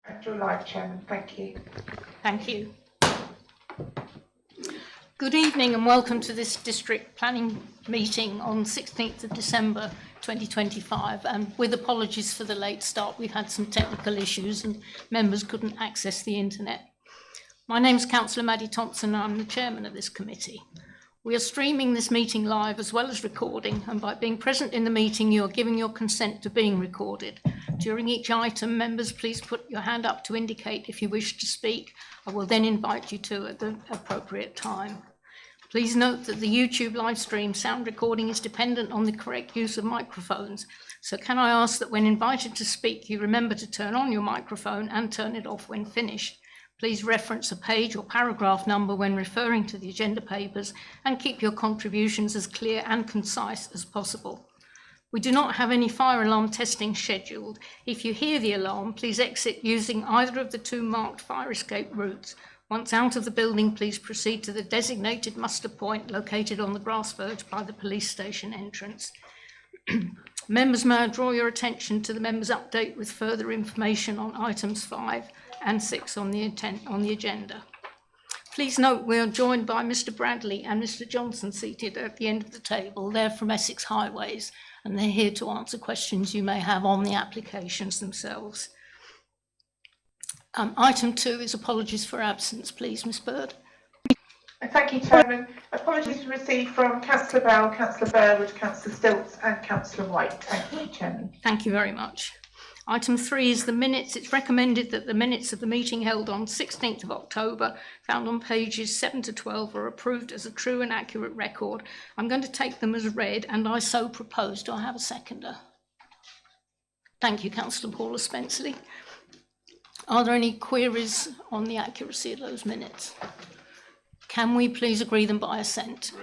And you're live, Chairman. Thank you. Thank you. Good evening and welcome to this district planning meeting on 16th of December 2025. And with apologies for the late start, we've had some technical issues and members couldn't access the internet. My name is Councillor Maddie Thompson and I'm the chairman of this committee. We are streaming this meeting live as well as recording, and by being present in the meeting, you are giving your consent to being recorded. During each item, members, please put your hand up to indicate if you wish to speak. I will then invite you to at the appropriate time. Please note that the YouTube live stream sound recording is dependent on the correct use of microphones. So can I ask that when invited to speak, you remember to turn on your microphone and turn it off when finished. Please reference a page or paragraph number when referring to the agenda papers and keep your contributions as clear and concise as possible. We do not have any fire alarm testing scheduled. If you hear the alarm, please exit using either of the two marked fire escape routes. Once out of the building, please proceed to the designated muster point located on the grass verge by the police station entrance. Members, may I draw your attention to the members' update with further information on items 5 and 6 on the agenda. Please note we are joined by Mr. Bradley and Mr. Johnson seated at the end of the table. They're from Essex Highways and they're here to answer questions you may have on the applications themselves. Item 2 is apologies for absence. Please, Ms. Bird. Thank you, Chairman. Apologies received from Councillor Bell, Councillor Burwood, Councillor Stilts and Councillor White. Thank you, Chairman. Thank you very much. Item 3 is the minutes. It's recommended that the minutes of the meeting held on 16th of October, found on pages 7 to 12, are approved as a true and accurate record. I'm going to take them as read and I so propose. Do I have a seconder? Thank you, Councillor Paula Spenceley. Are there any queries on the accuracy of those minutes? Can we please agree them by assent?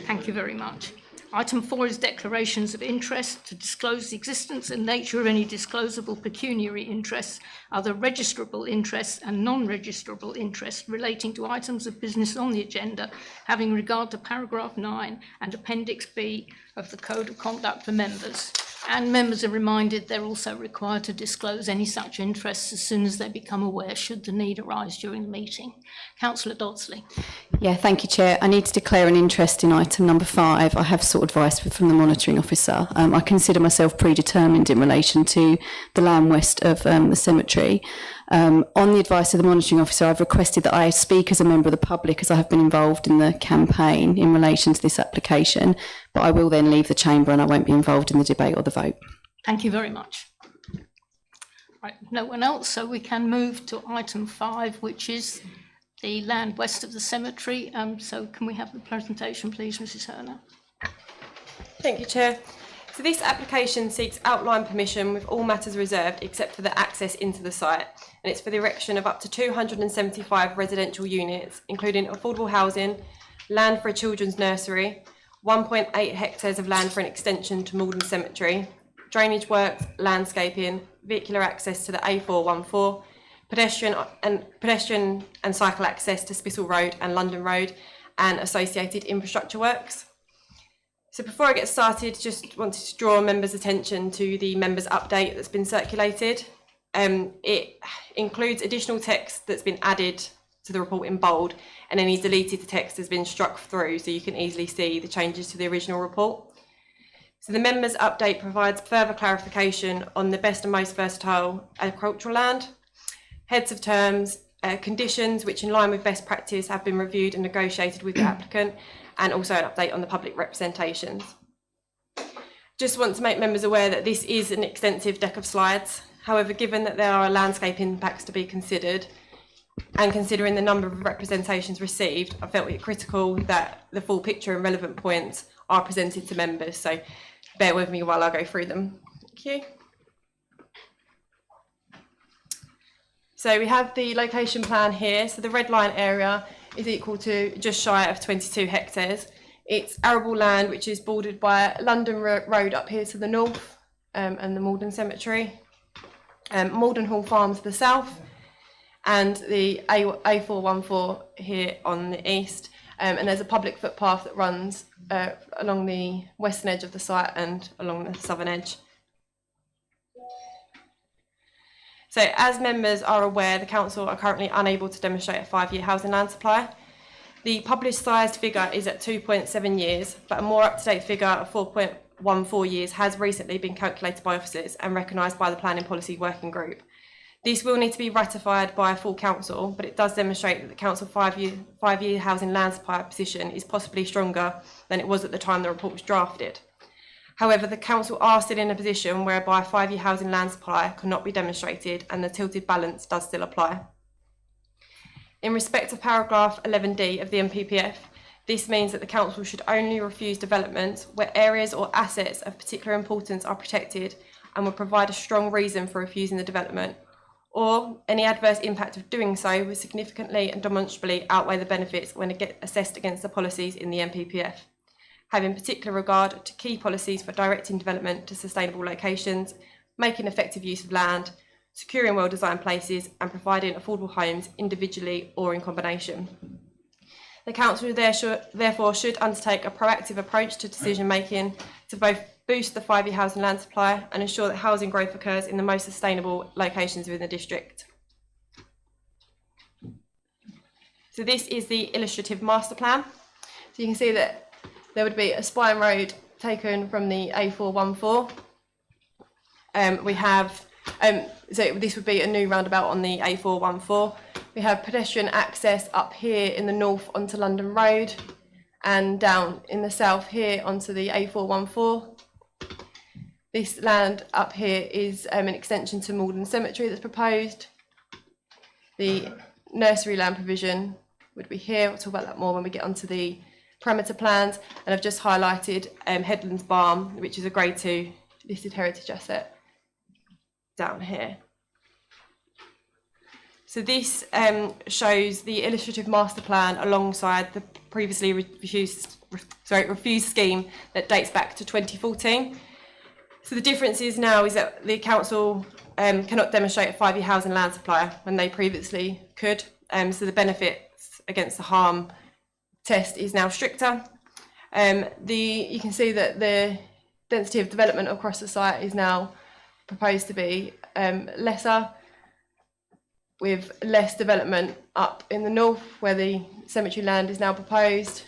Thank you very much. Item 4 is declarations of interest. To disclose the existence and nature of any disclosable pecuniary interests, other registrable interests and non-registrable interests relating to items of business on the agenda, having regard to paragraph 9 and appendix B of the Code of Conduct for members. And members are reminded they're also required to disclose any such interests as soon as they become aware, should the need arise during the meeting. Councillor Dodsley. Yeah, thank you, Chair. I need to declare an interest in item number 5. I have sought advice from the monitoring officer. I consider myself predetermined in relation to the land west of the cemetery. On the advice of the monitoring officer, I've requested that I speak as a member of the public, as I have been involved in the campaign in relation to this application, but I will then leave the chamber and I won't be involved in the debate or the vote. Thank you very much. Right, no one else, so we can move to item 5, which is the land west of the cemetery. So can we have the presentation, please, Mrs. Herner? Thank you, Chair. So this application seeks outline permission with all matters reserved except for the access into the site, and it's for the erection of up to 275 residential units, including affordable housing, land for a children's nursery, 1.8 hectares of land for an extension to Maldon Cemetery, drainage works, landscaping, vehicular access to the A414, pedestrian and cycle access to Spittal Road and London Road, and associated infrastructure works. So before I get started, just wanted to draw members' attention to the members' update that's been circulated. It includes additional text that's been added to the report in bold, and any deleted text has been struck through, so you can easily see the changes to the original report. So the members' update provides further clarification on the best and most versatile agricultural land, heads of terms, conditions which in line with best practice have been reviewed and negotiated with the applicant, and also an update on the public representations. Just want to make members aware that this is an extensive deck of slides. However, given that there are landscape impacts to be considered, and considering the number of representations received, I felt it critical that the full picture and relevant points are presented to members. So bear with me while I go through them. Thank you. So we have the location plan here. So the red line area is equal to just shy of 22 hectares. It's arable land which is bordered by London Road up here to the north, and the Maldon Cemetery, Maldon Hall Farm to the south, and the A414 here on the east. And there's a public footpath that runs along the western edge of the site and along the southern edge. So as members are aware, the council are currently unable to demonstrate a 5-year housing land supply. The publicised figure is at 2.7 years, but a more up-to-date figure of 4.14 years has recently been calculated by officers and recognised by the Planning Policy Working Group. This will need to be ratified by a full council, but it does demonstrate that the council five-year housing land supply position is possibly stronger than it was at the time the report was drafted. However, the council are still in a position whereby a 5-year housing land supply cannot be demonstrated, and the tilted balance does still apply. In respect of paragraph 11D of the NPPF, this means that the council should only refuse developments where areas or assets of particular importance are protected and will provide a strong reason for refusing the development, or any adverse impact of doing so would significantly and demonstrably outweigh the benefits when assessed against the policies in the NPPF, having particular regard to key policies for directing development to sustainable locations, making effective use of land, securing well-designed places and providing affordable homes individually or in combination. The council therefore should undertake a proactive approach to decision making to both boost the 5-year housing land supply and ensure that housing growth occurs in the most sustainable locations within the district. So this is the illustrative master plan. So you can see that there would be a spine road taken from the A414. We have so this would be a new roundabout on the A414. We have pedestrian access up here in the north onto London Road and down in the south here onto the A414. This land up here is an extension to Maldon Cemetery that's proposed. The nursery land provision would be here. We'll talk about that more when we get onto the parameter plans. And I've just highlighted Headlands Barn, which is a Grade 2 listed heritage asset down here. So this shows the illustrative master plan alongside the previously refused scheme that dates back to 2014. So the difference is now is that the council cannot demonstrate a 5-year housing land supply when they previously could. So the benefits against the harm test is now stricter. You can see that the density of development across the site is now proposed to be lesser, with less development up in the north where the cemetery land is now proposed,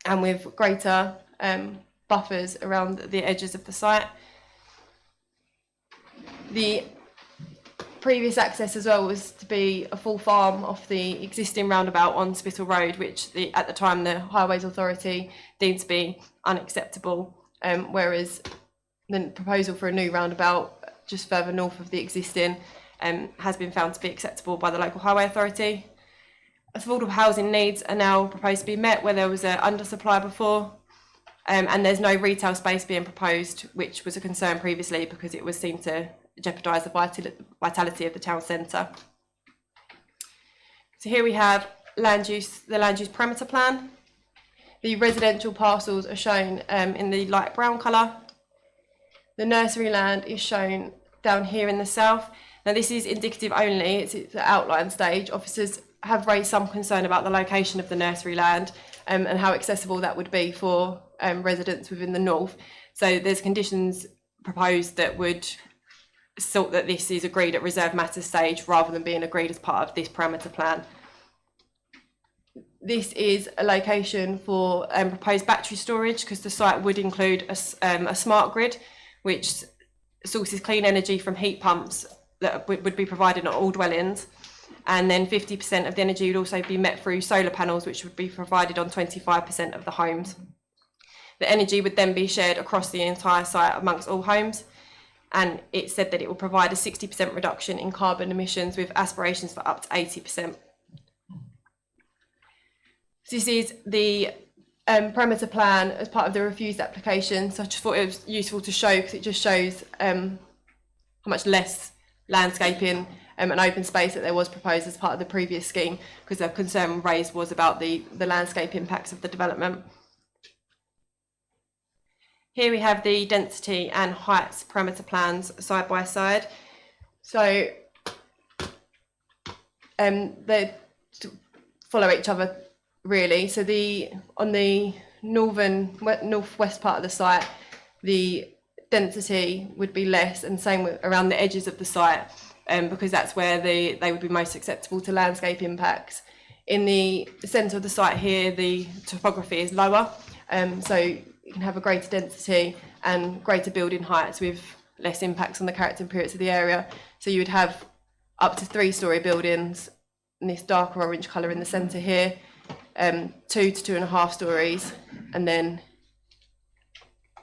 and with greater buffers around the edges of the site. The previous access as well was to be a full farm off the existing roundabout on Spittal Road, which at the time the Highways Authority deemed to be unacceptable, whereas the proposal for a new roundabout just further north of the existing has been found to be acceptable by the local highway authority. Affordable housing needs are now proposed to be met where there was an undersupply before, and there's no retail space being proposed, which was a concern previously because it was seen to jeopardise the vitality of the town centre. So here we have the land use parameter plan. The residential parcels are shown in the light brown colour. The nursery land is shown down here in the south. Now this is indicative only, it's at the outline stage. Officers have raised some concern about the location of the nursery land and how accessible that would be for residents within the north. So there's conditions proposed that would sort that this is agreed at reserve matters stage rather than being agreed as part of this parameter plan. This is a location for proposed battery storage because the site would include a smart grid which sources clean energy from heat pumps that would be provided on all dwellings, and then 50% of the energy would also be met through solar panels which would be provided on 25% of the homes. The energy would then be shared across the entire site amongst all homes, and it said that it will provide a 60% reduction in carbon emissions with aspirations for up to 80%. This is the parameter plan as part of the refused application, so I just thought it was useful to show because it just shows how much less landscaping and open space that there was proposed as part of the previous scheme, because the concern raised was about the landscape impacts of the development. Here we have the density and heights parameter plans side by side. So they follow each other really. So on the northwest part of the site, the density would be less, and same around the edges of the site. because that's where they would be most acceptable to landscape impacts. In the centre of the site here, the topography is lower, so you can have a greater density and greater building heights with less impacts on the character and appearance of the area. So you would have up to 3-storey buildings in this darker orange colour in the centre here, 2 to 2.5 stories, and then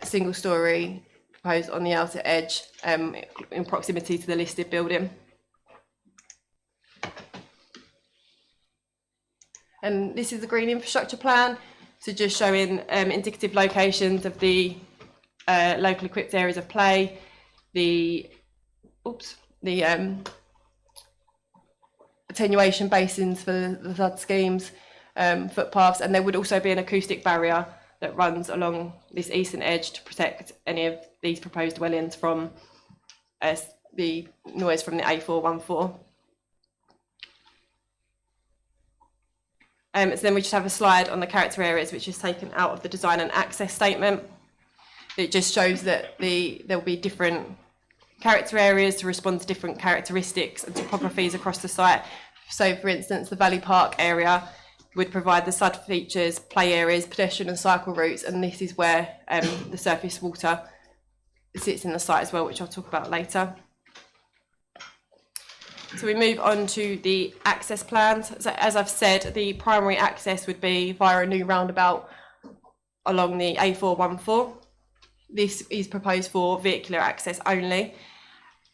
a single storey proposed on the outer edge in proximity to the listed building. And this is the green infrastructure plan, so just showing indicative locations of the local equipped areas of play, the attenuation basins for the flood schemes, footpaths, and there would also be an acoustic barrier that runs along this eastern edge to protect any of these proposed dwellings from the noise from the A414. So then we just have a slide on the character areas, which is taken out of the design and access statement. It just shows that there will be different character areas to respond to different characteristics and topographies across the site. So, for instance, the Valley Park area would provide the SUD features, play areas, pedestrian and cycle routes, and this is where the surface water sits in the site as well, which I'll talk about later. So we move on to the access plans. So as I've said, the primary access would be via a new roundabout along the A414. This is proposed for vehicular access only.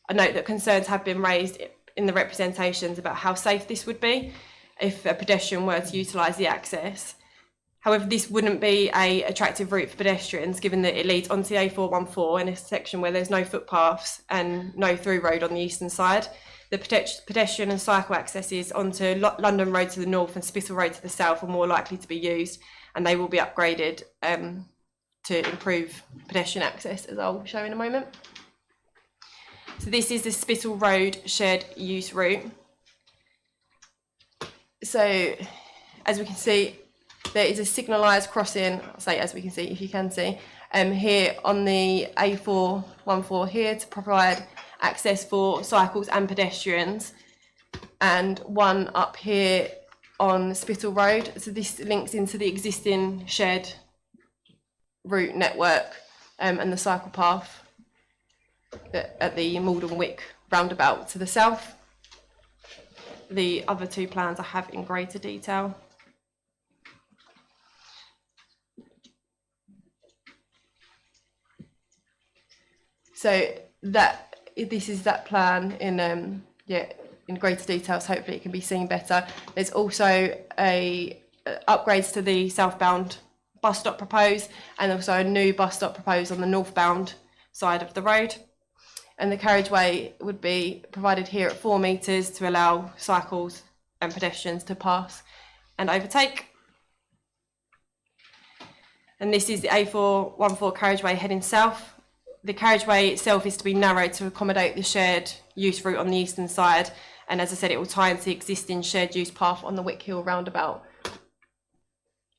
I note that concerns have been raised in the representations about how safe this would be if a pedestrian were to utilise the access. However, this wouldn't be an attractive route for pedestrians, given that it leads onto the A414 in a section where there's no footpaths and no through road on the eastern side. The pedestrian and cycle accesses onto London Road to the north and Spittal Road to the south are more likely to be used, and they will be upgraded to improve pedestrian access, as I'll show in a moment. So this is the Spittal Road shared use route. So as we can see, there is a signalised crossing, I'll say as we can see, if you can see, here on the A414 here to provide access for cycles and pedestrians, and one up here on Spittal Road. So this links into the existing shared route network and the cycle path at the Maldon Wick roundabout to the south. The other two plans I have in greater detail. So this is that plan in greater details. Hopefully it can be seen better. There's also upgrades to the southbound bus stop proposed, and also a new bus stop proposed on the northbound side of the road. And the carriageway would be provided here at 4 metres to allow cycles and pedestrians to pass and overtake. And this is the A414 carriageway heading south. The carriageway itself is to be narrowed to accommodate the shared use route on the eastern side, and as I said, it will tie into the existing shared use path on the Wick Hill roundabout,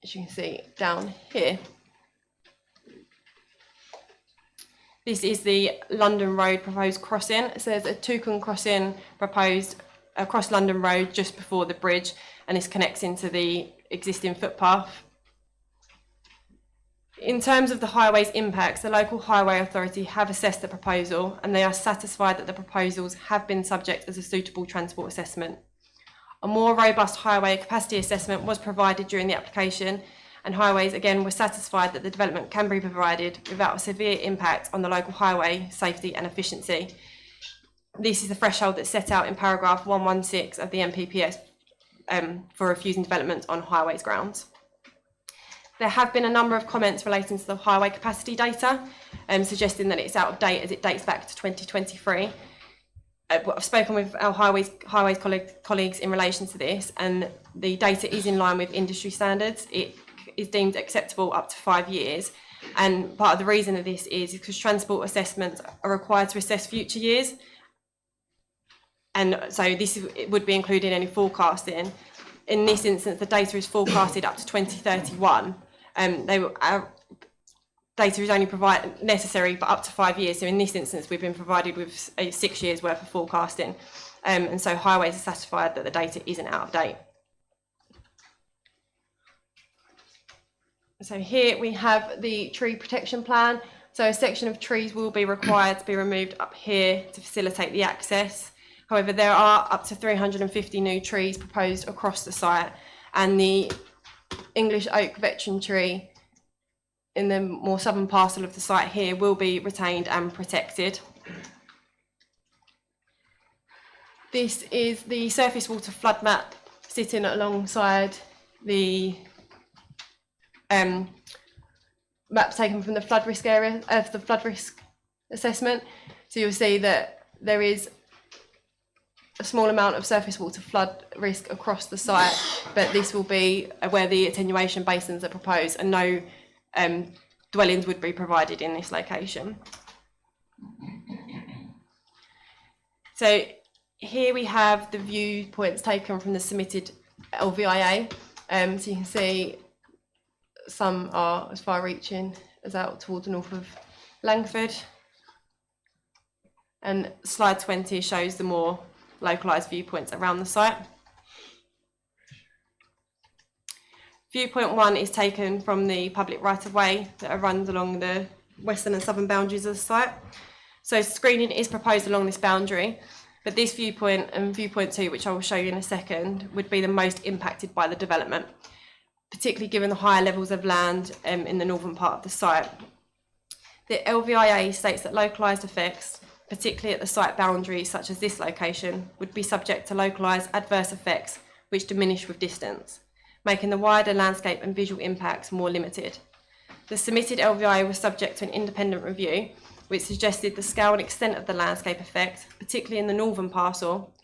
as you can see down here. This is the London Road proposed crossing. So there's a toucan crossing proposed across London Road just before the bridge, and this connects into the existing footpath. In terms of the highway's impacts, the local highway authority have assessed the proposal, and they are satisfied that the proposals have been subject as a suitable transport assessment. A more robust highway capacity assessment was provided during the application, and highways again were satisfied that the development can be provided without a severe impact on the local highway safety and efficiency. This is the threshold that's set out in paragraph 116 of the NPPS for refusing development on highways grounds. There have been a number of comments relating to the highway capacity data, suggesting that it's out of date as it dates back to 2023. I've spoken with our highways colleagues in relation to this, and the data is in line with industry standards. It is deemed acceptable up to 5 years, and part of the reason of this is because transport assessments are required to assess future years, and so it would be included in any forecasting. In this instance, the data is forecasted up to 2031. data is only necessary for up to 5 years. So in this instance, we've been provided with 6 years worth of forecasting. And so highways are satisfied that the data isn't out of date. So here we have the tree protection plan. So a section of trees will be required to be removed up here to facilitate the access. However, there are up to 350 new trees proposed across the site, and the English oak veteran tree in the more southern parcel of the site here will be retained and protected. This is the surface water flood map sitting alongside the map taken from the flood risk area of the flood risk assessment. So you'll see that there is a small amount of surface water flood risk across the site, but this will be where the attenuation basins are proposed, and no dwellings would be provided in this location. So here we have the viewpoints taken from the submitted LVIA. So you can see some are as far reaching as out towards the north of Langford. And slide 20 shows the more localised viewpoints around the site. Viewpoint 1 is taken from the public right-of-way that runs along the western and southern boundaries of the site. So screening is proposed along this boundary, but this viewpoint and viewpoint 2, which I will show you in a second, would be the most impacted by the development, particularly given the higher levels of land in the northern part of the site. The LVIA states that localised effects, particularly at the site boundaries such as this location, would be subject to localised adverse effects which diminish with distance, making the wider landscape and visual impacts more limited. The submitted LVIA was subject to an independent review which suggested the scale and extent of the landscape effect, particularly in the northern parcel,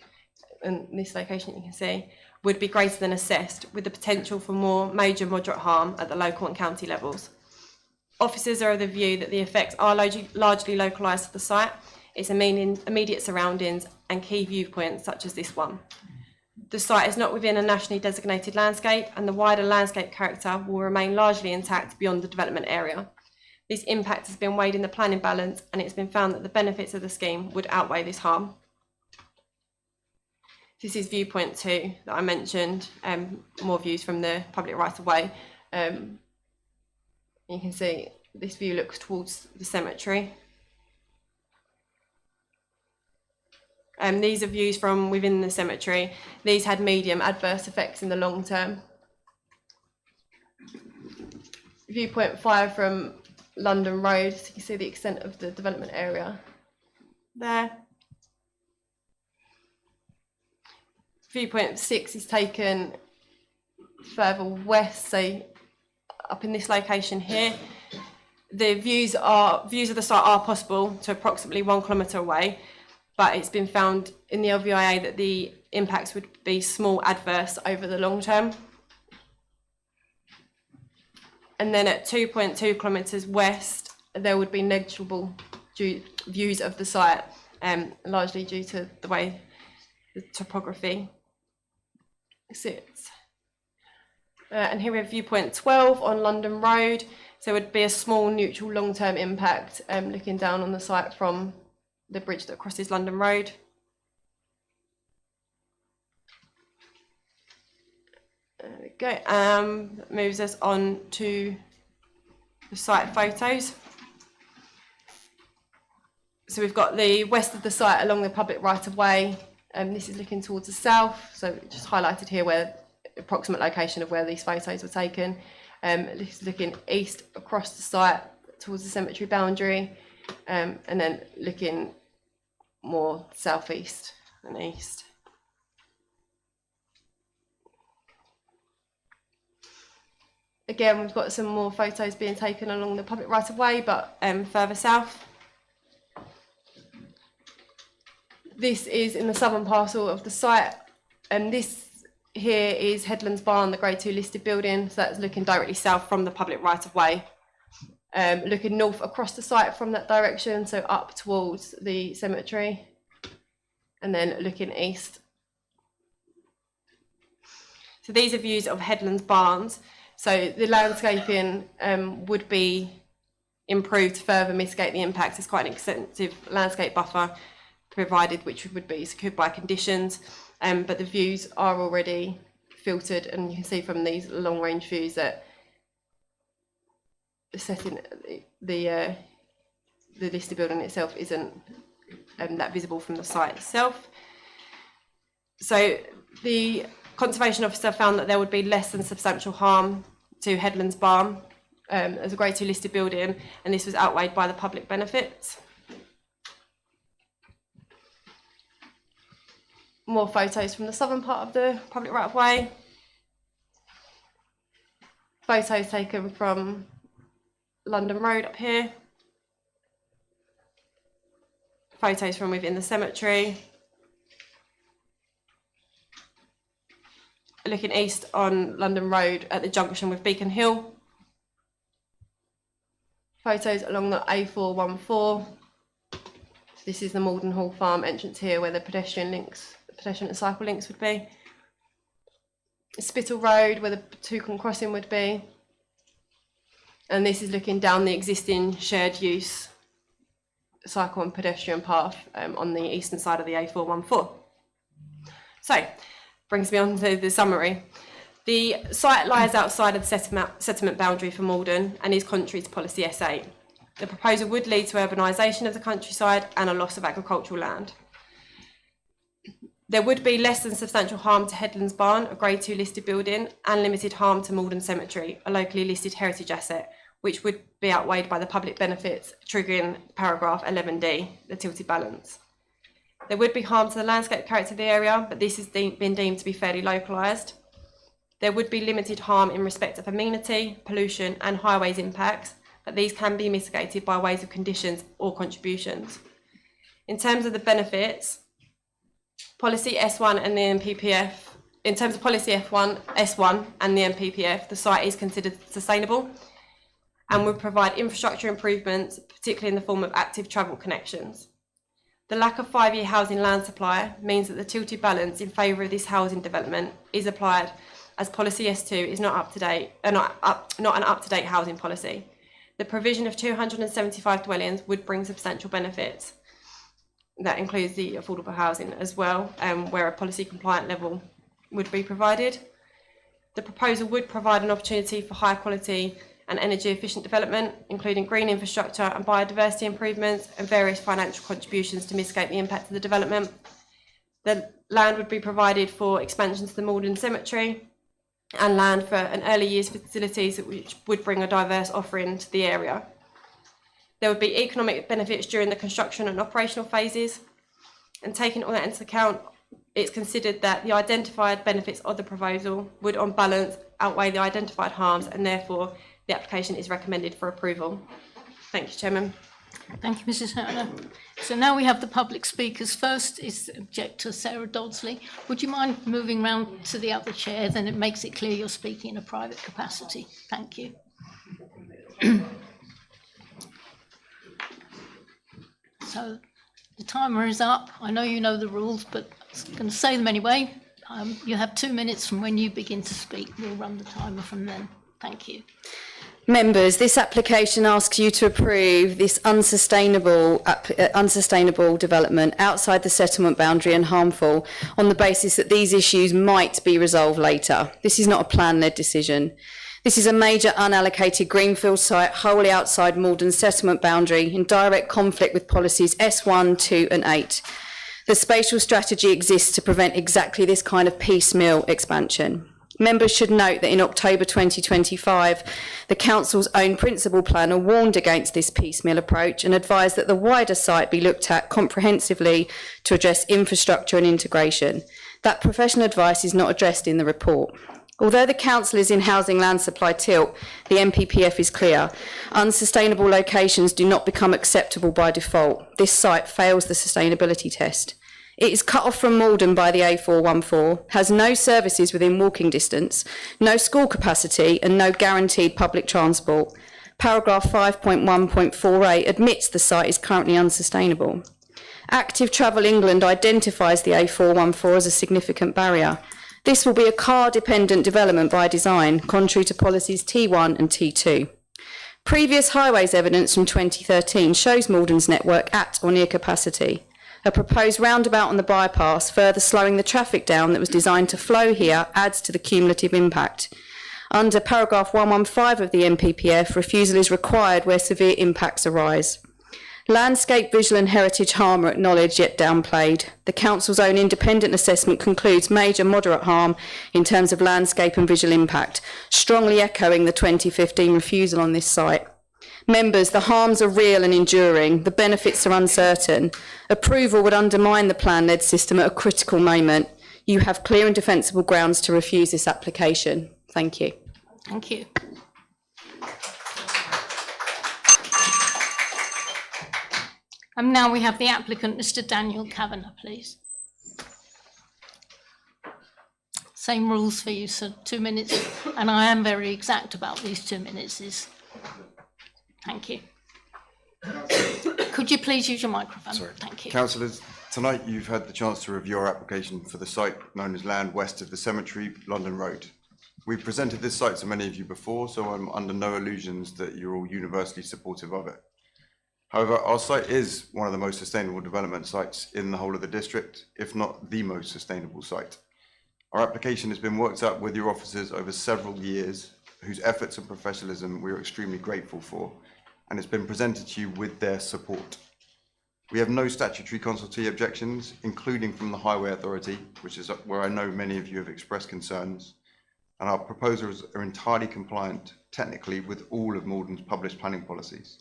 and this location you can see, would be greater than assessed, with the potential for more major moderate harm at the local and county levels. Officers are of the view that the effects are largely localised to the site, its immediate surroundings and key viewpoints such as this one. The site is not within a nationally designated landscape, and the wider landscape character will remain largely intact beyond the development area. This impact has been weighed in the planning balance, and it's been found that the benefits of the scheme would outweigh this harm. This is viewpoint 2 that I mentioned, more views from the public right-of-way. You can see this view looks towards the cemetery. These are views from within the cemetery. These had medium adverse effects in the long term. Viewpoint 5 from London Road, so you can see the extent of the development area there. Viewpoint 6 is taken further west, so up in this location here. The views of the site are possible to approximately 1 kilometre away, but it's been found in the LVIA that the impacts would be small adverse over the long term. And then at 2.2 kilometres west, there would be negligible views of the site, largely due to the way the topography sits. And here we have viewpoint 12 on London Road. So it would be a small neutral long-term impact looking down on the site from the bridge that crosses London Road. There we go. That moves us on to the site photos. So we've got the west of the site along the public right-of-way. This is looking towards the south, so just highlighted here where the approximate location of where these photos were taken. This is looking east across the site towards the cemetery boundary, and then looking more southeast and east. Again, we've got some more photos being taken along the public right-of-way, but further south. This is in the southern parcel of the site, and this here is Headlands Barn, the Grade 2 listed building, so that's looking directly south from the public right-of-way. Looking north across the site from that direction, so up towards the cemetery, and then looking east. So these are views of Headlands Barns. So the landscaping would be improved to further mitigate the impacts. It's quite an extensive landscape buffer provided, which would be secured by conditions, but the views are already filtered, and you can see from these long range views that the setting, the listed building itself isn't that visible from the site itself. So the Conservation Officer found that there would be less than substantial harm to Headlands Barn as a Grade 2 listed building, and this was outweighed by the public benefits. More photos from the southern part of the public right of way. Photos taken from London Road up here. Photos from within the cemetery. Looking east on London Road at the junction with Beacon Hill. Photos along the A414. So this is the Maldon Hall Farm entrance here, where the pedestrian and cycle links would be. Spittal Road, where the Toucan crossing would be. And this is looking down the existing shared use cycle and pedestrian path on the eastern side of the A414. So, brings me on to the summary. The site lies outside of the settlement boundary for Maldon and is contrary to Policy S8. The proposal would lead to urbanisation of the countryside and a loss of agricultural land. There would be less than substantial harm to Headlands Barn, a Grade 2 listed building, and limited harm to Maldon Cemetery, a locally listed heritage asset, which would be outweighed by the public benefits, triggering paragraph 11D, the tilted balance. There would be harm to the landscape character of the area, but this has been deemed to be fairly localised. There would be limited harm in respect of amenity, pollution and highways impacts, but these can be mitigated by ways of conditions or contributions. In terms of the benefits, Policy S1 and the MPPF, in terms of Policy S1 and the MPPF, the site is considered sustainable and would provide infrastructure improvements, particularly in the form of active travel connections. The lack of 5-year housing land supply means that the tilted balance in favour of this housing development is applied, as Policy S2 is not an up-to-date housing policy. The provision of 275 dwellings would bring substantial benefits. That includes the affordable housing as well, where a policy compliant level would be provided. The proposal would provide an opportunity for high quality and energy efficient development, including green infrastructure and biodiversity improvements and various financial contributions to mitigate the impact of the development. The land would be provided for expansion to the Maldon Cemetery and land for an early years facilities which would bring a diverse offering to the area. There would be economic benefits during the construction and operational phases, and taking all that into account, it's considered that the identified benefits of the proposal would on balance outweigh the identified harms, and therefore the application is recommended for approval. Thank you, Chairman. Thank you, Mrs. Hurner. So now we have the public speakers. First is Objector Sarah Dodsley. Would you mind moving round to the other chair? Then it makes it clear you're speaking in a private capacity. Thank you. So the timer is up. I know you know the rules, but I'm going to say them anyway. You have 2 minutes from when you begin to speak. We'll run the timer from then. Thank you. Members, this application asks you to approve this unsustainable development outside the settlement boundary and harmful on the basis that these issues might be resolved later. This is not a plan-led decision. This is a major unallocated greenfield site wholly outside Maldon's settlement boundary in direct conflict with policies S1, 2 and 8. The spatial strategy exists to prevent exactly this kind of piecemeal expansion. Members should note that in October 2025, the Council's own principal planner warned against this piecemeal approach and advised that the wider site be looked at comprehensively to address infrastructure and integration. That professional advice is not addressed in the report. Although the Council is in housing land supply tilt, the MPPF is clear. Unsustainable locations do not become acceptable by default. This site fails the sustainability test. It is cut off from Maldon by the A414, has no services within walking distance, no school capacity and no guaranteed public transport. Paragraph 5.1.48 admits the site is currently unsustainable. Active Travel England identifies the A414 as a significant barrier. This will be a car-dependent development by design, contrary to policies T1 and T2. Previous highways evidence from 2013 shows Maldon's network at or near capacity. A proposed roundabout on the bypass, further slowing the traffic down that was designed to flow here, adds to the cumulative impact. Under paragraph 115 of the NPPF, refusal is required where severe impacts arise. Landscape, visual and heritage harm are acknowledged yet downplayed. The Council's own independent assessment concludes major moderate harm in terms of landscape and visual impact, strongly echoing the 2015 refusal on this site. Members, the harms are real and enduring. The benefits are uncertain. Approval would undermine the plan-led system at a critical moment. You have clear and defensible grounds to refuse this application. Thank you. Thank you. And now we have the applicant, Mr. Daniel Kavanagh, please. Same rules for you, sir, 2 minutes. And I am very exact about these 2 minutes. Thank you. Could you please use your microphone? Sorry. Thank you. Councillors, tonight you've had the chance to review our application for the site known as land west of the cemetery, London Road. We've presented this site to many of you before, so I'm under no illusions that you're all universally supportive of it. However, our site is one of the most sustainable development sites in the whole of the district, if not the most sustainable site. Our application has been worked up with your officers over several years, whose efforts and professionalism we are extremely grateful for, and it's been presented to you with their support. We have no statutory consultee objections, including from the Highway Authority, which is where I know many of you have expressed concerns, and our proposals are entirely compliant technically with all of Maldon's published planning policies.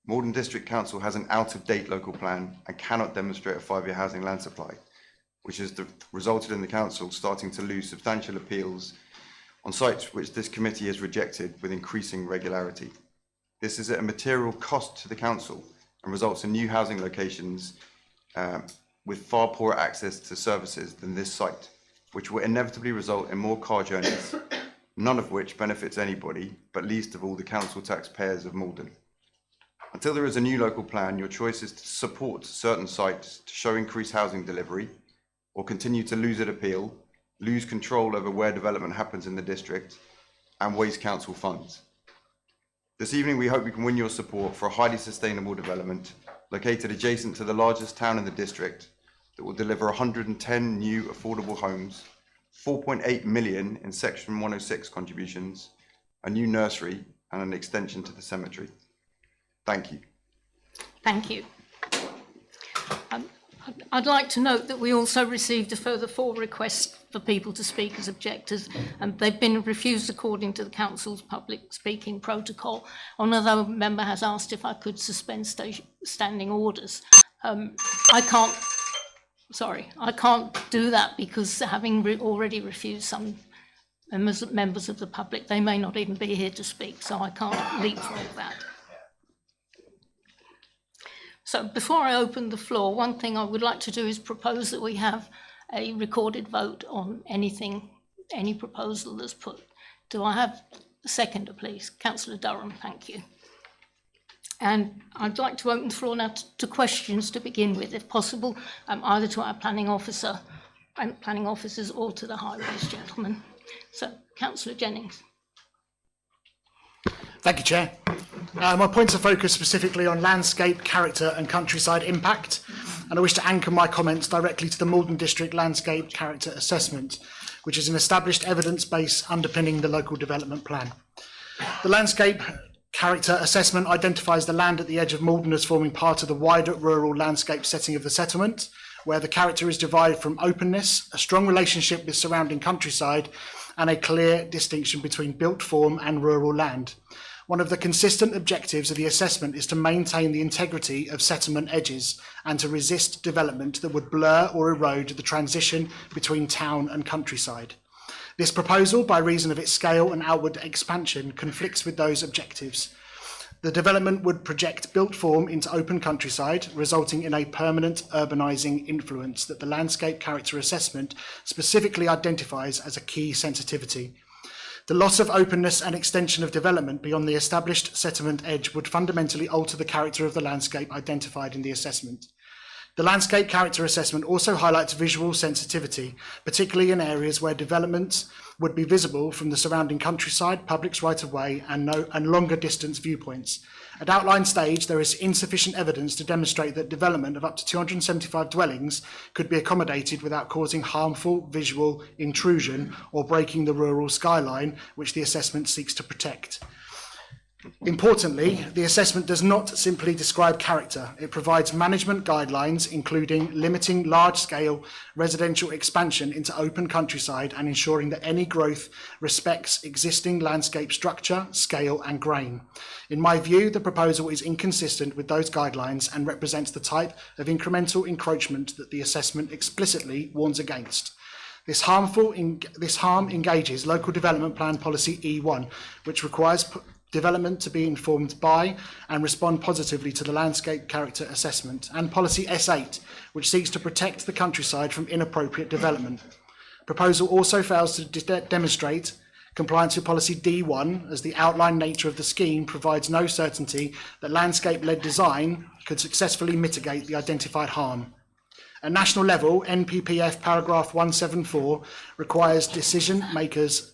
Maldon District Council has an out-of-date local plan and cannot demonstrate a 5-year housing land supply, which has resulted in the council starting to lose substantial appeals on sites which this committee has rejected with increasing regularity. This is at a material cost to the council and results in new housing locations with far poorer access to services than this site, which will inevitably result in more car journeys, none of which benefits anybody, but least of all the council taxpayers of Maldon. Until there is a new local plan, your choice is to support certain sites to show increased housing delivery, or continue to lose at appeal, lose control over where development happens in the district, and waste council funds. This evening, we hope we can win your support for a highly sustainable development located adjacent to the largest town in the district that will deliver 110 new affordable homes, 4.8 million in Section 106 contributions, a new nursery, and an extension to the cemetery. Thank you. Thank you. I'd like to note that we also received a further 4 requests for people to speak as objectors, and they've been refused according to the Council's public speaking protocol. Another member has asked if I could suspend standing orders. I can't do that because having already refused some members of the public, they may not even be here to speak, so I can't leapfrog that. So before I open the floor, one thing I would like to do is propose that we have a recorded vote on any proposal that's put. Do I have a seconder, please? Councillor Durham, thank you. And I'd like to open the floor now to questions to begin with, if possible, either to our planning officer and planning officers or to the highways gentleman. So, Councillor Jennings. Thank you, Chair. My points are focused specifically on landscape, character and countryside impact, and I wish to anchor my comments directly to the Maldon District Landscape Character Assessment, which is an established evidence base underpinning the local development plan. The Landscape Character Assessment identifies the land at the edge of Maldon as forming part of the wider rural landscape setting of the settlement, where the character is derived from openness, a strong relationship with surrounding countryside, and a clear distinction between built form and rural land. One of the consistent objectives of the assessment is to maintain the integrity of settlement edges and to resist development that would blur or erode the transition between town and countryside. This proposal, by reason of its scale and outward expansion, conflicts with those objectives. The development would project built form into open countryside, resulting in a permanent urbanising influence that the Landscape Character Assessment specifically identifies as a key sensitivity. The loss of openness and extension of development beyond the established settlement edge would fundamentally alter the character of the landscape identified in the assessment. The landscape character assessment also highlights visual sensitivity, particularly in areas where developments would be visible from the surrounding countryside, public right-of-way and longer distance viewpoints. At outline stage, there is insufficient evidence to demonstrate that development of up to 275 dwellings could be accommodated without causing harmful visual intrusion or breaking the rural skyline, which the assessment seeks to protect. Importantly, the assessment does not simply describe character. It provides management guidelines, including limiting large-scale residential expansion into open countryside and ensuring that any growth respects existing landscape structure, scale and grain. In my view, the proposal is inconsistent with those guidelines and represents the type of incremental encroachment that the assessment explicitly warns against. This harm engages Local Development Plan Policy E1, which requires development to be informed by and respond positively to the landscape character assessment, and Policy S8, which seeks to protect the countryside from inappropriate development. Proposal also fails to demonstrate compliance with Policy D1, as the outline nature of the scheme provides no certainty that landscape-led design could successfully mitigate the identified harm. At national level, NPPF paragraph 174 requires decision makers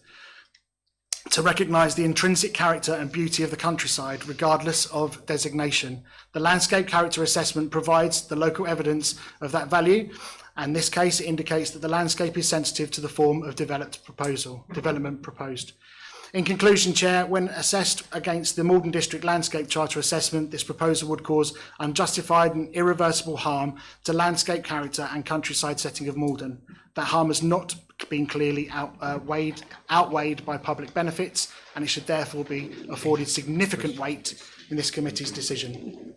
to recognise the intrinsic character and beauty of the countryside, regardless of designation. The landscape character assessment provides the local evidence of that value, and in this case it indicates that the landscape is sensitive to the form of development proposed. In conclusion, Chair, when assessed against the Maldon District Landscape Charter Assessment, this proposal would cause unjustified and irreversible harm to landscape character and countryside setting of Maldon. That harm has not been clearly outweighed by public benefits, and it should therefore be afforded significant weight in this committee's decision.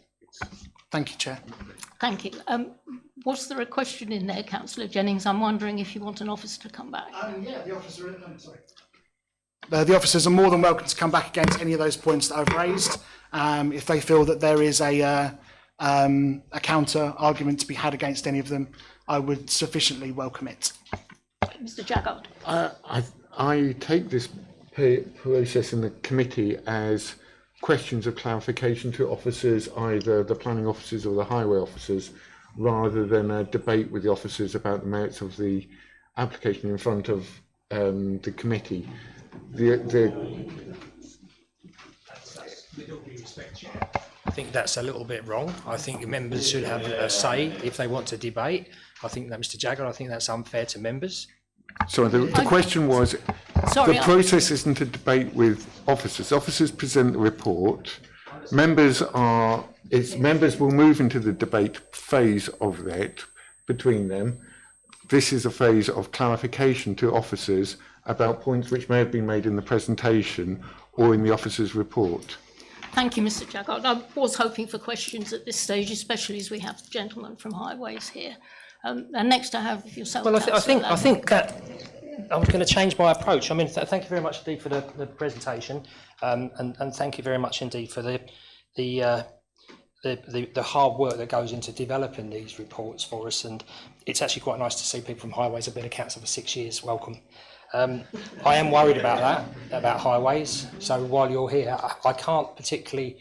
Thank you, Chair. Thank you. Was there a question in there, Councillor Jennings? I'm wondering if you want an officer to come back. Yeah, the officer. Sorry. The officers are more than welcome to come back against any of those points that I've raised, if they feel that there is a counter argument to be had against any of them. I would sufficiently welcome it. Mr. Jaggard. I take this process in the committee as questions of clarification to officers, either the planning officers or the highway officers, rather than a debate with the officers about the merits of the application in front of the committee. I think that's a little bit wrong. I think members should have a say if they want to debate. I think that, Mr. Jaggard, I think that's unfair to members. So the question was, the process isn't a debate with officers. Officers present the report. Members will move into the debate phase of that between them. This is a phase of clarification to officers about points which may have been made in the presentation or in the officer's report. Thank you, Mr. Jaggard. I was hoping for questions at this stage, especially as we have the gentleman from Highways here. And next I have yourself. Well, I think that I'm going to change my approach. I mean, thank you very much indeed for the presentation, and thank you very much indeed for the hard work that goes into developing these reports for us. And it's actually quite nice to see people from Highways. I've been a councillor for 6 years. Welcome. I am worried about that, about Highways. So while you're here, I can't particularly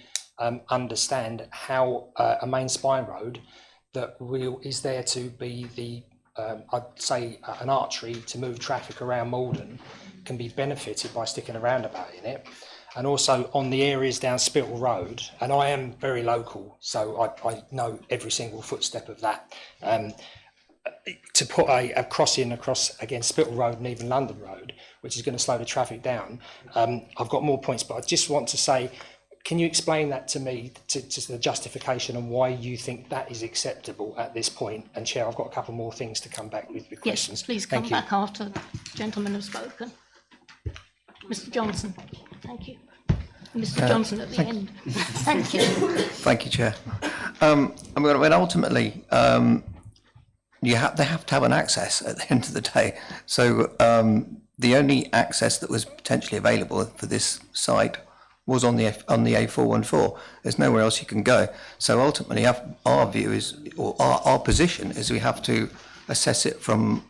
understand how a main spine road that is there to be the, I'd say, an artery to move traffic around Maldon can be benefited by sticking a roundabout in it. And also on the areas down Spittle Road, and I am very local, so I know every single footstep of that. To put a crossing across against Spittle Road and even London Road, which is going to slow the traffic down. I've got more points, but I just want to say, can you explain that to me, to the justification and why you think that is acceptable at this point? And Chair, I've got a couple more things to come back with questions. Yes, please come back after the gentlemen have spoken. Mr. Johnson, thank you. Mr. Johnson at the end. Thank you. Thank you, Chair. I mean, ultimately, they have to have an access at the end of the day. So the only access that was potentially available for this site was on the A414. There's nowhere else you can go. So ultimately, our view is, or our position is, we have to assess it from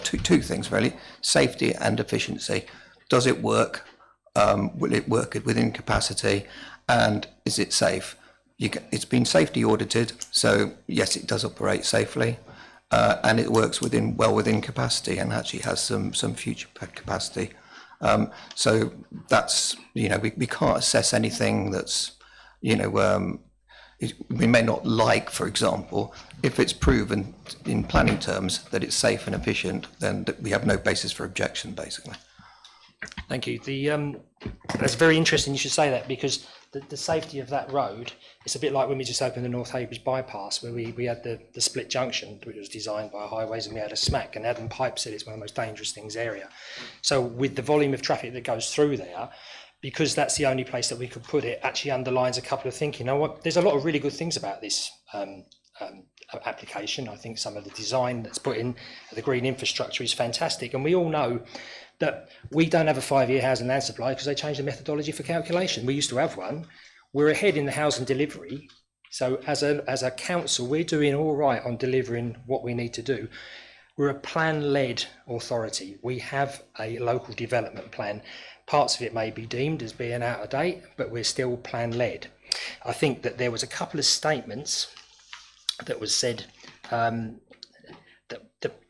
two things really: safety and efficiency. Does it work? Will it work within capacity? And is it safe? it's been safety audited, so yes, it does operate safely, and it works well within capacity, and actually has some future capacity. So that's, we can't assess anything that's, we may not like, for example, if it's proven in planning terms that it's safe and efficient, then we have no basis for objection, basically. Thank you. That's very interesting you should say that, because the safety of that road, it's a bit like when we just opened the North Heybridge bypass, where we had the split junction, which was designed by Highways, and we had a smack, and Adam Pipe said it's one of the most dangerous things area. So with the volume of traffic that goes through there, because that's the only place that we could put it, actually underlines a couple of thinking. You know what? There's a lot of really good things about this application. I think some of the design that's put in the green infrastructure is fantastic, and we all know that we don't have a 5-year housing land supply because they changed the methodology for calculation. We used to have one. We're ahead in the housing delivery. So as a council, we're doing all right on delivering what we need to do. We're a plan-led authority. We have a local development plan. Parts of it may be deemed as being out of date, but we're still plan-led. I think that there was a couple of statements that was said that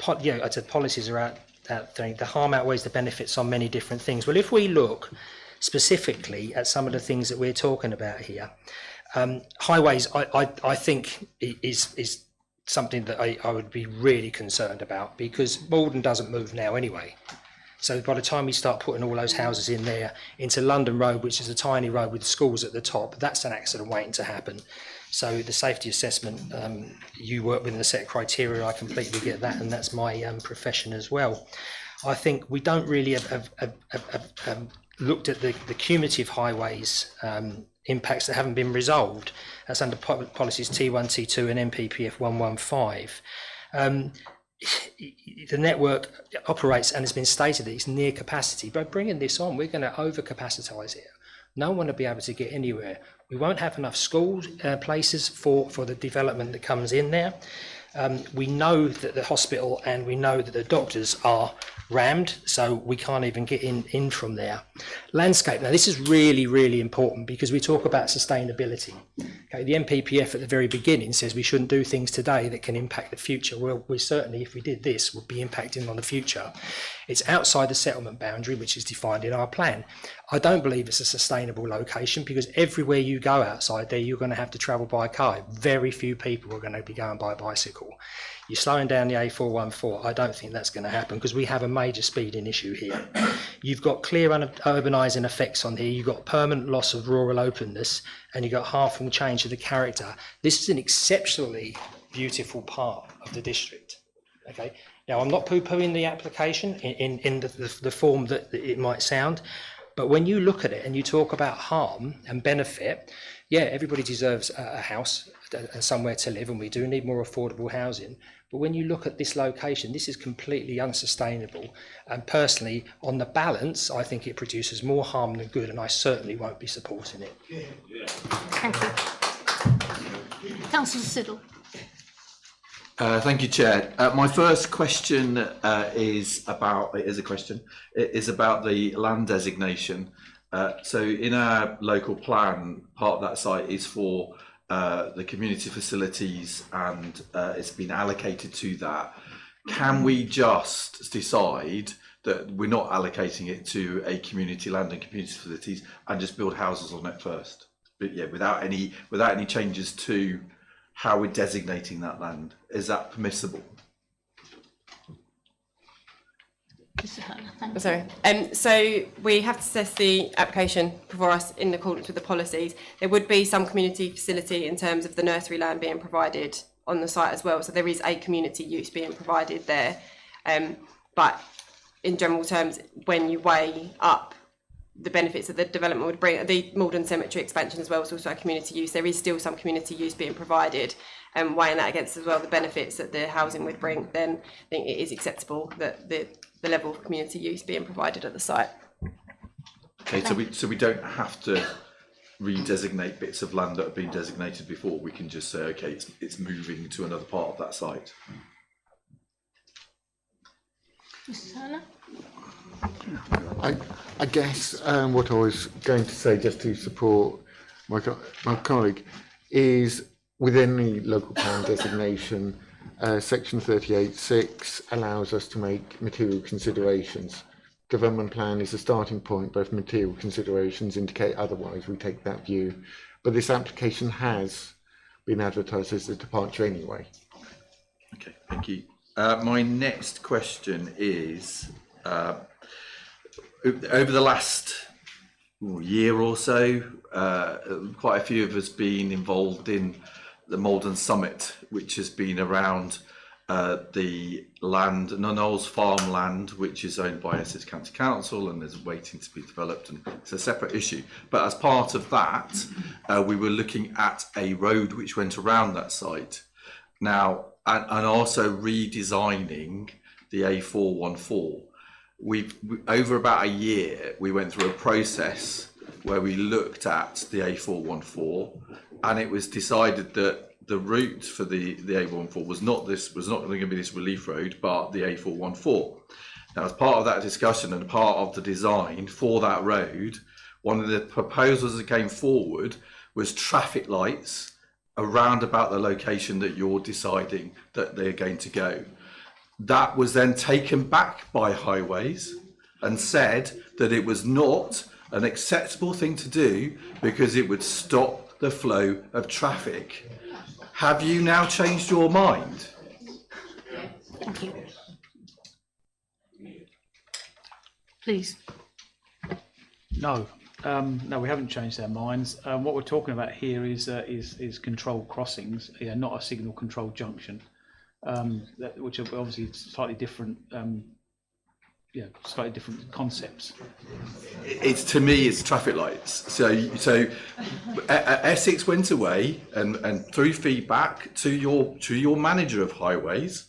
I said policies are out there. The harm outweighs the benefits on many different things. Well, if we look specifically at some of the things that we're talking about here, highways, I think is something that I would be really concerned about, because Maldon doesn't move now anyway. So by the time we start putting all those houses in there into London Road, which is a tiny road with schools at the top, that's an accident waiting to happen. So the safety assessment, you work within a set of criteria, I completely get that, and that's my profession as well. I think we don't really have looked at the cumulative highways impacts that haven't been resolved. That's under policies T1, T2 and MPPF 115. The network operates, and it's been stated that it's near capacity. By bringing this on, we're going to over-capacitise it. No one will be able to get anywhere. We won't have enough schools, places for the development that comes in there. We know that the hospital and we know that the doctors are rammed, so we can't even get in from there. Landscape, now this is really, really important, because we talk about sustainability. Okay, the MPPF at the very beginning says we shouldn't do things today that can impact the future. Well, we certainly, if we did this, would be impacting on the future. It's outside the settlement boundary, which is defined in our plan. I don't believe it's a sustainable location, because everywhere you go outside there, you're going to have to travel by car. Very few people are going to be going by bicycle. You're slowing down the A414. I don't think that's going to happen, because we have a major speeding issue here. You've got clear urbanising effects on here. You've got permanent loss of rural openness, and you've got harmful change of the character. This is an exceptionally beautiful part of the district. Okay. Now, I'm not poo-pooing the application in the form that it might sound, but when you look at it and you talk about harm and benefit, yeah, everybody deserves a house and somewhere to live, and we do need more affordable housing. But when you look at this location, this is completely unsustainable. And personally, on the balance, I think it produces more harm than good, and I certainly won't be supporting it. Thank you. Councillor Siddle. Thank you, Chair. My first question is about the land designation. So in our local plan, part of that site is for the community facilities, and it's been allocated to that. Can we just decide that we're not allocating it to a community land and community facilities and just build houses on it first? But yeah, without any changes to how we're designating that land. Is that permissible? Sorry. So we have to assess the application before us in accordance with the policies. There would be some community facility in terms of the nursery land being provided on the site as well. So there is a community use being provided there. But in general terms, when you weigh up the benefits that the development would bring, the Maldon Cemetery expansion as well is also a community use. There is still some community use being provided, and weighing that against as well the benefits that the housing would bring, then I think it is acceptable that the level of community use being provided at the site. Okay, so we don't have to redesignate bits of land that have been designated before. We can just say, okay, it's moving to another part of that site. Mr. Turner? I guess what I was going to say, just to support my colleague, is within the local plan designation, section 38(6) allows us to make material considerations. Development plan is a starting point, but if material considerations indicate otherwise, we take that view. But this application has been advertised as a departure anyway. Okay, thank you. My next question is, over the last year or so, quite a few of us been involved in the Maldon Summit, which has been around the land, Nunnall's farmland, which is owned by Essex County Council and is waiting to be developed, and it's a separate issue. But as part of that, we were looking at a road which went around that site. Now, and also redesigning the A414. Over about a year, we went through a process where we looked at the A414, and it was decided that the route for the A414 was not going to be this relief road, but the A414. Now, as part of that discussion and part of the design for that road, one of the proposals that came forward was traffic lights around about the location that you're deciding that they're going to go. That was then taken back by Highways and said that it was not an acceptable thing to do because it would stop the flow of traffic. Have you now changed your mind? Thank you. Please. No, we haven't changed our minds. What we're talking about here is controlled crossings, not a signal controlled junction, which are obviously slightly different. Slightly different concepts. It's, to me, it's traffic lights. So Essex went away and through feedback to your manager of Highways,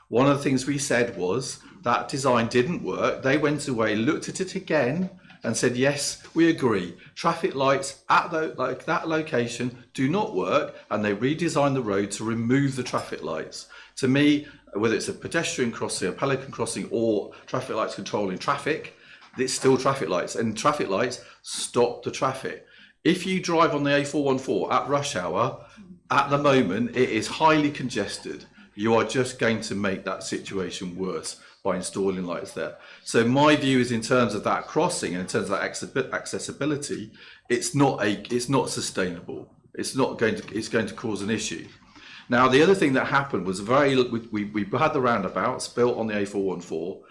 one of the things we said was that design didn't work. They went away, looked at it again, and said, yes, we agree. Traffic lights at that location do not work, and they redesigned the road to remove the traffic lights. To me, whether it's a pedestrian crossing, a pelican crossing, or traffic lights controlling traffic, it's still traffic lights, and traffic lights stop the traffic. If you drive on the A414 at rush hour, at the moment, it is highly congested. You are just going to make that situation worse by installing lights there. So my view is, in terms of that crossing and in terms of that accessibility, it's not sustainable. It's going to cause an issue. Now, the other thing that happened was we had the roundabouts built on the A414,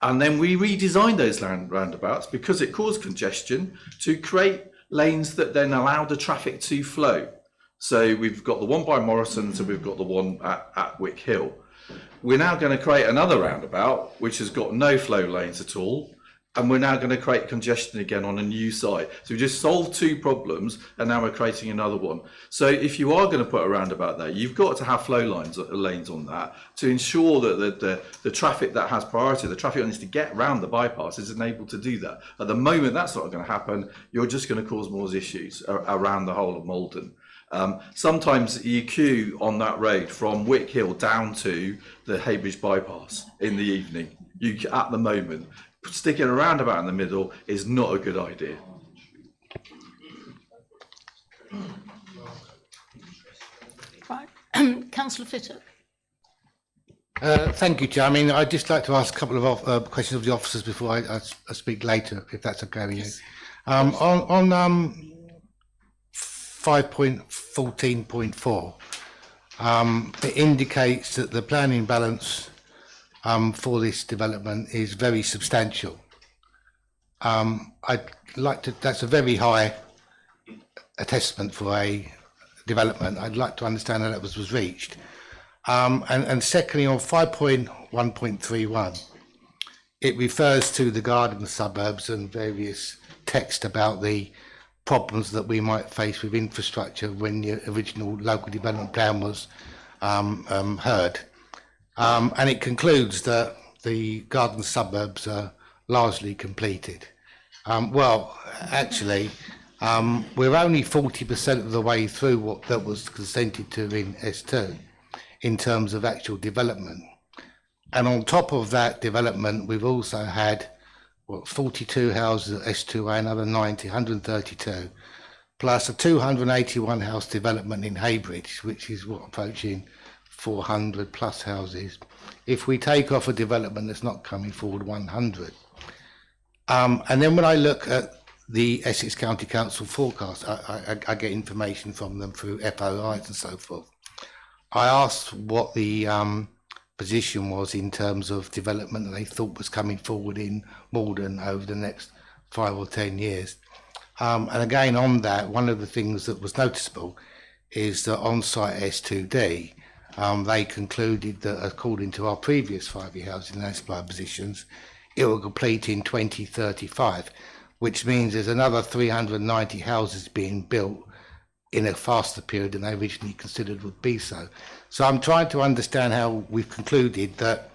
and then we redesigned those roundabouts because it caused congestion to create lanes that then allow the traffic to flow. So we've got the one by Morrison's and we've got the one at Wick Hill. We're now going to create another roundabout which has got no flow lanes at all, and we're now going to create congestion again on a new site. So we just solved two problems, and now we're creating another one. So if you are going to put a roundabout there, you've got to have flow lanes on that to ensure that the traffic that has priority, the traffic that needs to get around the bypass, is enabled to do that. At the moment, that's not going to happen. You're just going to cause more issues around the whole of Maldon. Sometimes you queue on that road from Wick Hill down to the Heybridge bypass in the evening. At the moment, sticking a roundabout in the middle is not a good idea. Right. Councillor Fittock. Thank you, Chair. I mean, I'd just like to ask a couple of questions of the officers before I speak later, if that's okay with you. Yes. On 5.14.4, it indicates that the planning balance for this development is very substantial. I'd like to, that's a very high assessment for a development. I'd like to understand how that was reached. And secondly, on 5.1.31, it refers to the garden suburbs and various text about the problems that we might face with infrastructure when the original local development plan was heard. And it concludes that the garden suburbs are largely completed. Well, actually, we're only 40% of the way through what that was consented to in S2 in terms of actual development. And on top of that development, we've also had 42 houses at S2A, another 90, 132. plus a 281 house development in Haybridge, which is what, approaching 400 plus houses. If we take off a development that's not coming forward, 100. And then when I look at the Essex County Council forecast, I get information from them through FOIs and so forth. I asked what the position was in terms of development that they thought was coming forward in Maldon over the next 5 or 10 years. And again, on that, one of the things that was noticeable is that on site S2D, they concluded that according to our previous 5-year housing land supply positions, it will complete in 2035, which means there's another 390 houses being built in a faster period than they originally considered would be so. So I'm trying to understand how we've concluded that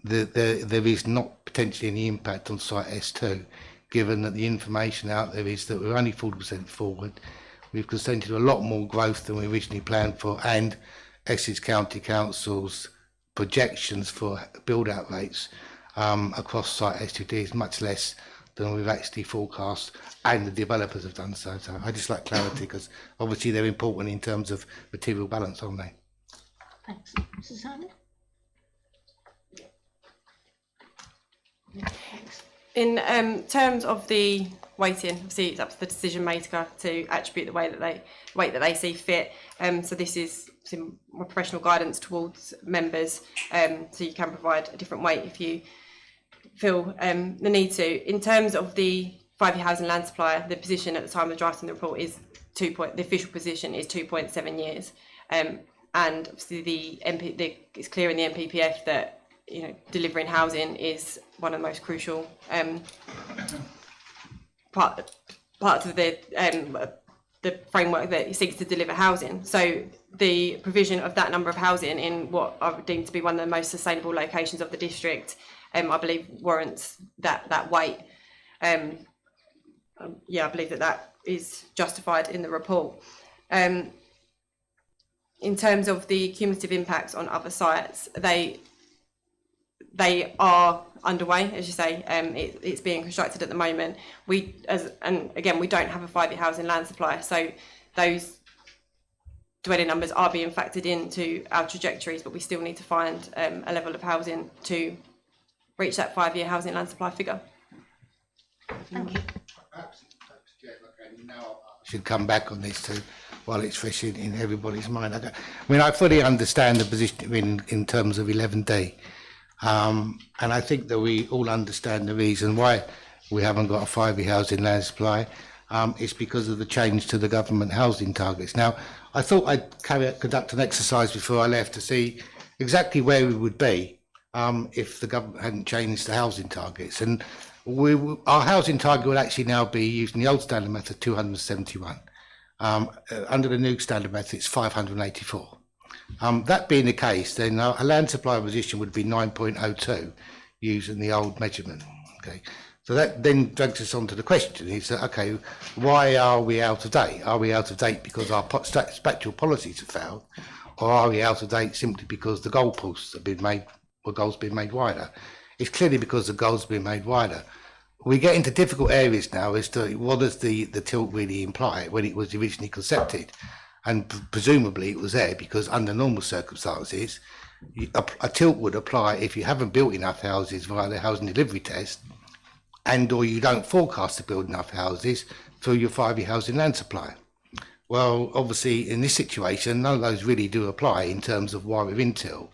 there is not potentially any impact on site S2, given that the information out there is that we're only 40% forward. We've consented to a lot more growth than we originally planned for, and Essex County Council's projections for build-out rates across site S2D is much less than we've actually forecast, and the developers have done so. So I just like clarity, because obviously they're important in terms of material balance, aren't they? Thanks. Mrs. Hannah? In terms of the weighting, obviously it's up to the decision maker to attribute the weight that they see fit. So this is some more professional guidance towards members, so you can provide a different weight if you feel the need to. In terms of the 5-year housing land supply, the position at the time of drafting the report is the official position is 2.7 years, and obviously it's clear in the NPPF that delivering housing is one of the most crucial parts of the framework that seeks to deliver housing. So the provision of that number of housing in what I would deem to be one of the most sustainable locations of the district, I believe warrants that weight. I believe that is justified in the report. In terms of the cumulative impacts on other sites, they are underway, as you say. It's being constructed at the moment. We don't have a 5-year housing land supply, so those dwelling numbers are being factored into our trajectories, but we still need to find a level of housing to reach that 5-year housing land supply figure. Thank you. Should come back on this too, while it's fresh in everybody's mind. I fully understand the position in terms of 11D, and I think that we all understand the reason why we haven't got a 5-year housing land supply. It's because of the change to the government housing targets. Now, I thought I'd conduct an exercise before I left to see exactly where we would be if the government hadn't changed the housing targets. And our housing target would actually now be, using the old standard method, 271. Under the new standard method, it's 584. That being the case, then a land supply position would be 9.02 using the old measurement. Okay, so that then drags us on to the question: is that, okay, why are we out of date? Are we out of date because our spectral policies have failed, or are we out of date simply because the goalposts have been made, or goals been made wider? It's clearly because the goals been made wider. We get into difficult areas now as to what does the tilt really imply when it was originally concepted, and presumably it was there because under normal circumstances a tilt would apply if you haven't built enough houses via the housing delivery test, and or you don't forecast to build enough houses through your 5-year housing land supply. Well, obviously in this situation none of those really do apply in terms of why we're in tilt,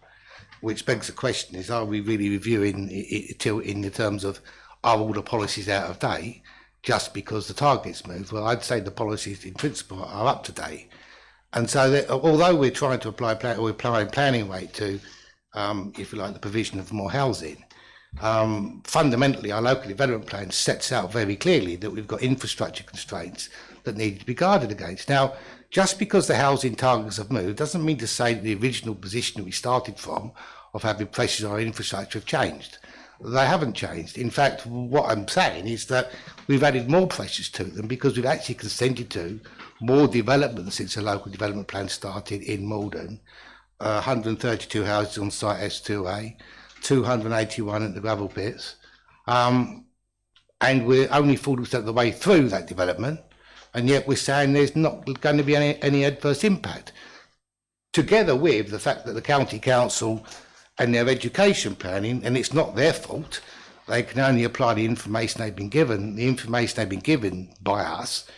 which begs the question is, are we really reviewing tilt in the terms of, are all the policies out of date just because the targets move? Well, I'd say the policies in principle are up to date. And so although we're trying to apply planning rate to, if you like, the provision of more housing, fundamentally our local development plan sets out very clearly that we've got infrastructure constraints that need to be guarded against. Now, just because the housing targets have moved doesn't mean to say that the original position we started from of having pressures on our infrastructure have changed. They haven't changed. In fact, what I'm saying is that we've added more pressures to them because we've actually consented to more development since the local development plan started in Maldon. 132 houses on site S2A, 281 at the gravel pits, and we're only 40% of the way through that development. and yet we're saying there's not going to be any adverse impact. Together with the fact that the county council and their education planning, and it's not their fault, they can only apply the information they've been given. The information they've been given by us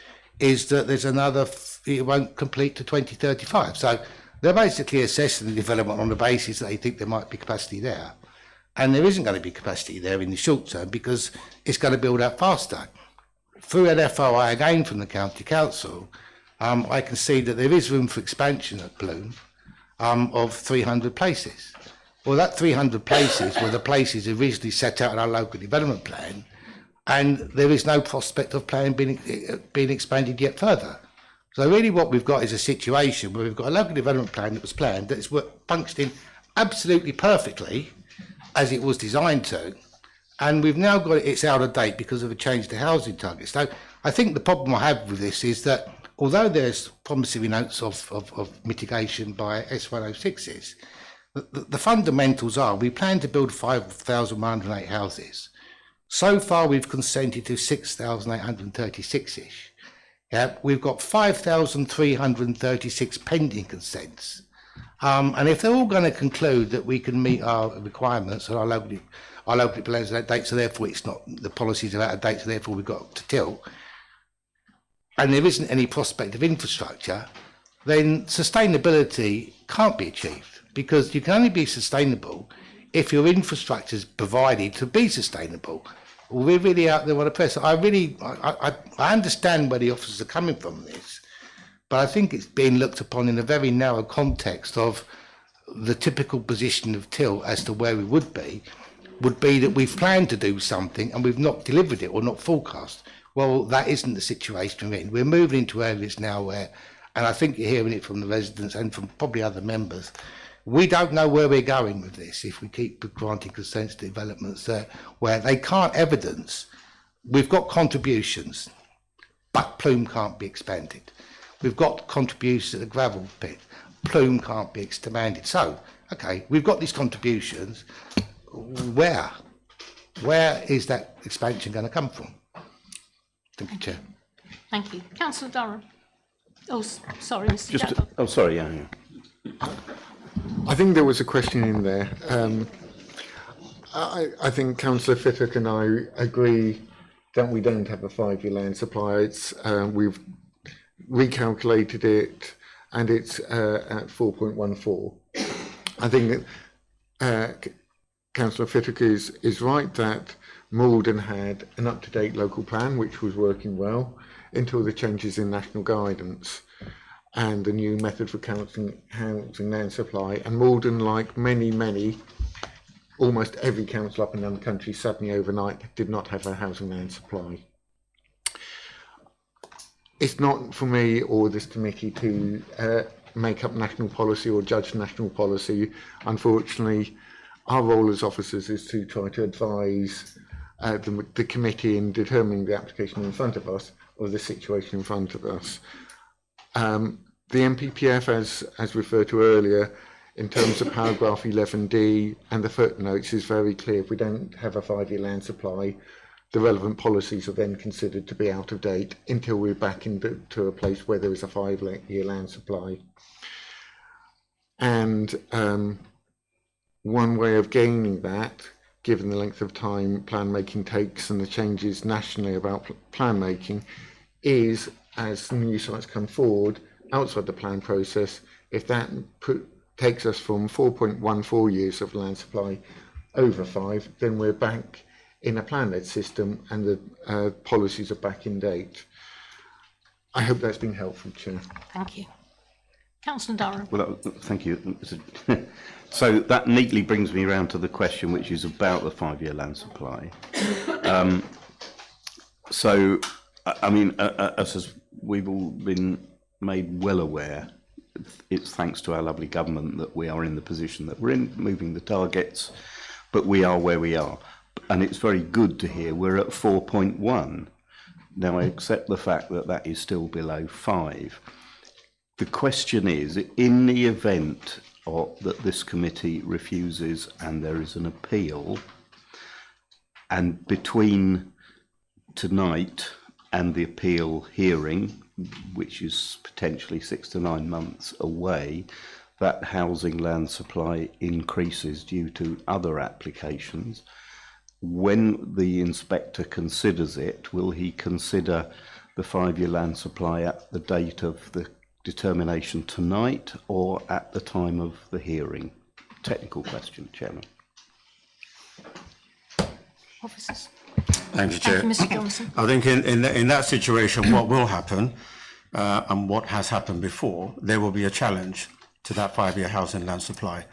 is that there's another, it won't complete to 2035. So they're basically assessing the development on the basis that they think there might be capacity there. And there isn't going to be capacity there in the short term because it's going to build up faster. Through an FOI again from the county council, I can see that there is room for expansion at Bloom of 300 places. Well, that 300 places were the places originally set out in our local development plan, and there is no prospect of plan being expanded yet further. So really what we've got is a situation where we've got a local development plan that was planned, that is functioning absolutely perfectly as it was designed to, and we've now got it's out of date because of a change to housing targets. So I think the problem I have with this is that although there's promissory notes of mitigation by S106s, the fundamentals are we plan to build 5,108 houses. So far we've consented to 6,836-ish. Yeah, we've got 5,336 pending consents. And if they're all going to conclude that we can meet our requirements and our local plans are out of date, so therefore it's not, the policies are out of date, so therefore we've got to tilt, and there isn't any prospect of infrastructure, then sustainability can't be achieved, because you can only be sustainable if your infrastructure is provided to be sustainable. We're really out there on the press. I understand where the officers are coming from this, but I think it's being looked upon in a very narrow context of the typical position of Till as to where we would be that we've planned to do something and we've not delivered it or not forecast. Well, that isn't the situation we're in. We're moving into areas now where, and I think you're hearing it from the residents and from probably other members, we don't know where we're going with this if we keep granting consents to developments where they can't evidence. We've got contributions, but Plume can't be expanded. We've got contributions at the gravel pit. Plume can't be expanded. So, okay, we've got these contributions. Where is that expansion going to come from? Thank you, Chair. Thank you. Councillor Durham. Oh, sorry, Mr. Jaffa. Oh, sorry, yeah. I think there was a question in there. I think Councillor Fittock and I agree that we don't have a 5-year land supply. It's we've recalculated it, and it's at 4.14. I think that Councillor Fittock is right that Maldon had an up-to-date local plan which was working well until the changes in national guidance and the new method for counting housing land supply. And Maldon, like many, almost every council up and down the country, suddenly overnight did not have a housing land supply. It's not for me or this committee to make up national policy or judge national policy. Unfortunately, our role as officers is to try to advise the committee in determining the application in front of us or the situation in front of us. The MPPF, as referred to earlier, in terms of paragraph 11D and the footnotes, is very clear. If we don't have a 5-year land supply, the relevant policies are then considered to be out of date until we're back into a place where there is a 5-year land supply. And one way of gaining that, given the length of time plan making takes and the changes nationally about plan making, is as new sites come forward outside the plan process, if that takes us from 4.14 years of land supply over 5, then we're back in a plan-led system and the policies are back in date. I hope that's been helpful, Chair. Thank you. Councillor Durham. Well, thank you. So that neatly brings me around to the question which is about the 5-year land supply. So, I mean, as we've all been made well aware, it's thanks to our lovely government that we are in the position that we're in, moving the targets, but we are where we are. And it's very good to hear we're at 4.1. Now, I accept the fact that that is still below 5. The question is, in the event that this committee refuses and there is an appeal, and between tonight and the appeal hearing, which is potentially 6 to 9 months away, that housing land supply increases due to other applications. When the inspector considers it, will he consider the 5-year land supply at the date of the determination tonight or at the time of the hearing? Technical question, Chairman. Officers. Thank you, Chair. Thank you, Mr. Johnson. I think in that situation, what will happen, and what has happened before, there will be a challenge to that 5-year housing land supply.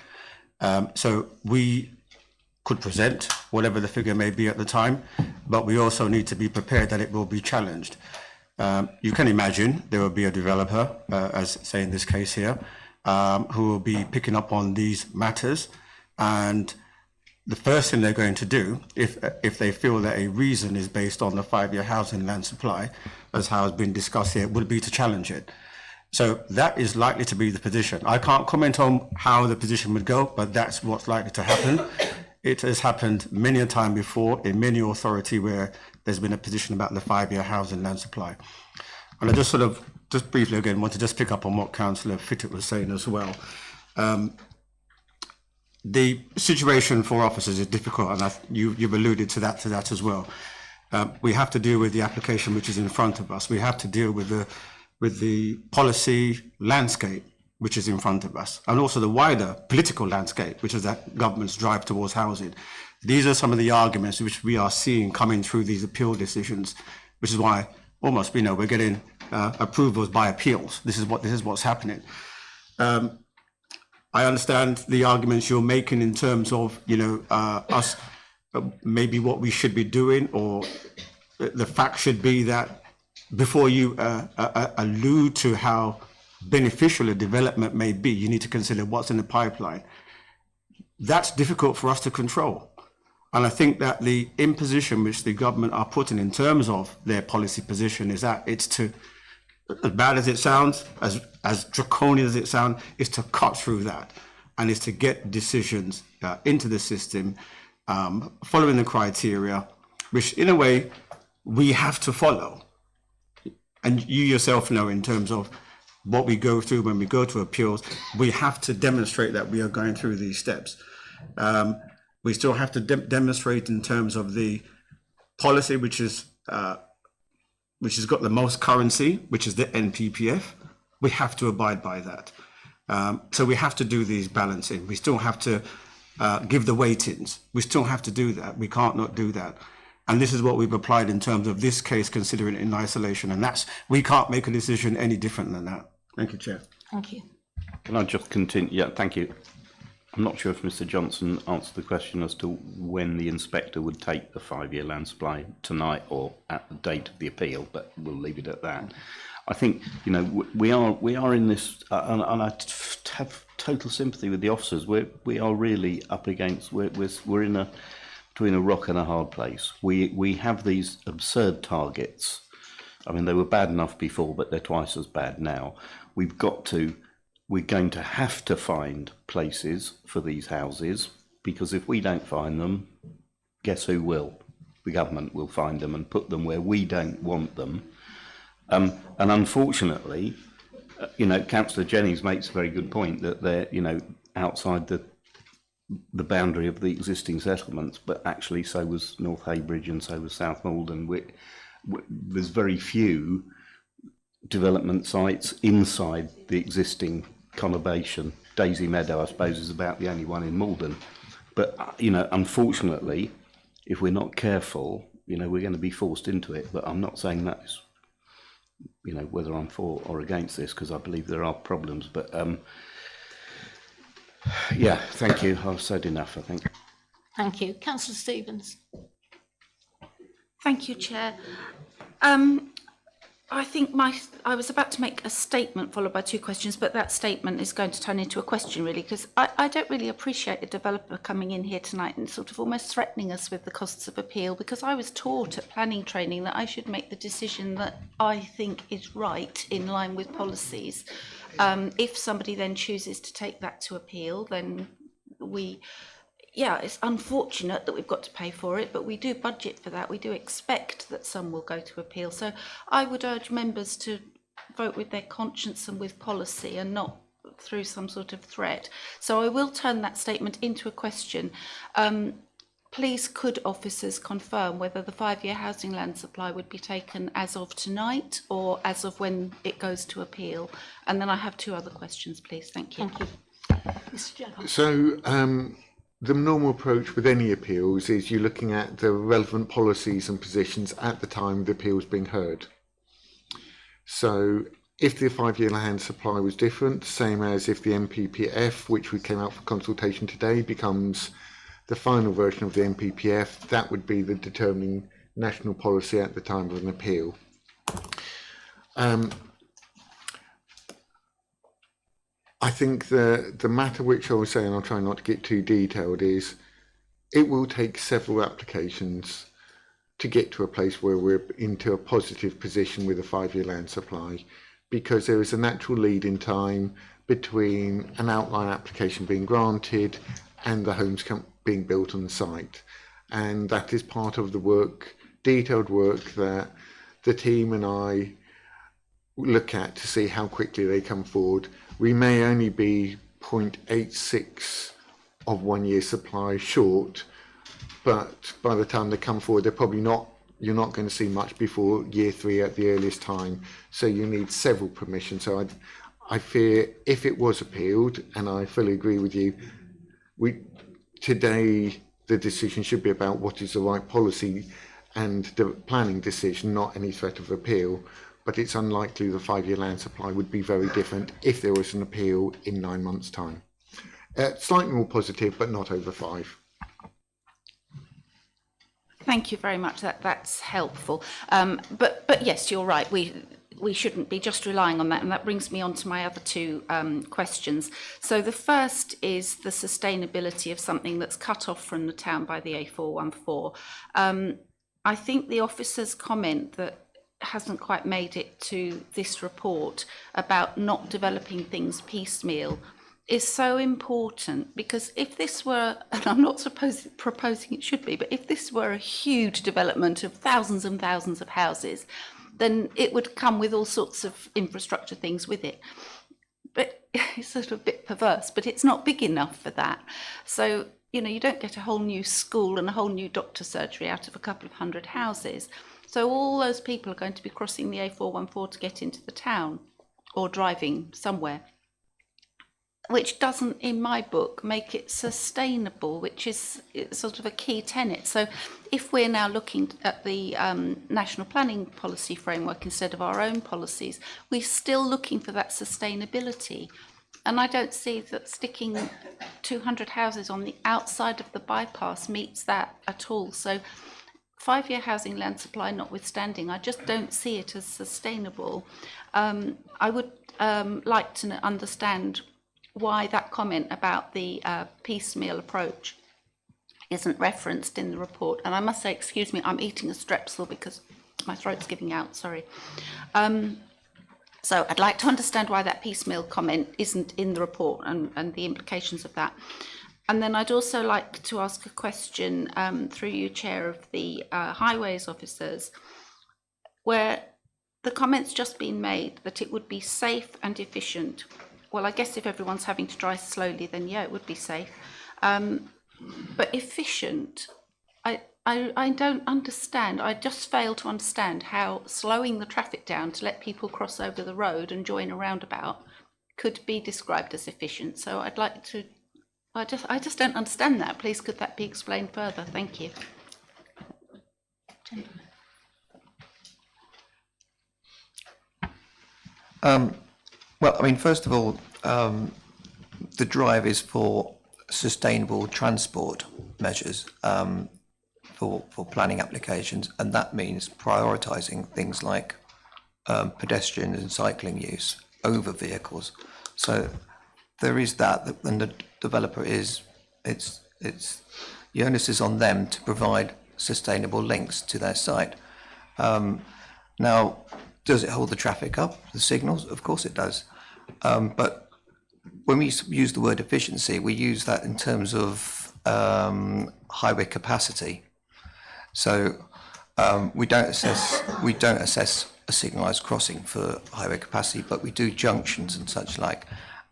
So we could present whatever the figure may be at the time, but we also need to be prepared that it will be challenged. You can imagine there will be a developer, as say in this case here, who will be picking up on these matters, and the first thing they're going to do, if they feel that a reason is based on the 5-year housing land supply, as how has been discussed here, would be to challenge it. So that is likely to be the position. I can't comment on how the position would go, but that's what's likely to happen. It has happened many a time before in many authority where there's been a position about the 5-year housing land supply. And I just briefly again want to just pick up on what Councillor Fittett was saying as well. The situation for officers is difficult, and you've alluded to that as well. We have to deal with the application which is in front of us. We have to deal with the policy landscape which is in front of us, and also the wider political landscape, which is that government's drive towards housing. These are some of the arguments which we are seeing coming through these appeal decisions, which is why almost we're getting approvals by appeals. This is what's happening. I understand the arguments you're making in terms of us maybe what we should be doing, or the fact should be that before you allude to how beneficial a development may be, you need to consider what's in the pipeline. That's difficult for us to control. And I think that the imposition which the government are putting in terms of their policy position is that it's to, as bad as it sounds, as draconian as it sounds, is to cut through that, and is to get decisions into the system following the criteria, which in a way we have to follow. And you yourself know, in terms of what we go through when we go to appeals, we have to demonstrate that we are going through these steps. We still have to demonstrate in terms of the policy which has got the most currency, which is the NPPF. We have to abide by that. So we have to do these balancing. We still have to give the weightings. We still have to do that. We can't not do that. And this is what we've applied in terms of this case, considering it in isolation. And we can't make a decision any different than that. Thank you, Chair. Thank you. Can I just continue? Yeah, thank you. I'm not sure if Mr. Johnson answered the question as to when the inspector would take the 5-year land supply, tonight or at the date of the appeal, but we'll leave it at that. I think, we are in this, and I have total sympathy with the officers. We are really up against, we're in between a rock and a hard place. We have these absurd targets. I mean, they were bad enough before, but they're twice as bad now. We're going to have to find places for these houses, because if we don't find them, guess who will? The government will find them and put them where we don't want them. And unfortunately, Councillor Jennings makes a very good point that they're, outside the boundary of the existing settlements, but actually so was North Heybridge and so was South Maldon. There's very few development sites inside the existing conurbation. Daisy Meadow, I suppose, is about the only one in Maldon. But, unfortunately, if we're not careful, we're going to be forced into it. But I'm not saying that's, whether I'm for or against this, because I believe there are problems. But, yeah, thank you. I've said enough, I think. Thank you. Councillor Stevens. Thank you, Chair. I think I was about to make a statement followed by 2 questions, but that statement is going to turn into a question, really, because I don't really appreciate a developer coming in here tonight and sort of almost threatening us with the costs of appeal, because I was taught at planning training that I should make the decision that I think is right in line with policies. If somebody then chooses to take that to appeal, then it's unfortunate that we've got to pay for it, but we do budget for that. We do expect that some will go to appeal. So I would urge members to vote with their conscience and with policy and not through some sort of threat. So I will turn that statement into a question. Please, could officers confirm whether the 5-year housing land supply would be taken as of tonight or as of when it goes to appeal? And then I have 2 other questions, please. Thank you. Thank you. Mr. Jackson. So the normal approach with any appeals is you're looking at the relevant policies and positions at the time the appeal is being heard. So if the 5-year land supply was different, same as if the MPPF, which we came out for consultation today, becomes the final version of the MPPF, that would be the determining national policy at the time of an appeal. I think the matter which I was saying, I'll try not to get too detailed, is it will take several applications to get to a place where we're into a positive position with a 5-year land supply, because there is a natural lead in time between an outline application being granted and the homes being built on the site. And that is part of the work, detailed work, that the team and I look at to see how quickly they come forward. We may only be 0.86 of 1 year supply short, but by the time they come forward, they're probably not, you're not going to see much before year 3 at the earliest time. So you need several permissions. So I fear if it was appealed, and I fully agree with you, today the decision should be about what is the right policy and the planning decision, not any threat of appeal. But it's unlikely the 5-year land supply would be very different if there was an appeal in 9 months' time. Slightly more positive, but not over 5. Thank you very much. That's helpful. But yes, you're right. We shouldn't be just relying on that, and that brings me on to my other 2 questions. So the first is the sustainability of something that's cut off from the town by the A414. I think the officer's comment that hasn't quite made it to this report about not developing things piecemeal is so important, because if this were, and I'm not proposing it should be, but if this were a huge development of thousands and thousands of houses, then it would come with all sorts of infrastructure things with it. But it's sort of a bit perverse, but it's not big enough for that. So, you know, you don't get a whole new school and a whole new doctor surgery out of a couple of 100 houses. So all those people are going to be crossing the A414 to get into the town or driving somewhere, which doesn't, in my book, make it sustainable, which is sort of a key tenet. So if we're now looking at the national planning policy framework instead of our own policies, we're still looking for that sustainability. And I don't see that sticking 200 houses on the outside of the bypass meets that at all. So 5-year housing land supply notwithstanding, I just don't see it as sustainable. I would like to understand why that comment about the piecemeal approach isn't referenced in the report. And I must say, excuse me, I'm eating a strepsil because my throat's giving out, sorry. So I'd like to understand why that piecemeal comment isn't in the report and the implications of that. And then I'd also like to ask a question through you, Chair, of the highways officers, where the comment's just been made that it would be safe and efficient. Well, I guess if everyone's having to drive slowly, then yeah, it would be safe. But efficient, I don't understand. I just fail to understand how slowing the traffic down to let people cross over the road and join a roundabout could be described as efficient. So I'd like to, I just don't understand that. Please, could that be explained further? Thank you. Well, I mean, first of all, the drive is for sustainable transport measures for planning applications, and that means prioritising things like pedestrian and cycling use over vehicles. So there is that, and the developer is, the onus is on them to provide sustainable links to their site. Now, does it hold the traffic up, the signals? Of course it does. But when we use the word efficiency, we use that in terms of highway capacity. So we don't assess a signalised crossing for highway capacity, but we do junctions and such like.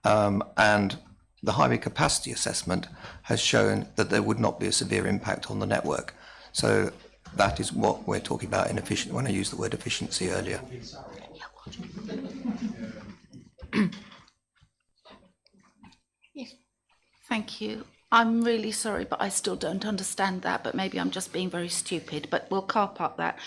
And the highway capacity assessment has shown that there would not be a severe impact on the network. So that is what we're talking about in efficient, when I used the word efficiency earlier. Thank you. I'm really sorry, but I still don't understand that, but maybe I'm just being very stupid, but we'll car park that.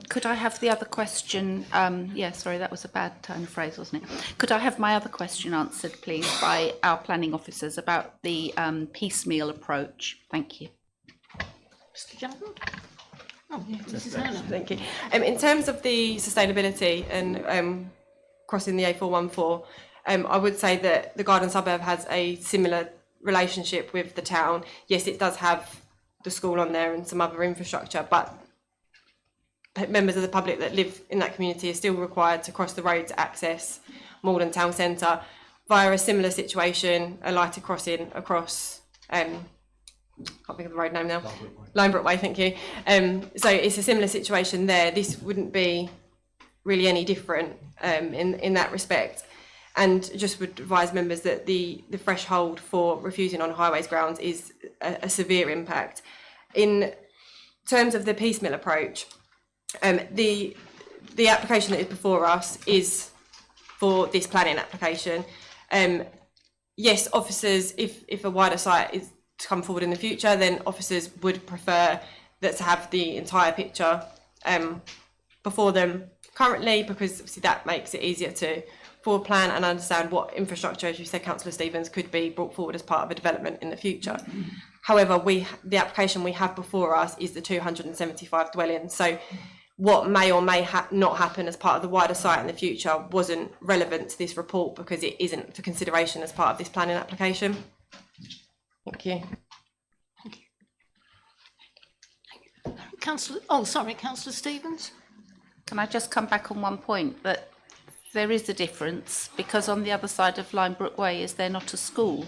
Could I have the other question? Yeah, sorry, that was a bad turn of phrase, wasn't it? Could I have my other question answered, please, by our planning officers about the piecemeal approach? Thank you. Mr. Jordan? Oh, yeah, Mrs. Hannah. Thank you. In terms of the sustainability and crossing the A414, I would say that the Garden Suburb has a similar relationship with the town. Yes, it does have the school on there and some other infrastructure, but members of the public that live in that community are still required to cross the road to access Maldon town centre via a similar situation, a lighter crossing across, can't think of the road name now, Linebrook Way, thank you. So it's a similar situation there. This wouldn't be really any different in that respect. And just would advise members that the threshold for refusing on highways grounds is a severe impact. In terms of the piecemeal approach, the application that is before us is for this planning application. Yes, officers, if a wider site is to come forward in the future, then officers would prefer that to have the entire picture before them currently, because obviously that makes it easier to forward plan and understand what infrastructure, as you said, Councillor Stevens, could be brought forward as part of a development in the future. However, the application we have before us is the 275 dwellings. So what may or may not happen as part of the wider site in the future wasn't relevant to this report because it isn't for consideration as part of this planning application. Thank you. Councillor Stevens? Can I just come back on one point, that there is a difference, because on the other side of Linebrook Way, is there not a school?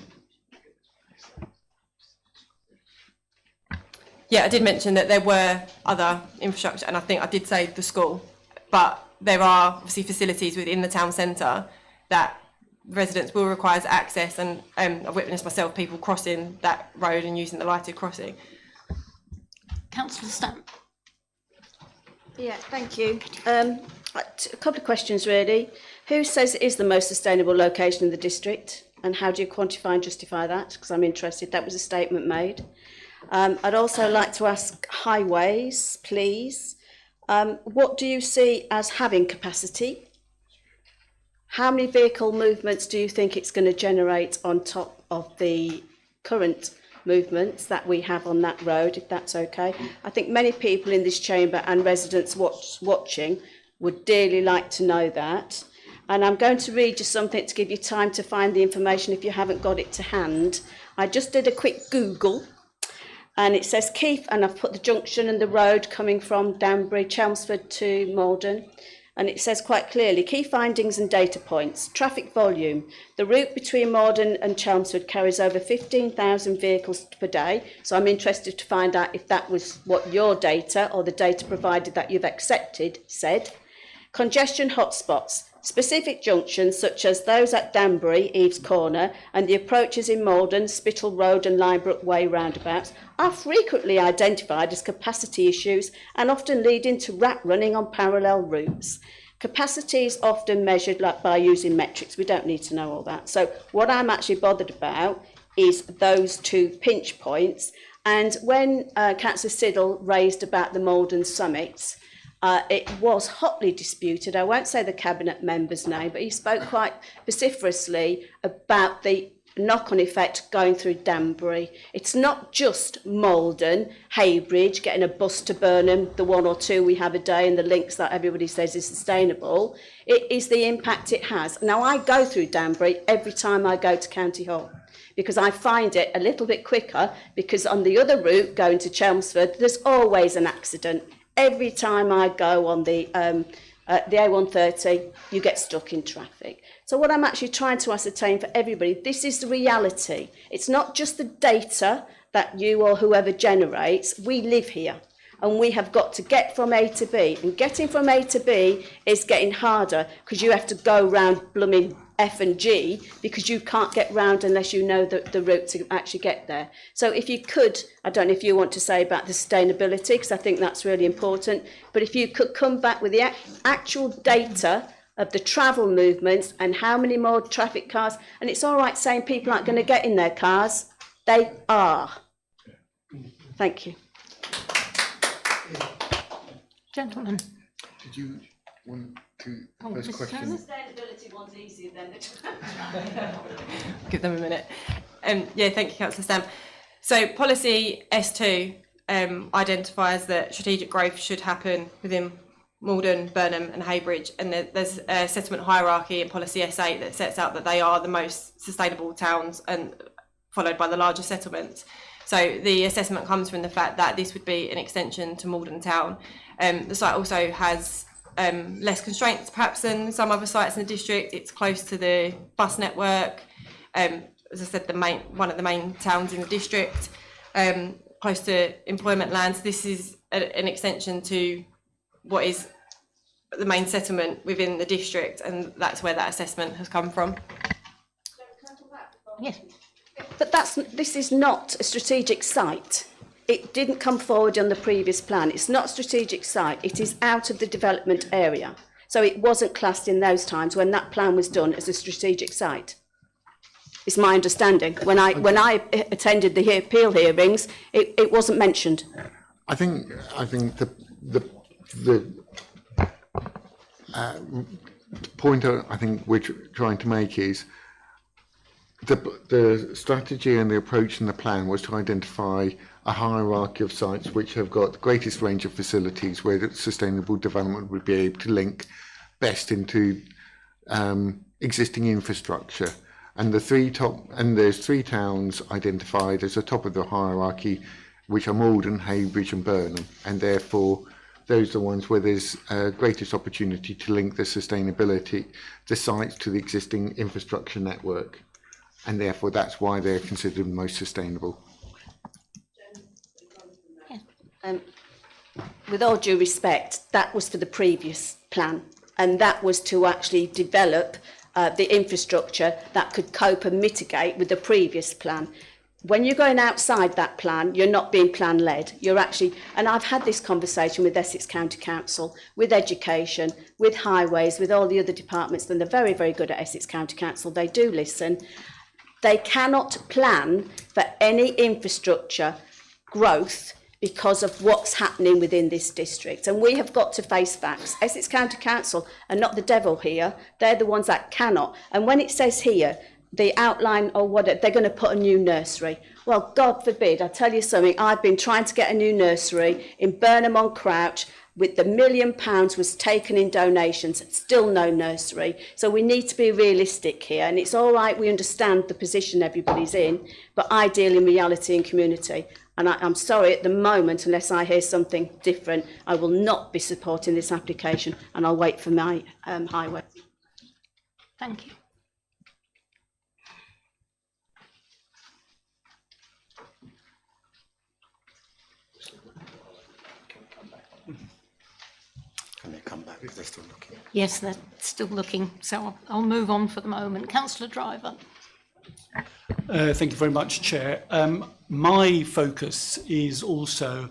Yeah, I did mention that there were other infrastructure, and I think I did say the school, but there are obviously facilities within the town centre that residents will require access, and I've witnessed myself people crossing that road and using the lighted crossing. Councillor Stamp. Yeah, thank you. A couple of questions really. Who says it is the most sustainable location in the district, and how do you quantify and justify that? Because I'm interested. That was a statement made. I'd also like to ask highways, please. What do you see as having capacity? How many vehicle movements do you think it's going to generate on top of the current movements that we have on that road, if that's okay? I think many people in this chamber and residents watching would dearly like to know that. And I'm going to read you something to give you time to find the information if you haven't got it to hand. I just did a quick Google, and it says Keith, and I've put the junction and the road coming from Danbury, Chelmsford to Maldon. And it says quite clearly, key findings and data points. Traffic volume. The route between Maldon and Chelmsford carries over 15,000 vehicles per day. So I'm interested to find out if that was what your data or the data provided that you've accepted said. Congestion hotspots. Specific junctions such as those at Danbury, Eves Corner, and the approaches in Maldon, Spittal Road and Linebrook Way roundabouts are frequently identified as capacity issues and often leading to rat running on parallel routes. Capacity is often measured by using metrics. We don't need to know all that. So what I'm actually bothered about is those two pinch points. And when Councillor Siddle raised about the Maldon summits, it was hotly disputed. I won't say the cabinet member's name, but he spoke quite vociferously about the knock-on effect going through Danbury. It's not just Maldon, Heybridge, getting a bus to Burnham, the 1 or 2 we have a day, and the links that everybody says is sustainable. It is the impact it has. Now, I go through Danbury every time I go to County Hall, because I find it a little bit quicker, because on the other route, going to Chelmsford, there's always an accident. Every time I go on the A130, you get stuck in traffic. So what I'm actually trying to ascertain for everybody, this is the reality. It's not just the data that you or whoever generates. We live here. and we have got to get from A to B. And getting from A to B is getting harder because you have to go round blooming F and G because you can't get round unless you know the route to actually get there. So if you could, I don't know if you want to say about the sustainability, because I think that's really important, but if you could come back with the actual data of the travel movements and how many more traffic cars, and it's all right saying people aren't going to get in their cars, they are. Thank you. Gentlemen. Did you want to first question? Sustainability one's easier than Give them a minute. Yeah, thank you, Councillor Stamp. So policy S2 identifies that strategic growth should happen within Maldon, Burnham and Heybridge, and there's a settlement hierarchy in policy S8 that sets out that they are the most sustainable towns and followed by the larger settlements. So the assessment comes from the fact that this would be an extension to Maldon Town. The site also has less constraints perhaps than some other sites in the district. It's close to the bus network, as I said, one of the main towns in the district, close to employment lands. This is an extension to what is the main settlement within the district, and that's where that assessment has come from. Yes. But this is not a strategic site. It didn't come forward on the previous plan. It's not a strategic site. It is out of the development area. So it wasn't classed in those times when that plan was done as a strategic site. It's my understanding. When I attended the appeal hearings, it wasn't mentioned. I think the point I think we're trying to make is the strategy and the approach in the plan was to identify a hierarchy of sites which have got the greatest range of facilities where the sustainable development would be able to link best into existing infrastructure. And there's three towns identified as the top of the hierarchy, which are Maldon, Heybridge and Burnham, and therefore those are the ones where there's greatest opportunity to link the sustainability, the sites to the existing infrastructure network, and therefore that's why they're considered most sustainable. With all due respect, that was for the previous plan, and that was to actually develop the infrastructure that could cope and mitigate with the previous plan. When you're going outside that plan, you're not being plan-led. You're actually, and I've had this conversation with Essex County Council, with education, with highways, with all the other departments, and they're very, very good at Essex County Council. They do listen. They cannot plan for any infrastructure growth because of what's happening within this district. And we have got to face facts. Essex County Council are not the devil here. They're the ones that cannot. And when it says here, the outline or what they're going to put a new nursery. Well, God forbid, I tell you something, I've been trying to get a new nursery in Burnham on Crouch with the £1 million was taken in donations, still no nursery. So we need to be realistic here. And it's all right, we understand the position everybody's in, but I deal in reality and community. And I'm sorry, at the moment, unless I hear something different, I will not be supporting this application, and I'll wait for my highway. Thank you. Can they come back if they're still looking? Yes, they're still looking, so I'll move on for the moment. Councillor Driver. Thank you very much, Chair. My focus is also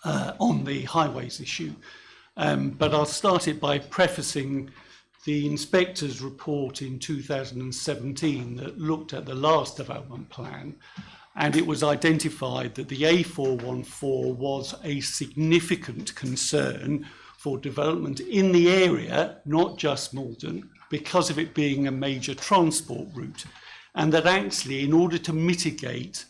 on the highways issue, but I'll start it by prefacing the inspector's report in 2017 that looked at the last development plan, and it was identified that the A414 was a significant concern for development in the area, not just Maldon, because of it being a major transport route. And that actually, in order to mitigate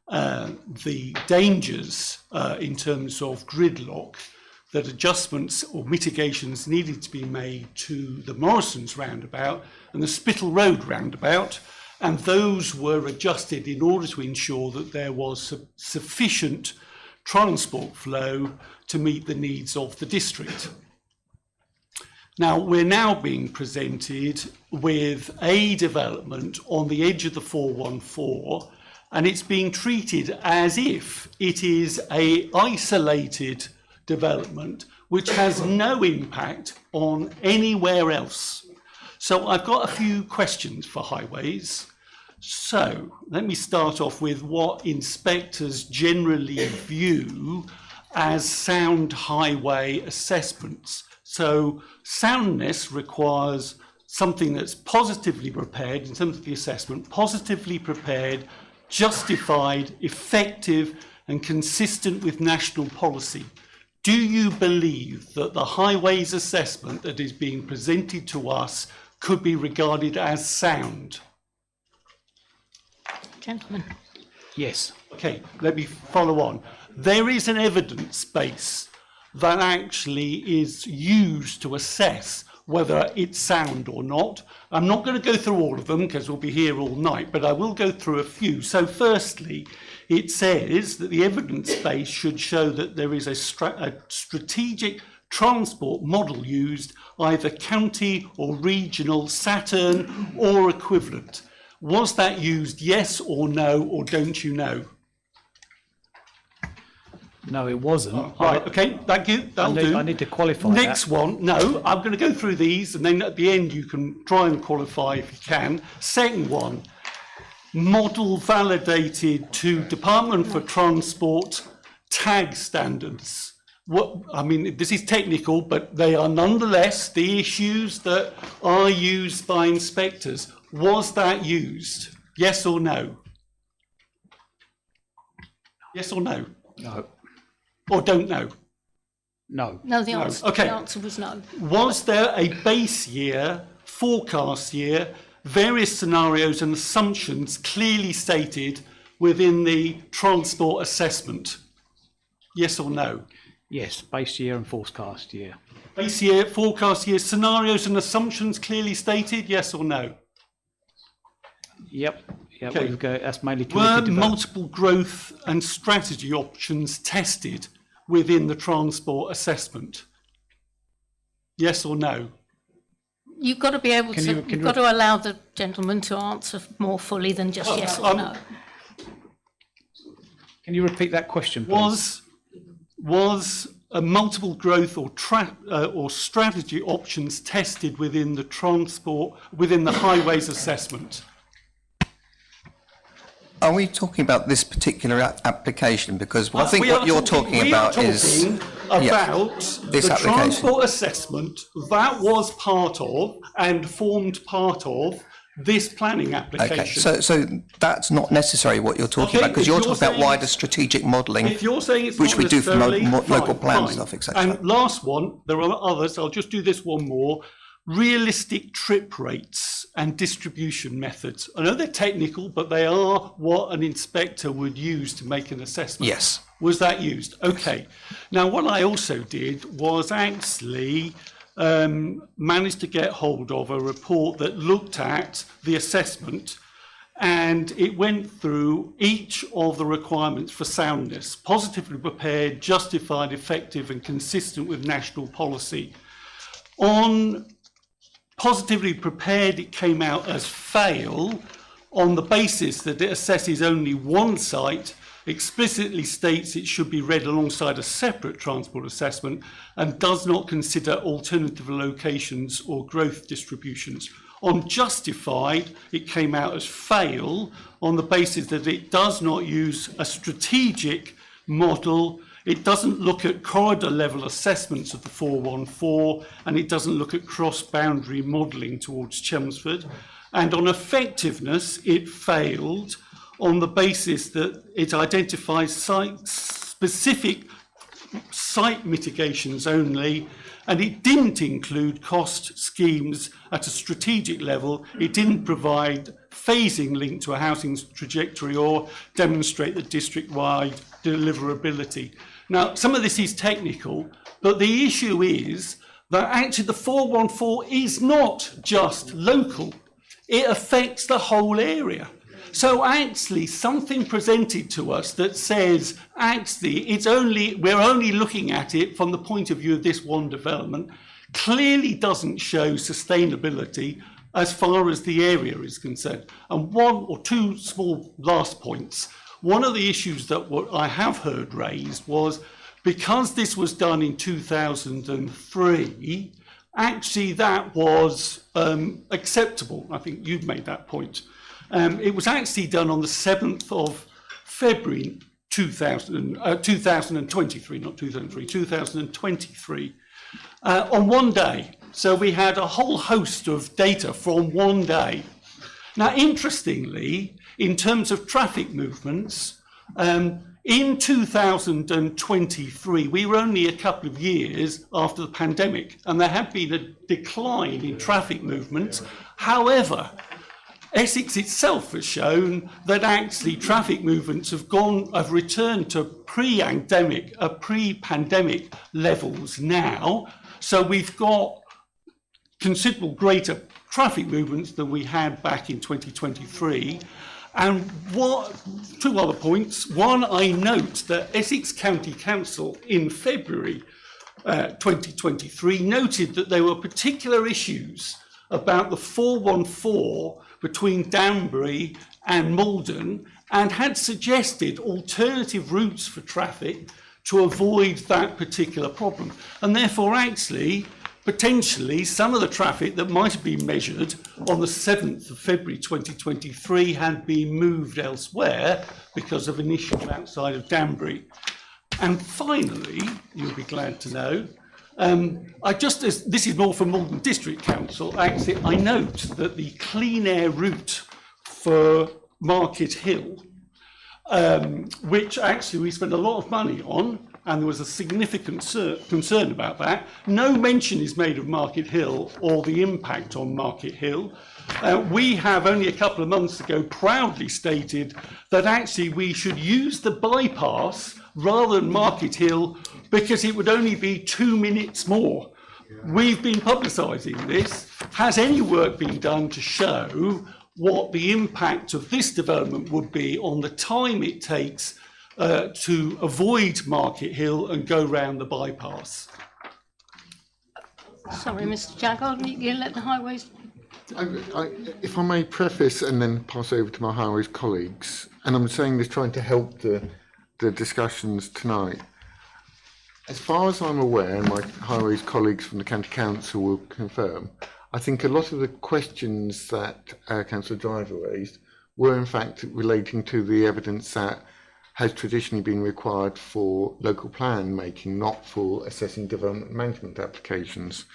the dangers in terms of gridlock, that adjustments or mitigations needed to be made to the Morrison's roundabout and the Spittal Road roundabout, and those were adjusted in order to ensure that there was sufficient transport flow to meet the needs of the district. Now, we're now being presented with a development on the edge of the 414, and it's being treated as if it is an isolated development which has no impact on anywhere else. So I've got a few questions for highways. So let me start off with what inspectors generally view as sound highway assessments. So soundness requires something that's positively prepared in terms of the assessment, positively prepared, justified, effective and consistent with national policy. Do you believe that the highways assessment that is being presented to us could be regarded as sound? Gentlemen. Yes. Okay, let me follow on. There is an evidence base that actually is used to assess whether it's sound or not. I'm not going to go through all of them because we'll be here all night, but I will go through a few. So firstly, it says that the evidence base should show that there is a strategic transport model used, either county or regional, Saturn or equivalent. Was that used, yes or no, or don't you know? No, it wasn't. Right, okay, thank you, that'll do. I need to qualify Next that. one, no, I'm going to go through these and then at the end you can try and qualify if you can. Second one, model validated to Department for Transport tag standards. What, I mean, this is technical, but they are nonetheless the issues that are used by inspectors. Was that used? Yes or no? Yes or no? No. Or don't know? No. No, the answer, Okay. the answer was no. Was there a base year, forecast year, various scenarios and assumptions clearly stated within the transport assessment? Yes or no? Yes, base year and forecast year. Base year, forecast year, scenarios and assumptions clearly stated, yes or no? Yep. Okay. We've got, that's mainly Were committed to multiple growth and strategy options tested within the transport assessment? Yes or no? You've got to be able to, you've got to allow the gentleman to answer more fully than just yes or no. Can you repeat that question, please? Was a multiple growth or strategy options tested within the highways assessment? Are we talking about this particular application? Because I think what you're talking about is about this the application. transport assessment that was part of and formed part of this planning application. Okay, so that's not necessarily what you're talking about, because you're talking about wider strategic modelling, If you're saying it's which not we do for necessarily- local fine, plan fine. stuff, etc. And last one, there are others, I'll just do this one more. Realistic trip rates and distribution methods. I know they're technical, but they are what an inspector would use to make an assessment. Yes. Was that used? Okay. Now, what I also did was actually managed to get hold of a report that looked at the assessment, and it went through each of the requirements for soundness: positively prepared, justified, effective and consistent with national policy. On positively prepared, it came out as fail on the basis that it assesses only one site, explicitly states it should be read alongside a separate transport assessment, and does not consider alternative locations or growth distributions. On justified, it came out as fail on the basis that it does not use a strategic model. It doesn't look at corridor level assessments of the 414, and it doesn't look at cross-boundary modelling towards Chelmsford. And on effectiveness, it failed on the basis that it identifies site-specific site mitigations only, and it didn't include cost schemes at a strategic level. It didn't provide phasing linked to a housing trajectory or demonstrate the district-wide deliverability. Now, some of this is technical, but the issue is that actually the 414 is not just local. It affects the whole area. So actually something presented to us that says actually we're only looking at it from the point of view of this one development clearly doesn't show sustainability as far as the area is concerned. And one or two small last points. One of the issues that what I have heard raised was because this was done in 2003, actually that was acceptable. I think you've made that point. It was actually done on the 7th of February 2023, not 2003, 2023, on one day. So we had a whole host of data from one day. Now, interestingly, in terms of traffic movements, in 2023, we were only a couple of years after the pandemic, and there had been a decline in traffic movements. However, Essex itself has shown that actually traffic movements have returned to pre-pandemic levels now. So we've got considerable greater traffic movements than we had back in 2023. And two other points. One, I note that Essex County Council in February 2023 noted that there were particular issues about the 414 between Danbury and Maldon, and had suggested alternative routes for traffic to avoid that particular problem. And therefore, actually, potentially, some of the traffic that might have been measured on the 7th of February 2023 had been moved elsewhere because of an issue outside of Danbury. And finally, you'll be glad to know, this is more from Maldon District Council, actually, I note that the clean air route for Market Hill, which actually we spent a lot of money on, and there was a significant concern about that. No mention is made of Market Hill or the impact on Market Hill. We have only a couple of months ago proudly stated that actually we should use the bypass rather than Market Hill because it would only be 2 minutes more. We've been publicising this. Has any work been done to show what the impact of this development would be on the time it takes to avoid Market Hill and go round the bypass? Sorry, Mr. Jaggard, you let the highways... If I may preface and then pass over to my highways colleagues, and I'm saying this trying to help the discussions tonight. As far as I'm aware, and my highways colleagues from the County Council will confirm, I think a lot of the questions that Councillor Driver raised were in fact relating to the evidence that has traditionally been required for local plan making, not for assessing development management applications.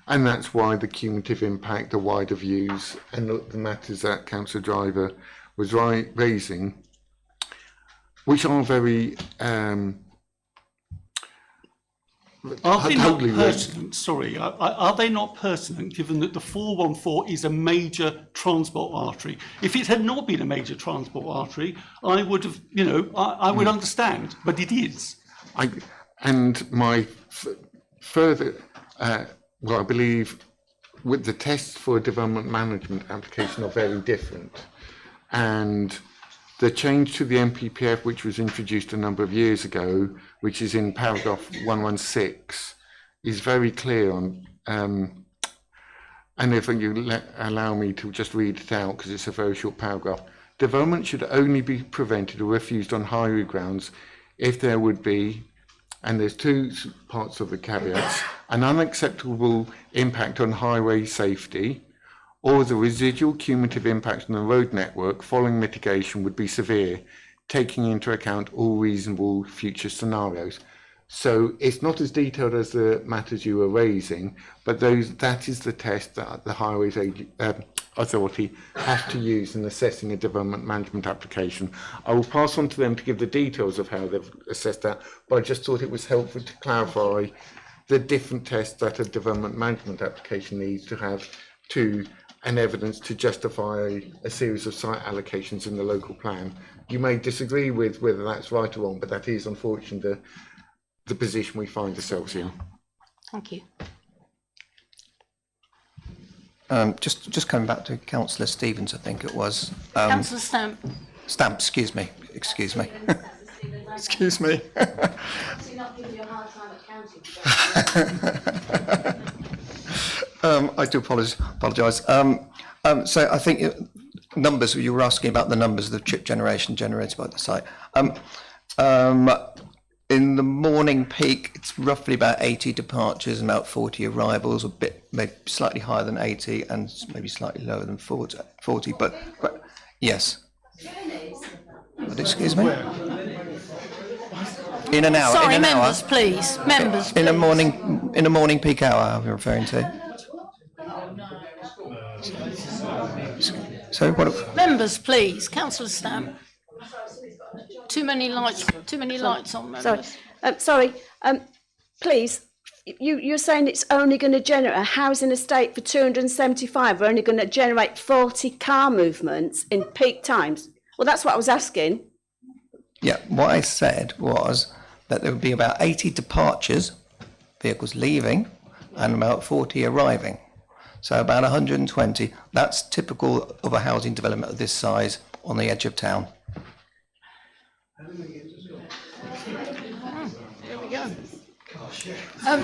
And that's why the cumulative impact, the wider views, and the matters that Councillor Driver was raising, which are very Are they not pertinent? Sorry, are they not pertinent given that the 414 is a major transport artery? If it had not been a major transport artery, I would have, I would understand, but it is. And my further, I believe with the tests for a development management application are very different. And the change to the MPPF, which was introduced a number of years ago, which is in paragraph 116, is very clear on, and if you allow me to just read it out, because it's a very short paragraph, development should only be prevented or refused on highway grounds if there would be, and there's two parts of the caveats, an unacceptable impact on highway safety, or the residual cumulative impact on the road network following mitigation would be severe, taking into account all reasonable future scenarios. So it's not as detailed as the matters you were raising, but that is the test that the Highways Authority has to use in assessing a development management application. I will pass on to them to give the details of how they've assessed that, but I just thought it was helpful to clarify the different tests that a development management application needs to have to and evidence to justify a series of site allocations in the local plan. You may disagree with whether that's right or wrong, but that is unfortunately the position we find ourselves in. Thank you. Just coming back to Councillor Stevens, I think it was. Councillor Stamp. Stamp, excuse me. Excuse me. I do apologise. So I think numbers, you were asking about the numbers of the trip generation generated by the site. in the morning peak, it's roughly about 80 departures and about 40 arrivals, a bit, maybe slightly higher than 80 and maybe slightly lower than 40, but yes. But excuse me? In an hour. Sorry, in an members, hour, please. Members, in please. a morning peak hour, I'm referring to. So what? Members, please. Councillor Stamp. Too many lights on, members. Sorry, please, you're saying it's only going to generate a housing estate for 275. We're only going to generate 40 car movements in peak times. Well, that's what I was asking. Yeah, what I said was that there would be about 80 departures, vehicles leaving, and about 40 arriving. So about 120. That's typical of a housing development of this size on the edge of town. Here we go.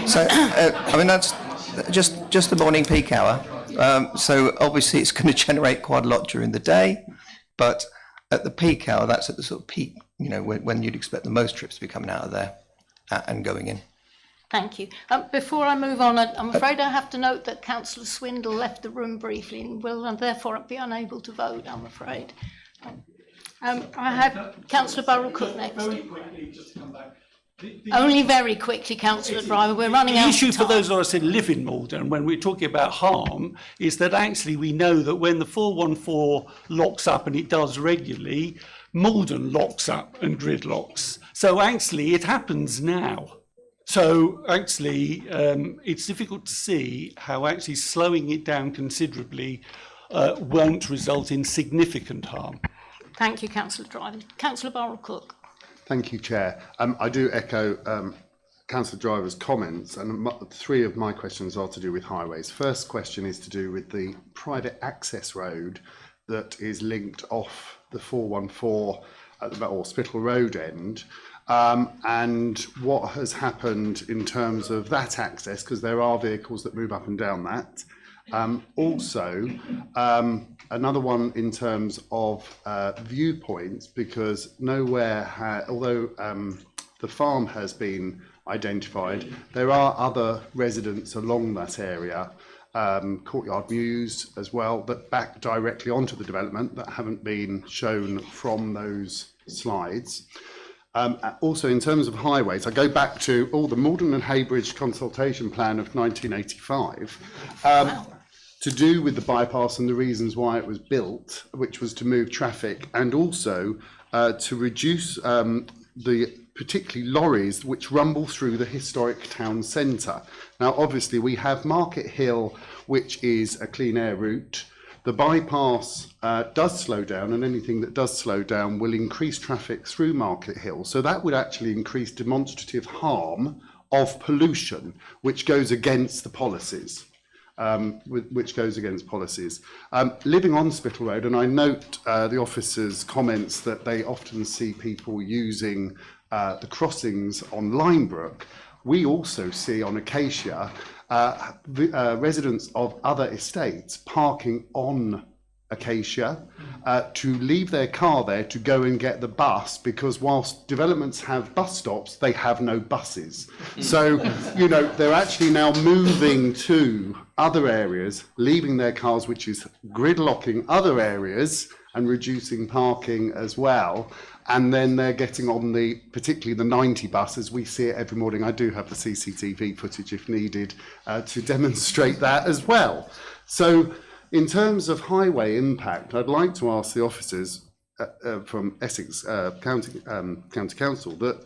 So, I mean, that's just the morning peak hour. So obviously it's going to generate quite a lot during the day, but at the peak hour, that's at the sort of peak, you know, when you'd expect the most trips to be coming out of there and going in. Thank you. Before I move on, I'm afraid I have to note that Councillor Swindle left the room briefly and will therefore be unable to vote, I'm afraid. I have Councillor Burrell-Cook next. Very quickly, just to come back. Only very quickly, Councillor Driver, we're running out of time. The issue for those of us who live in Maldon, when we're talking about harm, is that actually we know that when the 414 locks up, and it does regularly, Maldon locks up and gridlocks. So actually it happens now. So actually it's difficult to see how actually slowing it down considerably won't result in significant harm. Thank you, Councillor Driver. Councillor Burrell-Cook. Thank you, Chair. I do echo Councillor Driver's comments, and three of my questions are to do with highways. First question is to do with the private access road that is linked off the 414 at the Spittal Road end, and what has happened in terms of that access, because there are vehicles that move up and down that. Also, another one in terms of viewpoints, because nowhere, although the farm has been identified, there are other residents along that area, Courtyard Mews as well, that back directly onto the development that haven't been shown from those slides. Also, in terms of highways, I go back to the Maldon and Haybridge consultation plan of 1985 to do with the bypass and the reasons why it was built, which was to move traffic and also to reduce the particularly lorries which rumble through the historic town centre. Now, obviously, we have Market Hill, which is a clean air route. The bypass does slow down, and anything that does slow down will increase traffic through Market Hill. So that would actually increase demonstrative harm of pollution, which goes against the policies. Living on Spittal Road, and I note the officers' comments that they often see people using the crossings on Linebrook. We also see on Acacia residents of other estates parking on Acacia to leave their car there to go and get the bus, because whilst developments have bus stops, they have no buses. So, you know, they're actually now moving to other areas, leaving their cars, which is gridlocking other areas and reducing parking as well. And then they're getting on particularly the 90 bus, as we see it every morning. I do have the CCTV footage if needed to demonstrate that as well. So in terms of highway impact, I'd like to ask the officers from Essex County Council that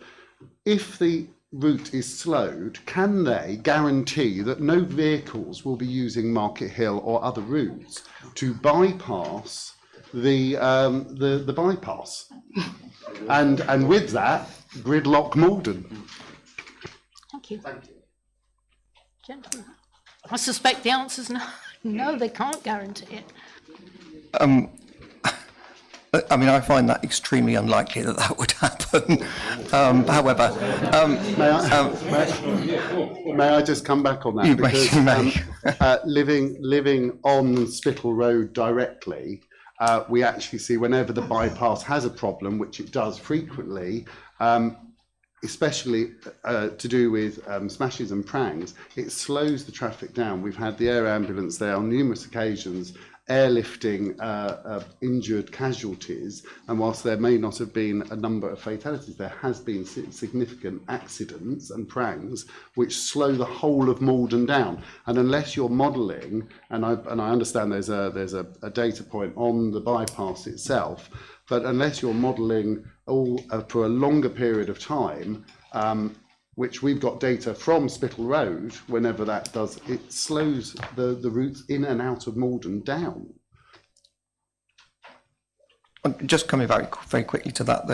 if the route is slowed, can they guarantee that no vehicles will be using Market Hill or other routes to bypass the bypass, and with that, gridlock Maldon? Thank you. Gentlemen, I suspect the answer's no. No, they can't guarantee it. I mean, I find that extremely unlikely that would happen. However, may I just come back on that? Because living on Spittal Road directly, we actually see whenever the bypass has a problem, which it does frequently, especially to do with smashes and prangs, it slows the traffic down. We've had the air ambulance there on numerous occasions, airlifting injured casualties, and whilst there may not have been a number of fatalities, there has been significant accidents and prangs which slow the whole of Maldon down. And unless you're modelling, and I understand there's a data point on the bypass itself, but unless you're modelling all for a longer period of time, which we've got data from Spittal Road, whenever that does, it slows the routes in and out of Maldon down. Just coming very quickly to that,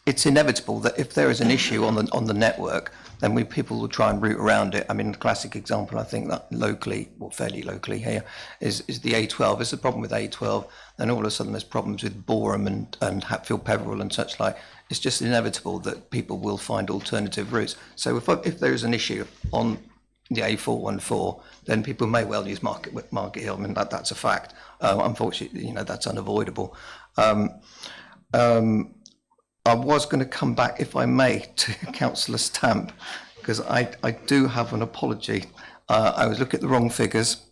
it's inevitable that if there is an issue on the network, then people will try and route around it. I mean, the classic example, I think that locally, or fairly locally here, is the A12. There's a problem with A12, then all of a sudden there's problems with Boreham and Hatfield Peveril and such like. It's just inevitable that people will find alternative routes. So if there is an issue on the A414, then people may well use Market Hill. I mean, that's a fact. Unfortunately, that's unavoidable. I was going to come back, if I may, to Councillor Stamp, because I do have an apology. I was looking at the wrong figures.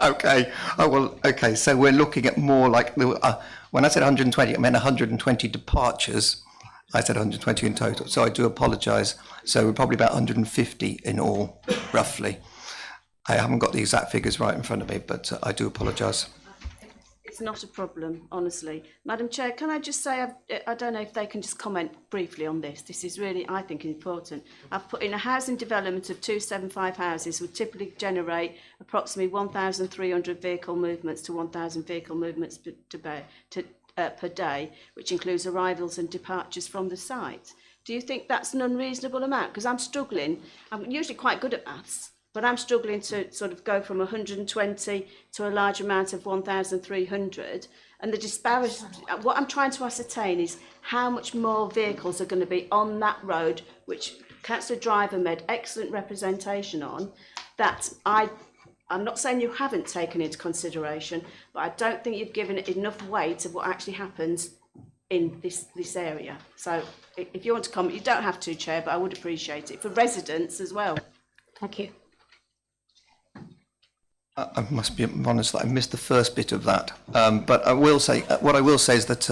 Okay. Oh, well, okay. So we're looking at more like, when I said 120, I meant 120 departures. I said 120 in total. So I do apologise. So we're probably about 150 in all, roughly. I haven't got the exact figures right in front of me, but I do apologise. It's not a problem, honestly. Madam Chair, can I just say, I don't know if they can just comment briefly on this. This is really, I think, important. I've put in a housing development of 275 houses would typically generate approximately 1,300 vehicle movements to 1,000 vehicle movements per day, which includes arrivals and departures from the site. Do you think that's an unreasonable amount? Because I'm struggling. I'm usually quite good at maths, but I'm struggling to sort of go from 120 to a large amount of 1,300. And the disparity, what I'm trying to ascertain is how much more vehicles are going to be on that road, which Councillor Driver made excellent representation on, that I'm not saying you haven't taken into consideration, but I don't think you've given it enough weight of what actually happens in this area. So if you want to comment, you don't have to, Chair, but I would appreciate it for residents as well. Thank you. I must be honest that I missed the first bit of that, but I will say what I will say is that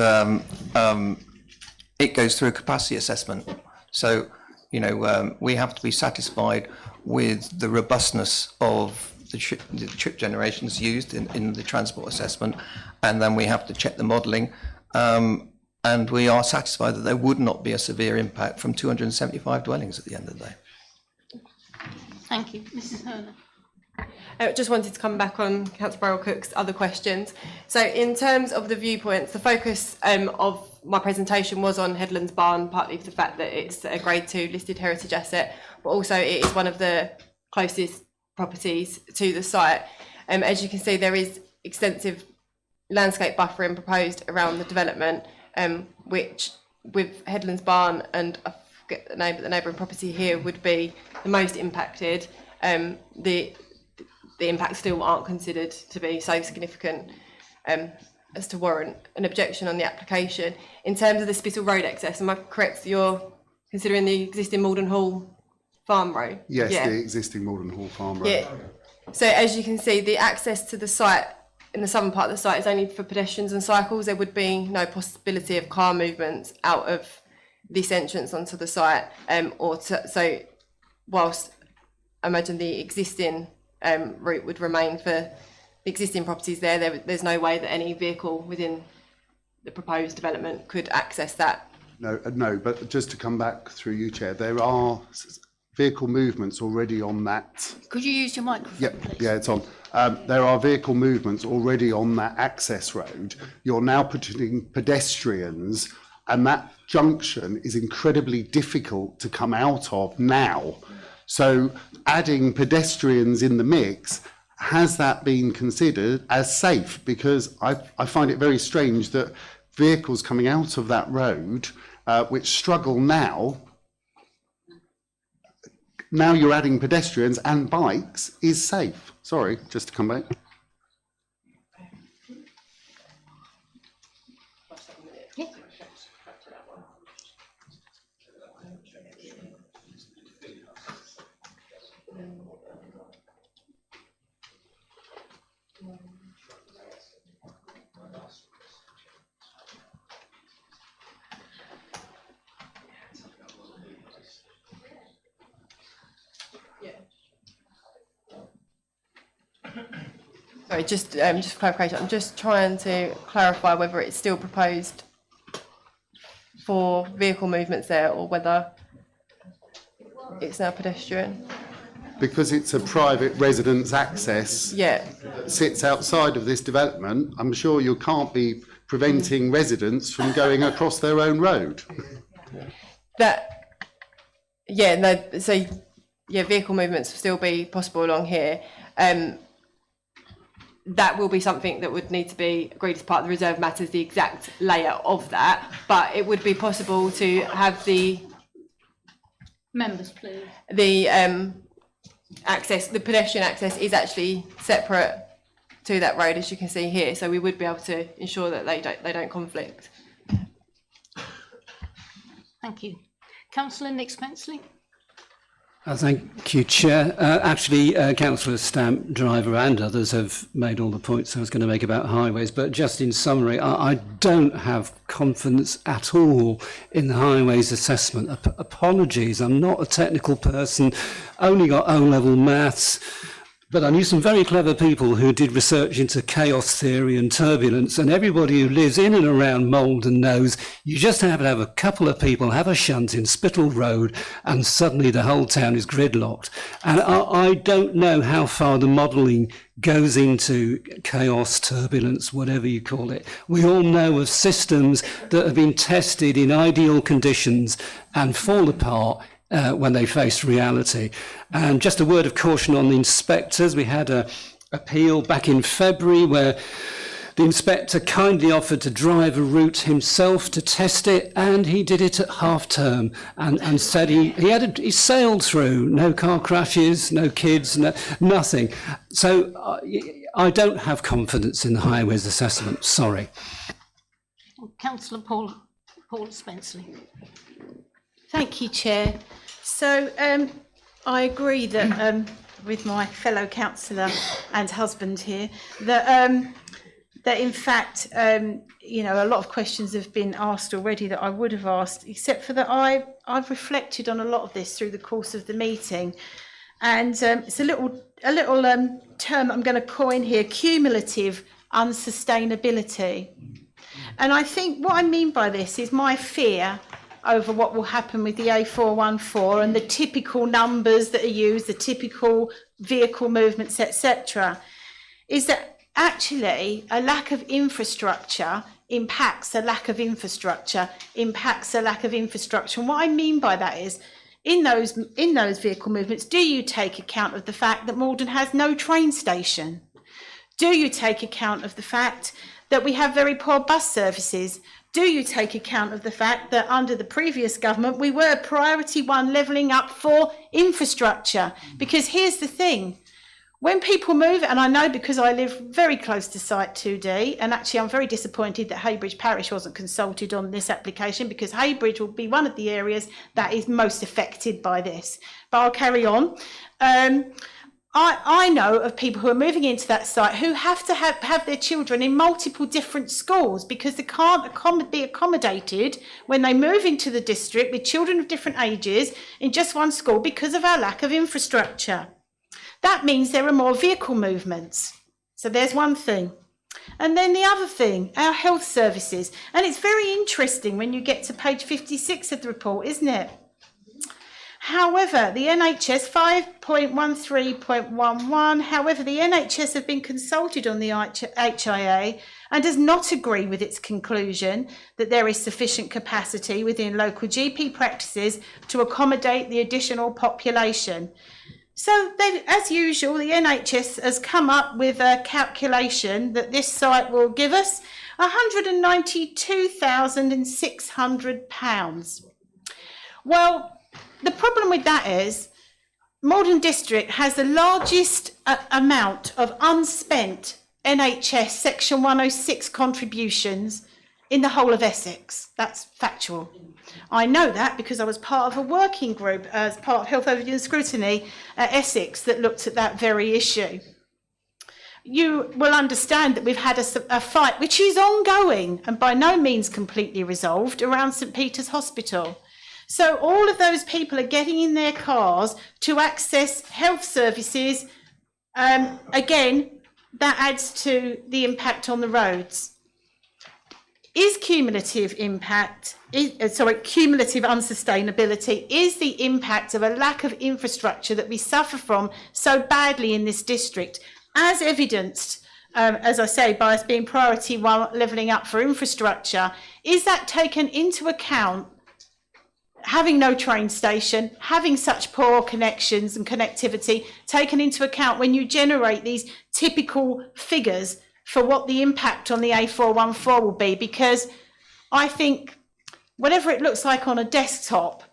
it goes through a capacity assessment. So we have to be satisfied with the robustness of the trip generations used in the transport assessment, and then we have to check the modelling, and we are satisfied that there would not be a severe impact from 275 dwellings at the end of the day. Thank you. Mrs. Herner. I just wanted to come back on Councillor Burrell-Cook's other questions. So in terms of the viewpoints, the focus of my presentation was on Headlands Barn, partly for the fact that it's a Grade 2 listed heritage asset, but also it is one of the closest properties to the site. As you can see, there is extensive landscape buffering proposed around the development, which with Headlands Barn and I forget the name, but the neighbouring property here would be the most impacted. The impacts still aren't considered to be so significant as to warrant an objection on the application. In terms of the Spittal Road access, am I correct? You're considering the existing Maldon Hall Farm Road? Yes, yeah. The existing Maldon Hall Farm Road. Yeah. So as you can see, the access to the site in the southern part of the site is only for pedestrians and cycles. There would be no possibility of car movements out of this entrance onto the site, so whilst I imagine the existing route would remain for the existing properties there's no way that any vehicle within the proposed development could access that. No, but just to come back through you, Chair, there are vehicle movements already on that. Could you use your microphone, please? Yeah, it's on. There are vehicle movements already on that access road. You're now putting pedestrians, and that junction is incredibly difficult to come out of now. So adding pedestrians in the mix, has that been considered as safe? Because I find it very strange that vehicles coming out of that road, which struggle now you're adding pedestrians and bikes, is safe. Sorry, just to come back. Sorry, just for clarification, I'm just trying to clarify whether it's still proposed for vehicle movements there or whether it's now pedestrian. Because it's a private residence access Yeah. that sits outside of this development, I'm sure you can't be preventing residents from going across their own road. Vehicle movements will still be possible along here. That will be something that would need to be agreed as part of the reserve matters, the exact layout of that, but it would be possible to have the Members, please. the pedestrian access is actually separate to that road, as you can see here, so we would be able to ensure that they don't conflict. Thank you. Councillor Nick Spenceley. Thank you, Chair. Councillor Stamp, Driver and others have made all the points I was going to make about highways, but just in summary, I don't have confidence at all in the highways assessment. Apologies, I'm not a technical person, only got O-level maths, but I knew some very clever people who did research into chaos theory and turbulence, and everybody who lives in and around Maldon knows you just have to have a couple of people have a shunt in Spittal Road and suddenly the whole town is gridlocked. And I don't know how far the modelling goes into chaos, turbulence, whatever you call it. We all know of systems that have been tested in ideal conditions and fall apart when they face reality. And just a word of caution on the inspectors. We had an appeal back in February where the inspector kindly offered to drive a route himself to test it, and he did it at half term and said he sailed through, no car crashes, no kids, nothing. So I don't have confidence in the highways assessment, sorry. Councillor Paul Spenceley. Thank you, Chair. So I agree that with my fellow councillor and husband here that in fact a lot of questions have been asked already that I would have asked, except for that I've reflected on a lot of this through the course of the meeting, and it's a little term I'm going to coin here: cumulative unsustainability. And I think what I mean by this is my fear over what will happen with the A414 and the typical numbers that are used, the typical vehicle movements, etc., is that actually a lack of infrastructure impacts a lack of infrastructure, impacts a lack of infrastructure. And what I mean by that is, in those vehicle movements, do you take account of the fact that Maldon has no train station? Do you take account of the fact that we have very poor bus services? Do you take account of the fact that under the previous government we were priority one levelling up for infrastructure? Because here's the thing, when people move, and I know because I live very close to Site 2D, and actually I'm very disappointed that Heybridge Parish wasn't consulted on this application, because Heybridge will be one of the areas that is most affected by this. But I'll carry on. I know of people who are moving into that site who have to have their children in multiple different schools because they can't be accommodated when they move into the district with children of different ages in just one school because of our lack of infrastructure. That means there are more vehicle movements. So there's one thing. And then the other thing, our health services. And it's very interesting when you get to page 56 of the report, isn't it? However, the NHS 5.13.11, however, the NHS have been consulted on the HIA and does not agree with its conclusion that there is sufficient capacity within local GP practices to accommodate the additional population. So, as usual, the NHS has come up with a calculation that this site will give us £192,600. Well, the problem with that is Maldon District has the largest amount of unspent NHS Section 106 contributions in the whole of Essex. That's factual. I know that because I was part of a working group as part of Health Overview and Scrutiny at Essex that looked at that very issue. You will understand that we've had a fight which is ongoing and by no means completely resolved around St Peter's Hospital. So all of those people are getting in their cars to access health services, again, that adds to the impact on the roads. Is cumulative unsustainability, is the impact of a lack of infrastructure that we suffer from so badly in this district, as evidenced, as I say, by us being priority one, levelling up for infrastructure, is that taken into account, having no train station, having such poor connections and connectivity, taken into account when you generate these typical figures for what the impact on the A414 will be? Because I think whatever it looks like on a desktop,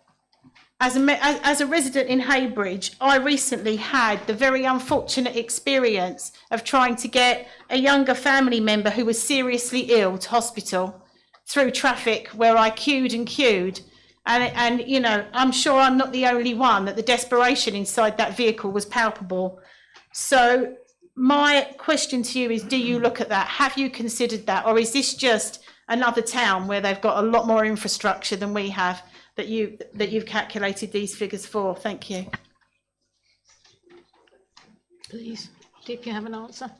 as a resident in Heybridge, I recently had the very unfortunate experience of trying to get a younger family member who was seriously ill to hospital through traffic where I queued and queued. And you know, I'm sure I'm not the only one that the desperation inside that vehicle was palpable. So my question to you is, do you look at that? Have you considered that? Or is this just another town where they've got a lot more infrastructure than we have that you've calculated these figures for? Thank you. Please, Deep, you have an answer?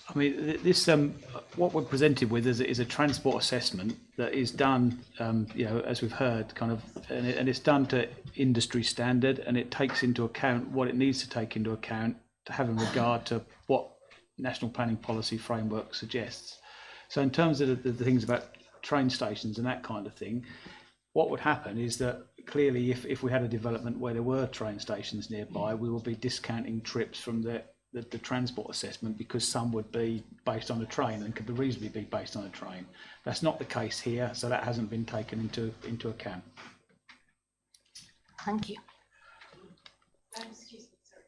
I mean, this what we're presented with is a transport assessment that is done, you know, as we've heard, kind of, and it's done to industry standard, and it takes into account what it needs to take into account to have in regard to what National Planning Policy Framework suggests. So in terms of the things about train stations and that kind of thing, what would happen is that clearly if we had a development where there were train stations nearby, we will be discounting trips from the transport assessment, because some would be based on a train and could reasonably be based on a train. That's not the case here, so that hasn't been taken into account. Thank you.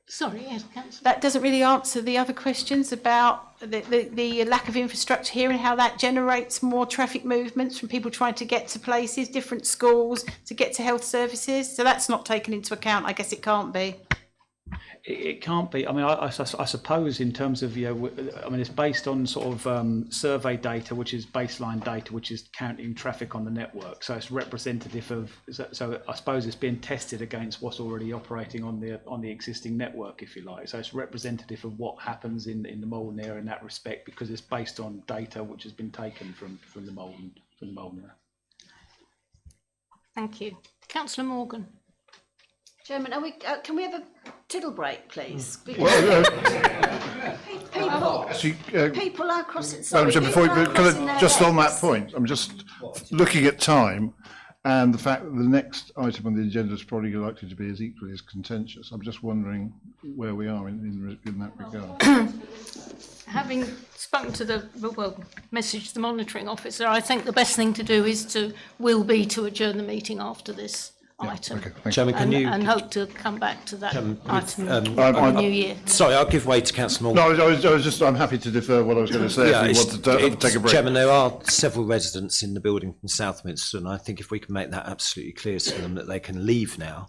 Sorry, yes, Councillor. That doesn't really answer the other questions about the lack of infrastructure here and how that generates more traffic movements from people trying to get to places, different schools, to get to health services. So that's not taken into account. I guess it can't be. It can't be. I mean, I suppose in terms of, you know, I mean, it's based on sort of survey data, which is baseline data, which is counting traffic on the network. So it's representative of. So I suppose it's being tested against what's already operating on the existing network, if you like. So it's representative of what happens in the Maldon area in that respect, because it's based on data which has been taken from the Maldon area. Thank you, Councillor Morgan. Chairman, can we have a tittle break, please? People People are crossing. Madam Chair, before crossing their just on that legs. point, I'm just looking at time and the fact that the next item on the agenda is probably likely to be as equally as contentious. I'm just wondering where we are in that regard. Having spoken to message the monitoring officer, I think the best thing to do will be to adjourn the meeting after this item. Okay, Chairman, and hope to come back to that item in the new year. Sorry, I'll give way to Councillor Morgan. No, I'm happy to defer what I was going to say if you want to take a break. Chairman, there are several residents in the building from Southminster, and I think if we can make that absolutely clear to them that they can leave now,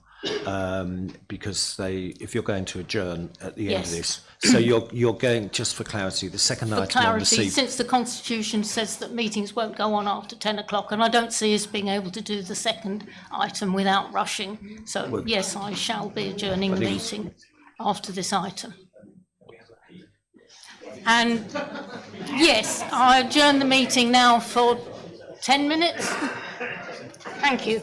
because if you're going to adjourn at the end of this, so you're going, just for clarity, the second item on the Since the Constitution says that meetings won't go on after 10 o'clock, and I don't see us being able to do the second item without rushing. So yes, I shall be adjourning the meeting after this item. And yes, I adjourn the meeting now for 10 minutes. Thank you.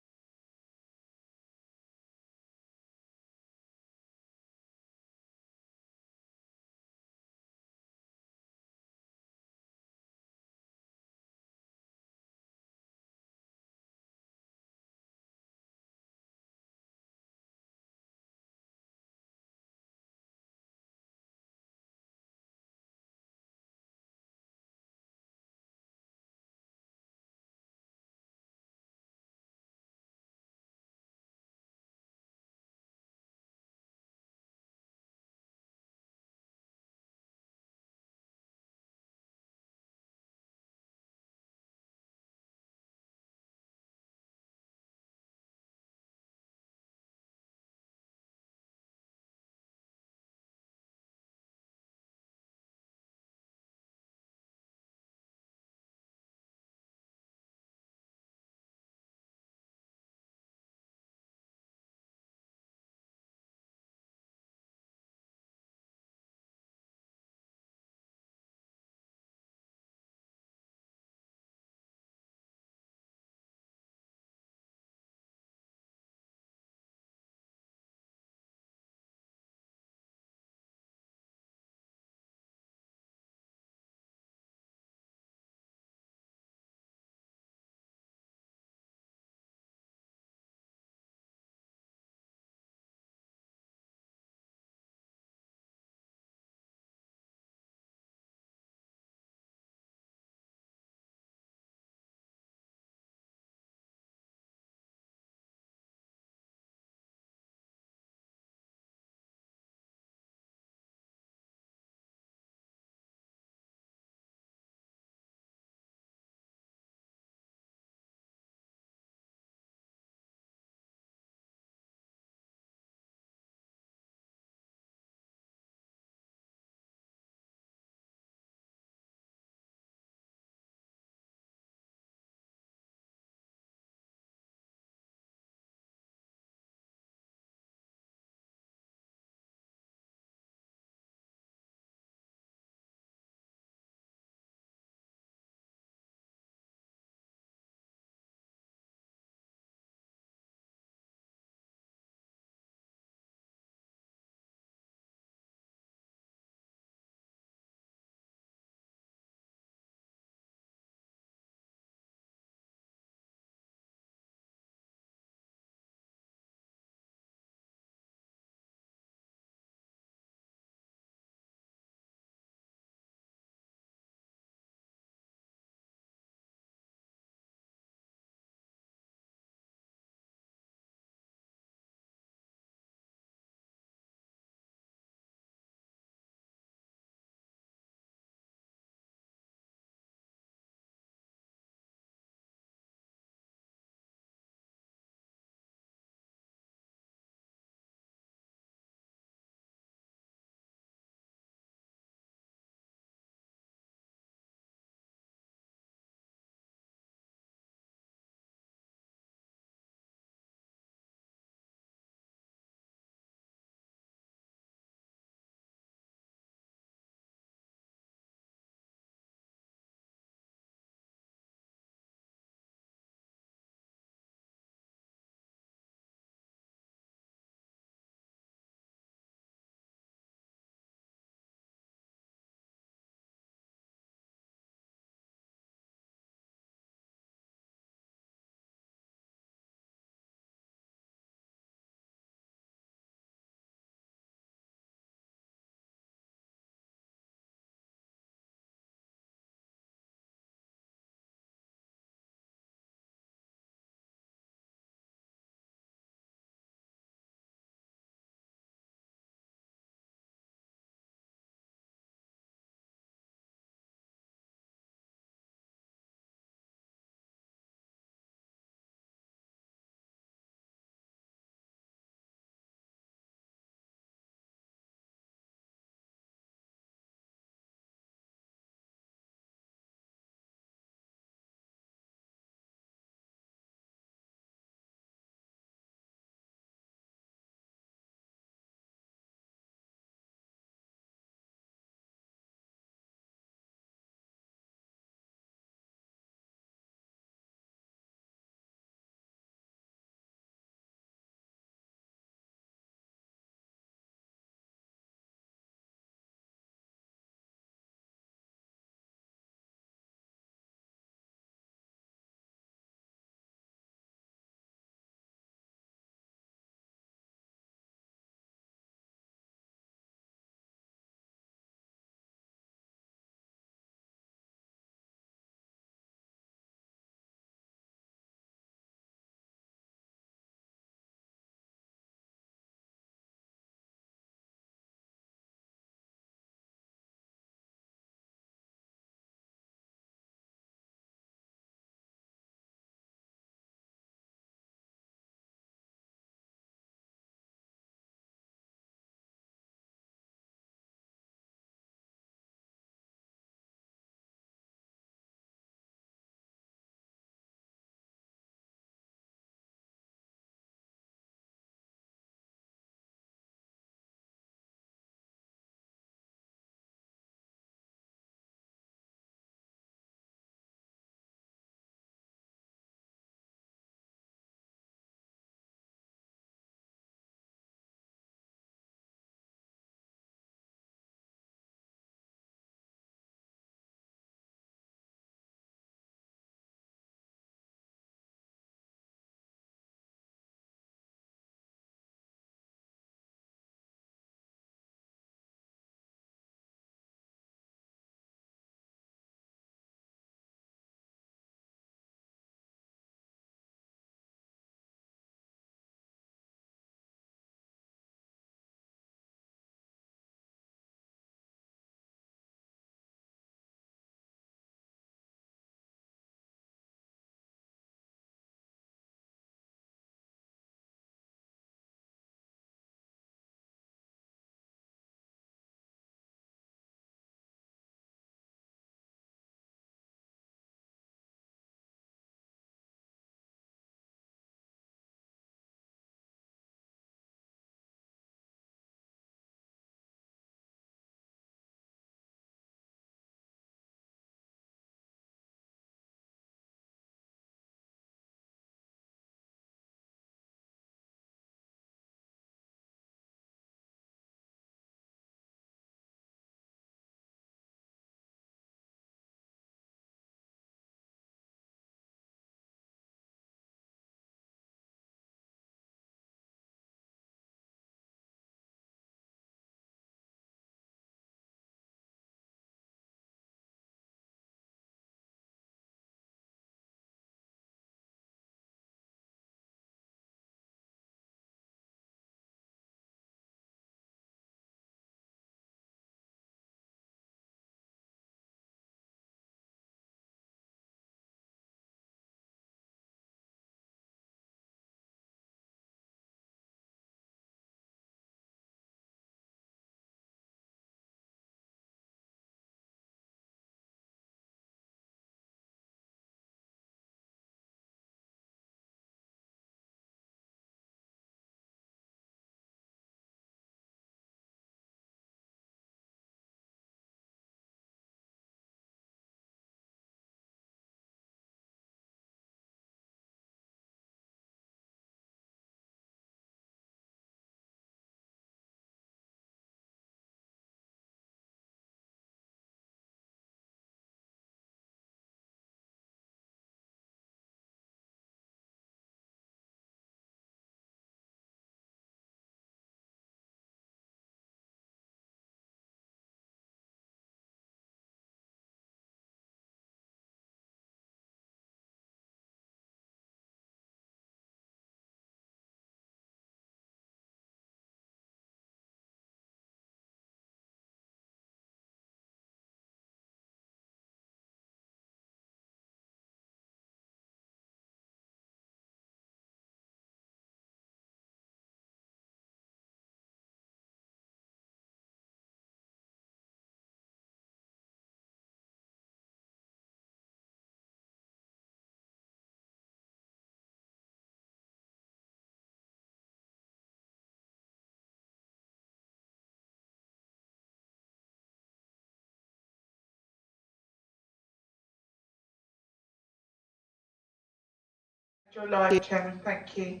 You're live, Chairman. Thank you.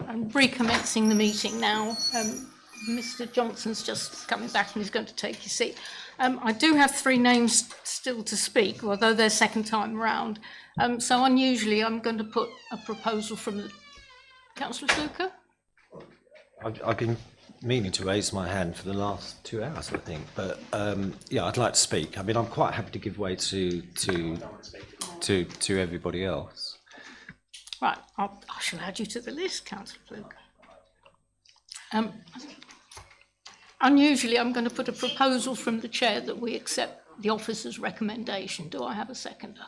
I'm recommencing the meeting now. Mr. Johnson's just coming back and he's going to take his seat. I do have 3 names still to speak, although they're second time round. So unusually, I'm going to put a proposal from the Councillor Zucker. I've been meaning to raise my hand for the last 2 hours, I think, but yeah, I'd like to speak. I mean, I'm quite happy to give way to everybody else. Right, I shall add you to the list, Councillor Fluke. Unusually, I'm going to put a proposal from the chair that we accept the officer's recommendation. Do I have a seconder?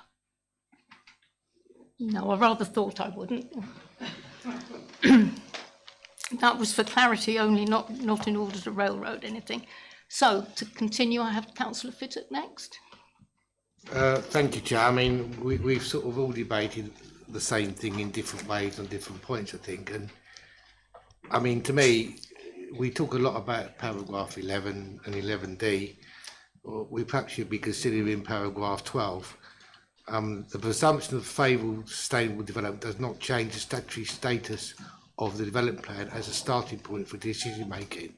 No, I rather thought I wouldn't. That was for clarity only, not in order to railroad anything. So, to continue, I have Councillor Fittock next. Thank you, Chair. I mean, we've sort of all debated the same thing in different ways on different points, I think. And I mean, to me, we talk a lot about paragraph 11 and 11D. We perhaps should be considering paragraph 12. The presumption of favourable sustainable development does not change the statutory status of the development plan as a starting point for decision making.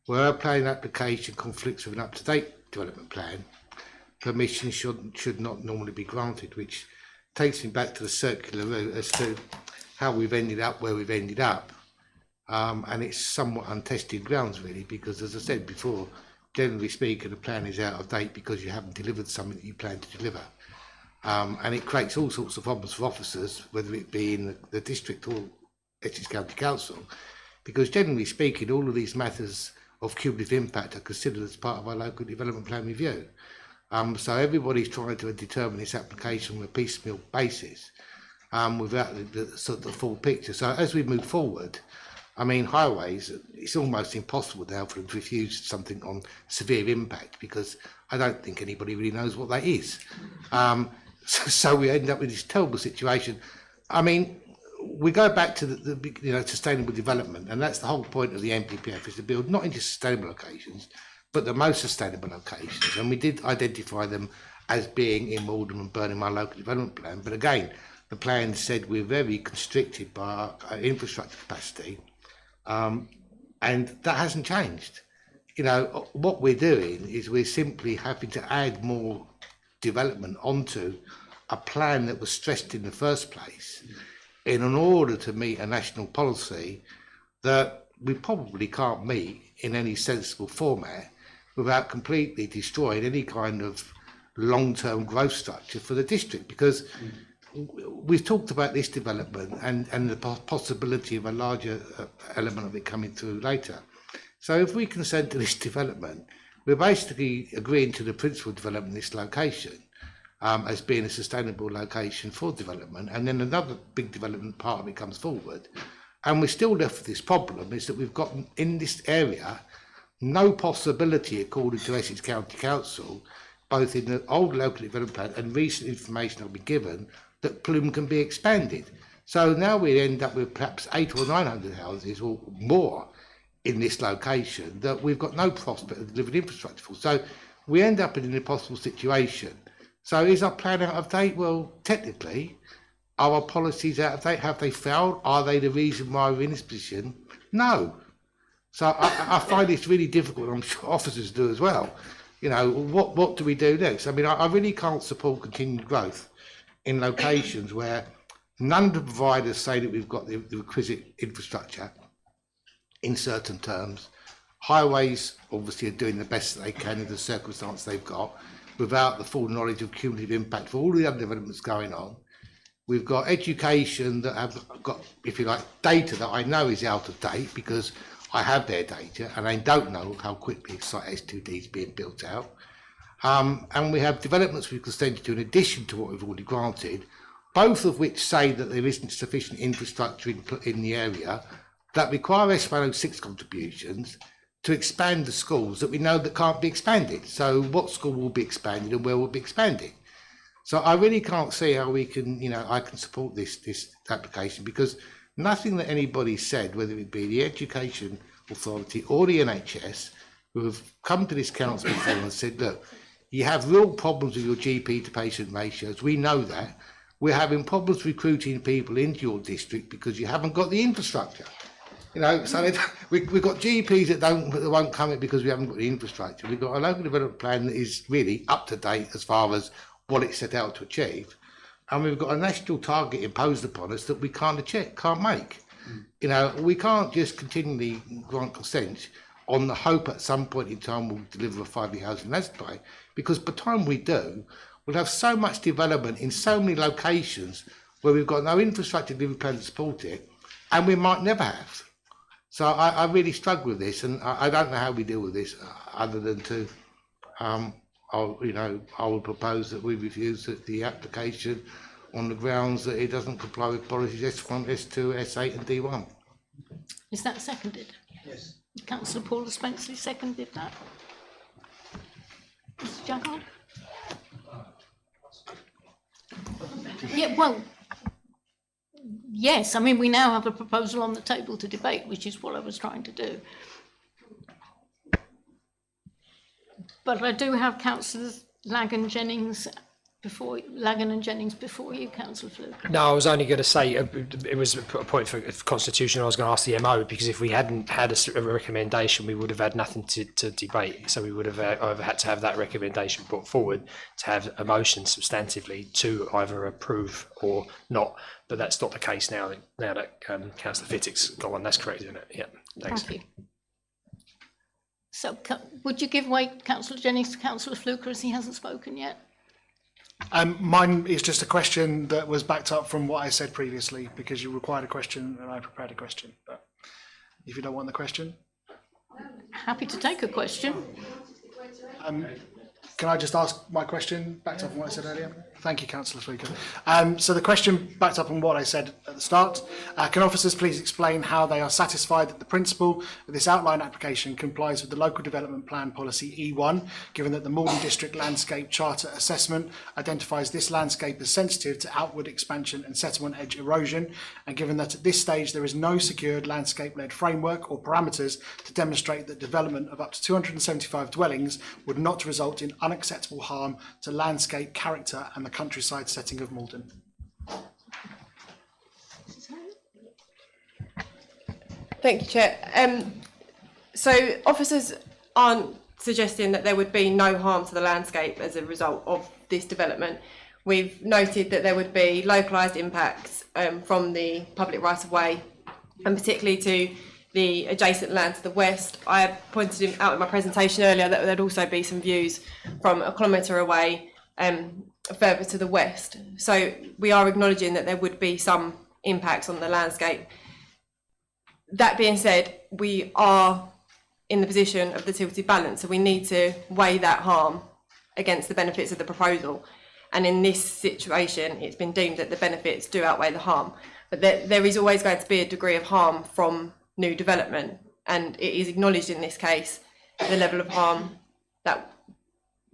Where a planning application conflicts with an up-to-date development plan, permission should not normally be granted, which takes me back to the circular route as to how we've ended up where we've ended up. And it's somewhat untested grounds, really, because, as I said before, generally speaking, a plan is out of date because you haven't delivered something that you plan to deliver. And it creates all sorts of problems for officers, whether it be in the district or Essex County Council, because generally speaking, all of these matters of cumulative impact are considered as part of our local development plan review. So everybody's trying to determine this application on a piecemeal basis without the full picture. So as we move forward, I mean, highways, it's almost impossible now for them to refuse something on severe impact because I don't think anybody really knows what that is. So we end up with this terrible situation. I mean, we go back to the sustainable development, and that's the whole point of the NPPF, is to build not into sustainable locations, but the most sustainable locations. And we did identify them as being in Maldon and Burnham, our local development plan. But again, the plan said we're very constricted by our infrastructure capacity, and that hasn't changed. You know, what we're doing is we're simply having to add more development onto a plan that was stressed in the first place in order to meet a national policy that we probably can't meet in any sensible format without completely destroying any kind of long-term growth structure for the district. Because we've talked about this development and the possibility of a larger element of it coming through later. So if we consent to this development, we're basically agreeing to the principal development in this location as being a sustainable location for development, and then another big development part of it comes forward, and we're still left with this problem, is that we've got in this area no possibility, according to Essex County Council, both in the old local development plan and recent information I've been given, that Plume can be expanded. So now we end up with perhaps 800 or 900 houses or more in this location that we've got no prospect of delivering infrastructure for. So we end up in an impossible situation. So is our plan out of date? Well, technically, are our policies out of date? Have they failed? Are they the reason why we're in this position? No. So I find this really difficult. I'm sure officers do as well. You know, what do we do next? I mean, I really can't support continued growth in locations where none of the providers say that we've got the requisite infrastructure in certain terms. Highways obviously are doing the best that they can in the circumstance they've got without the full knowledge of cumulative impact for all the other developments going on. We've got education that have got, if you like, data that I know is out of date because I have their data and I don't know how quickly site S2D is being built out. And we have developments we've consented to in addition to what we've already granted, both of which say that there isn't sufficient infrastructure in the area that require S106 contributions to expand the schools that we know that can't be expanded. So what school will be expanded and where will be expanded? So I really can't see how we can, you know, I can support this application because nothing that anybody said, whether it be the Education Authority or the NHS, who have come to this council before and said, look, you have real problems with your GP to patient ratios. We know that. we're having problems recruiting people into your district because you haven't got the infrastructure. You know, so we've got GPs that won't come in because we haven't got the infrastructure. We've got a local development plan that is really up to date as far as what it set out to achieve, and we've got a national target imposed upon us that we can't make. You know, we can't just continually grant consent on the hope at some point in time we'll deliver a 5-year housing master, because by the time we do, we'll have so much development in so many locations where we've got no infrastructure delivery plan to support it, and we might never have. So I really struggle with this, and I don't know how we deal with this other than to, I would propose that we refuse the application on the grounds that it doesn't comply with policies S1, S2, S8 and D1. Is that seconded? Yes. Councillor Paula Spencer seconded that. Mr. Jackard? Yeah, well, yes, I mean, we now have a proposal on the table to debate, which is what I was trying to do. But I do have councillors Lagan and Jennings before you, Councillor Fluke. No, I was only going to say it was a point for constitution. I was going to ask the MO, because if we hadn't had a recommendation, we would have had nothing to debate. So we would have either had to have that recommendation put forward to have a motion substantively to either approve or not. But that's not the case now. Now that Councillor Fittick's got one, that's correct, isn't it? Yeah. Thanks. Thank you. So would you give way, Councillor Jennings, to Councillor Fluke, as he hasn't spoken yet? Mine is just a question that was backed up from what I said previously, because you required a question and I prepared a question. But if you don't want the question, happy to take a question. Can I just ask my question backed up on what I said earlier? Thank you, Councillor Fluke. So the question backed up on what I said at the start. Can officers please explain how they are satisfied that the principle of this outline application complies with the Local Development Plan Policy E1, given that the Maldon District Landscape Charter Assessment identifies this landscape as sensitive to outward expansion and settlement edge erosion, and given that at this stage there is no secured landscape-led framework or parameters to demonstrate that development of up to 275 dwellings would not result in unacceptable harm to landscape character and the countryside setting of Maldon. Thank you, Chair. So officers aren't suggesting that there would be no harm to the landscape as a result of this development. We've noted that there would be localised impacts from the public right-of-way, and particularly to the adjacent land to the west. I pointed out in my presentation earlier that there'd also be some views from a kilometre away further to the west. So we are acknowledging that there would be some impacts on the landscape. That being said, we are in the position of the tilted balance, so we need to weigh that harm against the benefits of the proposal. And in this situation, it's been deemed that the benefits do outweigh the harm. But there is always going to be a degree of harm from new development, and it is acknowledged in this case the level of harm that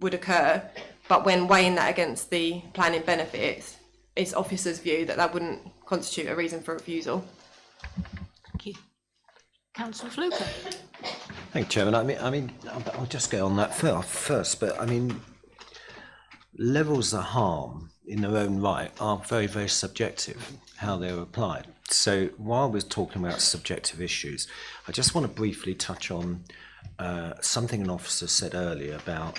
would occur. But when weighing that against the planning benefits, it's officers' view that that wouldn't constitute a reason for refusal. Thank you. Councillor Fluke. Thank you, Chairman. I mean, I'll just go on that first, but I mean, levels of harm in their own right are very, very subjective, how they're applied. So while we're talking about subjective issues, I just want to briefly touch on something an officer said earlier about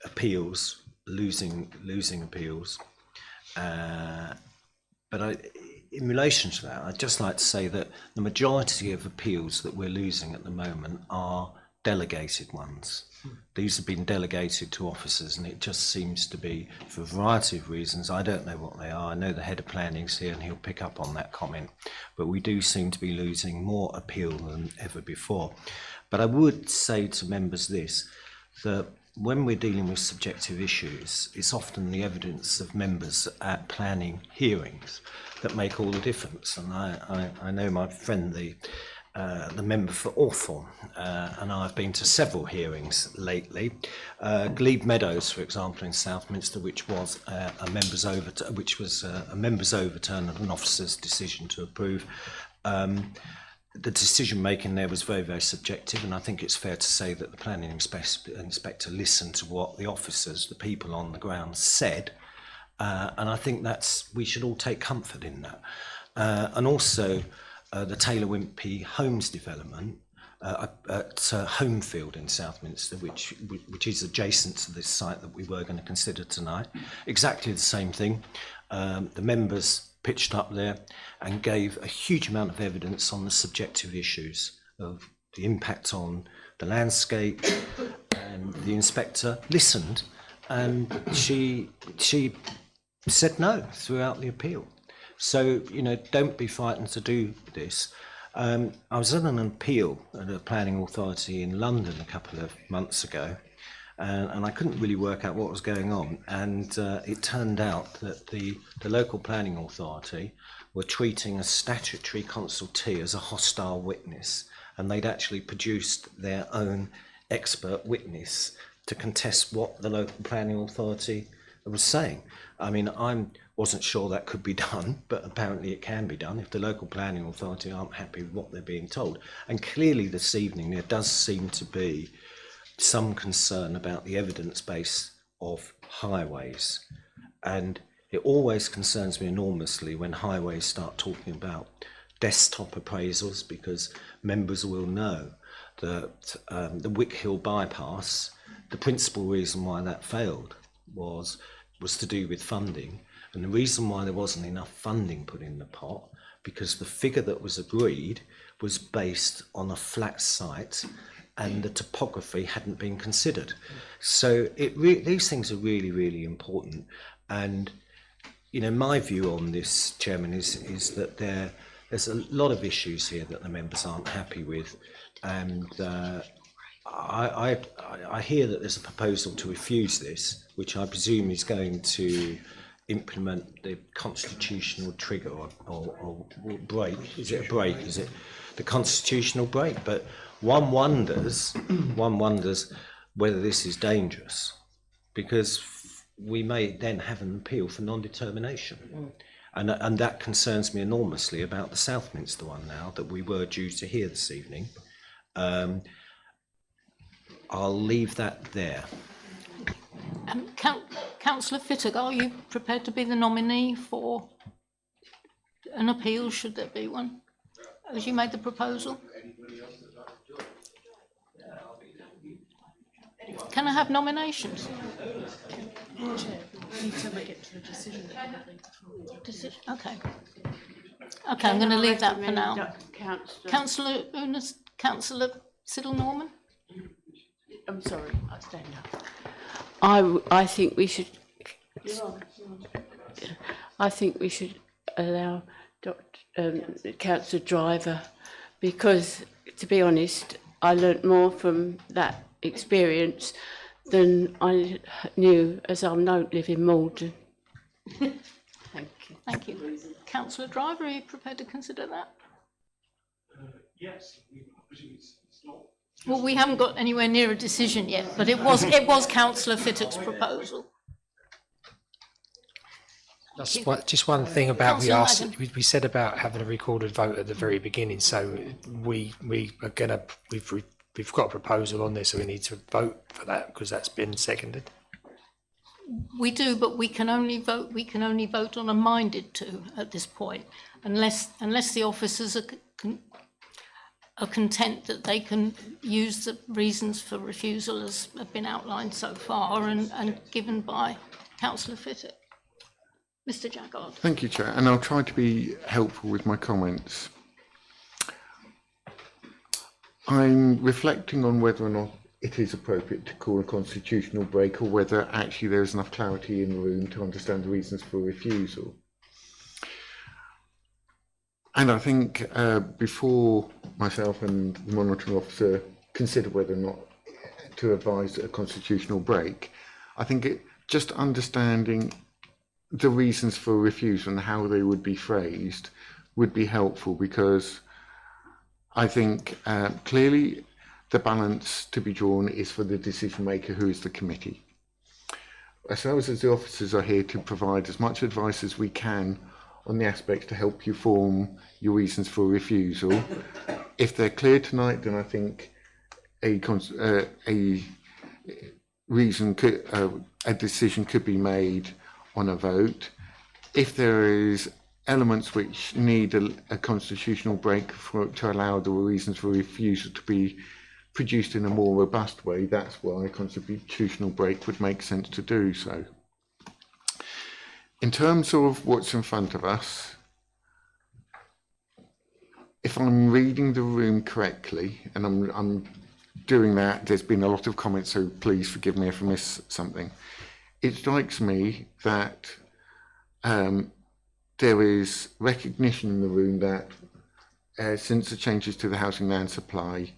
appeals, losing appeals. But in relation to that, I'd just like to say that the majority of appeals that we're losing at the moment are delegated ones. These have been delegated to officers, and it just seems to be, for a variety of reasons, I don't know what they are. I know the head of planning's here and he'll pick up on that comment, but we do seem to be losing more appeal than ever before. But I would say to members this, that when we're dealing with subjective issues, it's often the evidence of members at planning hearings that make all the difference. And I know my friend, the member for Hawthorne, and I've been to several hearings lately. Glebe Meadows, for example, in Southminster, which was a members' overturn of an officer's decision to approve. The decision making there was very, very subjective, and I think it's fair to say that the planning inspector listened to what the officers, the people on the ground, said, And I think we should all take comfort in that. And also the Taylor Wimpey Homes development at Homefield in Southminster, which is adjacent to this site that we were going to consider tonight. Exactly the same thing. The members pitched up there and gave a huge amount of evidence on the subjective issues of the impact on the landscape, and the inspector listened, and she said no throughout the appeal. So, you know, don't be frightened to do this. I was on an appeal at a planning authority in London a couple of months ago, and I couldn't really work out what was going on. And it turned out that the local planning authority were treating a statutory consultee as a hostile witness, and they'd actually produced their own expert witness to contest what the local planning authority was saying. I mean, I wasn't sure that could be done, but apparently it can be done if the local planning authority aren't happy with what they're being told. And clearly this evening there does seem to be some concern about the evidence base of highways. And it always concerns me enormously when highways start talking about desktop appraisals, because members will know that the Wick Hill bypass, the principal reason why that failed was to do with funding. And the reason why there wasn't enough funding put in the pot, because the figure that was agreed was based on a flat site and the topography hadn't been considered. So these things are really, really important. And, you know, my view on this, Chairman, is that there's a lot of issues here that the members aren't happy with. And I hear that there's a proposal to refuse this, which I presume is going to implement the constitutional trigger or break. Is it a break? Is it the constitutional break? But one wonders whether this is dangerous, because we may then have an appeal for non-determination. And that concerns me enormously about the Southminster one now that we were due to hear this evening. I'll leave that there. Councillor Fittock, are you prepared to be the nominee for an appeal, should there be one, as you made the proposal? Can I have nominations? Okay. Okay, I'm going to leave that for now. Councillor Unas, Councillor Siddle Norman. I'm sorry, I'll stand up. I think we should. I think we should allow Councillor Driver, because, to be honest, I learnt more from that experience than I knew, as I don't live in Maldon. Thank you. Thank you. Councillor Driver, are you prepared to consider that? Yes. It's not. Well, we haven't got anywhere near a decision yet, but it was Councillor Fittock's proposal. Just one thing about we said about having a recorded vote at the very beginning. So we've got a proposal on this, so we need to vote for that because that's been seconded. We do, but we can only vote. We can only vote on a minded to at this point, unless the officers are content that they can use the reasons for refusal as have been outlined so far and given by Councillor Fittock. Mr. Jaggard. Thank you, Chair, and I'll try to be helpful with my comments. I'm reflecting on whether or not it is appropriate to call a constitutional break, or whether actually there is enough clarity in the room to understand the reasons for refusal. And I think before myself and the monitoring officer consider whether or not to advise a constitutional break, I think just understanding the reasons for refusal and how they would be phrased would be helpful, because I think clearly the balance to be drawn is for the decision maker, who is the committee. Ourselves as the officers are here to provide as much advice as we can on the aspects to help you form your reasons for refusal. If they're clear tonight, then I think a decision could be made on a vote. If there is elements which need a constitutional break to allow the reasons for refusal to be produced in a more robust way, that's why a constitutional break would make sense to do so. In terms of what's in front of us, if I'm reading the room correctly, and I'm doing that, there's been a lot of comments, so please forgive me if I miss something. It strikes me that there is recognition in the room that since the changes to the housing land supply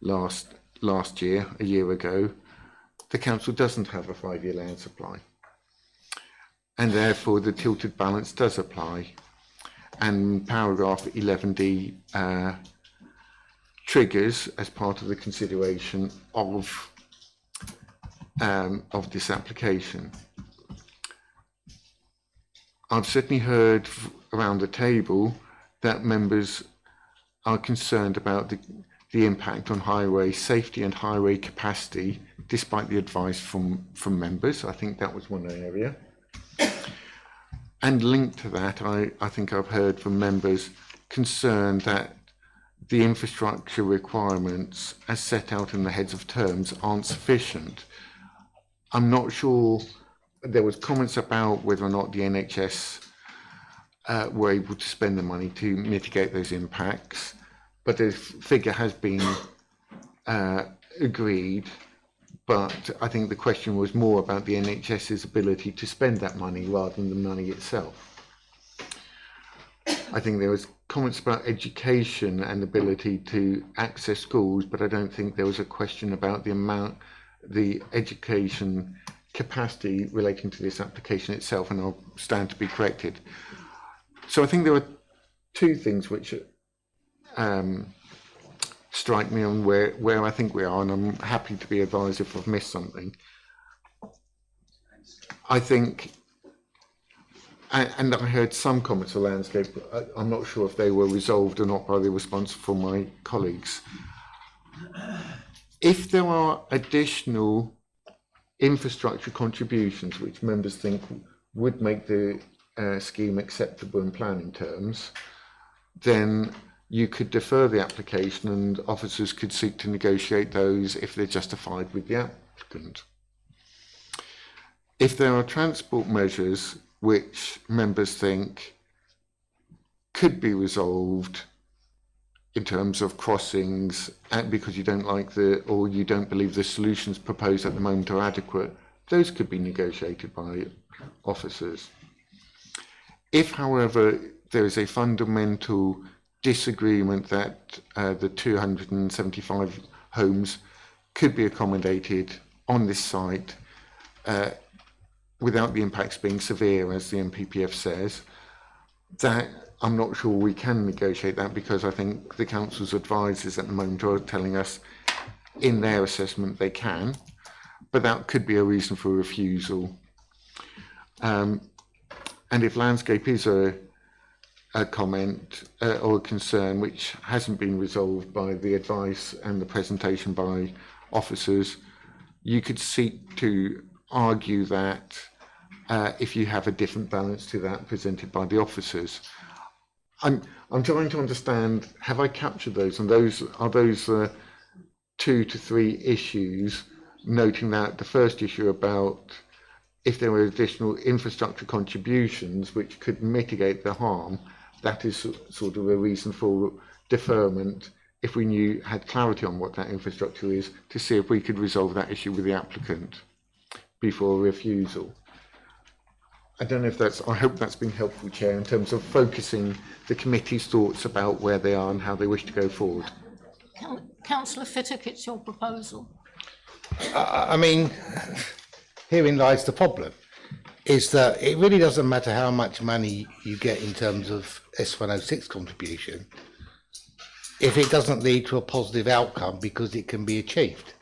last year, a year ago, the council doesn't have a 5-year land supply. And therefore the tilted balance does apply. And paragraph 11D triggers as part of the consideration of this application. I've certainly heard around the table that members are concerned about the impact on highway safety and highway capacity, despite the advice from members. I think that was one area. And linked to that, I think I've heard from members concerned that the infrastructure requirements as set out in the heads of terms aren't sufficient. I'm not sure, there was comments about whether or not the NHS were able to spend the money to mitigate those impacts, but the figure has been agreed. But I think the question was more about the NHS's ability to spend that money rather than the money itself. I think there was comments about education and ability to access schools, but I don't think there was a question about the education capacity relating to this application itself, and I'll stand to be corrected. So I think there are two things which strike me on where I think we are, and I'm happy to be advised if I've missed something. I think, and I heard some comments on landscape, I'm not sure if they were resolved or not by the response from my colleagues. If there are additional infrastructure contributions which members think would make the scheme acceptable in planning terms, then you could defer the application and officers could seek to negotiate those if they're justified with the applicant. If there are transport measures which members think could be resolved in terms of crossings, and because you don't like or you don't believe the solutions proposed at the moment are adequate, those could be negotiated by officers. If, however, there is a fundamental disagreement that the 275 homes could be accommodated on this site without the impacts being severe, as the MPPF says, that I'm not sure we can negotiate that, because I think the council's advisors at the moment are telling us in their assessment they can, but that could be a reason for refusal. And if landscape is a comment or a concern which hasn't been resolved by the advice and the presentation by officers, you could seek to argue that if you have a different balance to that presented by the officers. I'm trying to understand, have I captured those? And are those 2 to 3 issues, noting that the first issue about if there were additional infrastructure contributions which could mitigate the harm, that is sort of a reason for deferment if we had clarity on what that infrastructure is, to see if we could resolve that issue with the applicant before refusal. I don't know if I hope that's been helpful, Chair, in terms of focusing the committee's thoughts about where they are and how they wish to go forward. Councillor Fittock, it's your proposal. I mean, herein lies the problem, is that it really doesn't matter how much money you get in terms of S106 contribution if it doesn't lead to a positive outcome, because it can be achieved.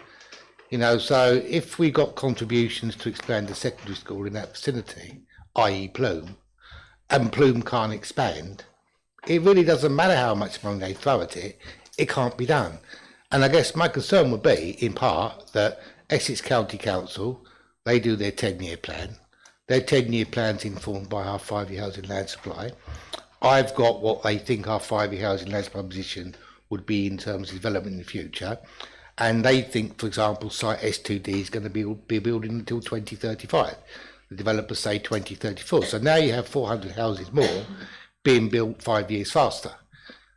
You know, so if we got contributions to expand the secondary school in that vicinity, i.e. Plume, and Plume can't expand, it really doesn't matter how much money they throw at it, it can't be done. And I guess my concern would be, in part, that Essex County Council, they do their 10-year plan, their 10-year plans informed by our 5-year housing land supply. I've got what they think our 5-year housing land supply position would be in terms of development in the future. And they think, for example, site S2D is going to be building until 2035. The developers say 2034. So now you have 400 houses more being built 5 years faster.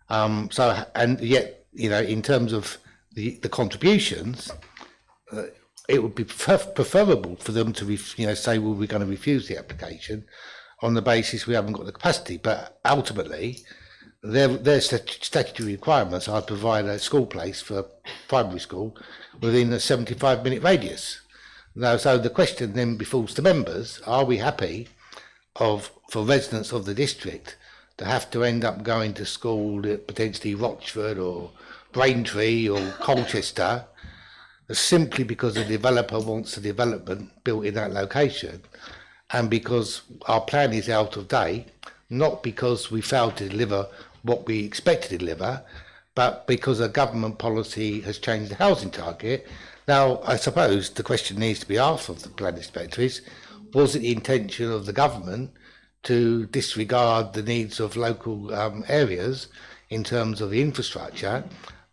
And yet, you know, in terms of the contributions, it would be preferable for them to, say, well, we're going to refuse the application on the basis we haven't got the capacity. But ultimately, their statutory requirements are to provide a school place for primary school within a 75-minute radius. Now, so the question then befalls to members: are we happy for residents of the district to have to end up going to school at potentially Rochford or Braintree or Colchester simply because the developer wants the development built in that location, and because our plan is out of date, not because we failed to deliver what we expected to deliver, but because a government policy has changed the housing target? Now, I suppose the question needs to be asked of the planning inspector is, was it the intention of the government to disregard the needs of local areas in terms of the infrastructure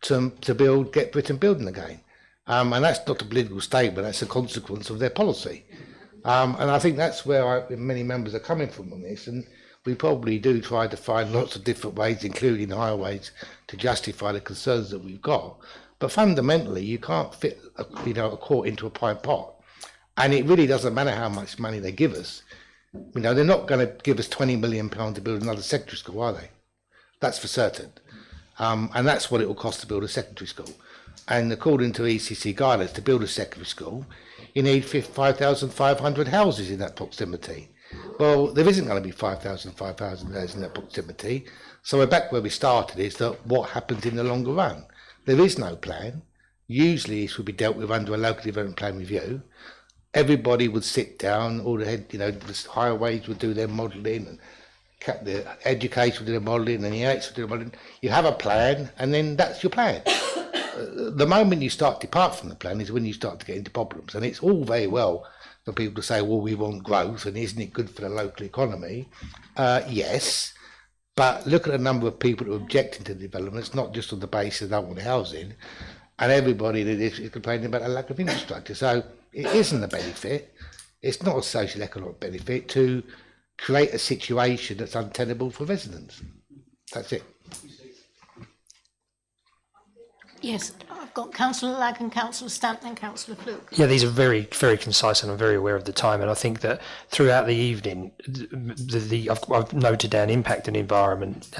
to get Britain building again? And that's not a political statement, that's a consequence of their policy. And I think that's where many members are coming from on this, and we probably do try to find lots of different ways, including higher ways, to justify the concerns that we've got. But fundamentally, you can't fit a quart into a pint pot. And it really doesn't matter how much money they give us. They're not going to give us £20 million to build another secondary school, are they? That's for certain. And that's what it will cost to build a secondary school. And according to ECC guidelines, to build a secondary school, you need 5,500 houses in that proximity. Well, there isn't going to be 5,500 houses in that proximity. So we're back where we started, is that what happens in the longer run? There is no plan. Usually this would be dealt with under a local development plan review. Everybody would sit down, all the head, the higher wage would do their modelling, and the education would do their modelling, and the AX would do their modelling. You have a plan, and then that's your plan. The moment you start to depart from the plan is when you start to get into problems. And it's all very well for people to say, well, we want growth, and isn't it good for the local economy? Yes. But look at the number of people who are objecting to the development. It's not just on the basis they don't want housing, and everybody that is complaining about a lack of infrastructure. So it isn't a benefit. It's not a social economic benefit to create a situation that's untenable for residents. That's it. Yes, I've got Councillor Lagg and Councillor Stamp and Councillor Fluke. Yeah, these are very, very concise, and I'm very aware of the time. And I think that throughout the evening, I've noted down impact on environment,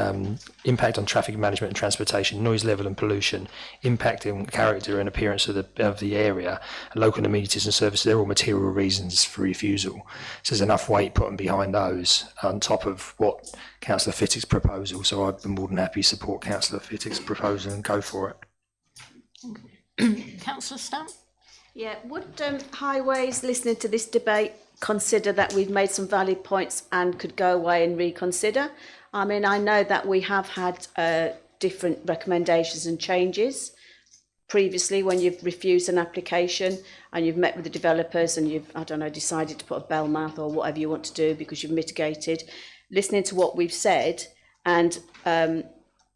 impact on traffic management and transportation, noise level and pollution, impact on character and appearance of the area, and local amenities and services. They're all material reasons for refusal. So there's enough weight put behind those on top of what Councillor Fittick's proposal. So I'd be more than happy to support Councillor Fittick's proposal and go for it. Councillor Stamp? Yeah, would Highways, listening to this debate, consider that we've made some valid points and could go away and reconsider? I mean, I know that we have had different recommendations and changes previously when you've refused an application and you've met with the developers and you've, I don't know, decided to put a bell mouth or whatever you want to do because you've mitigated. Listening to what we've said and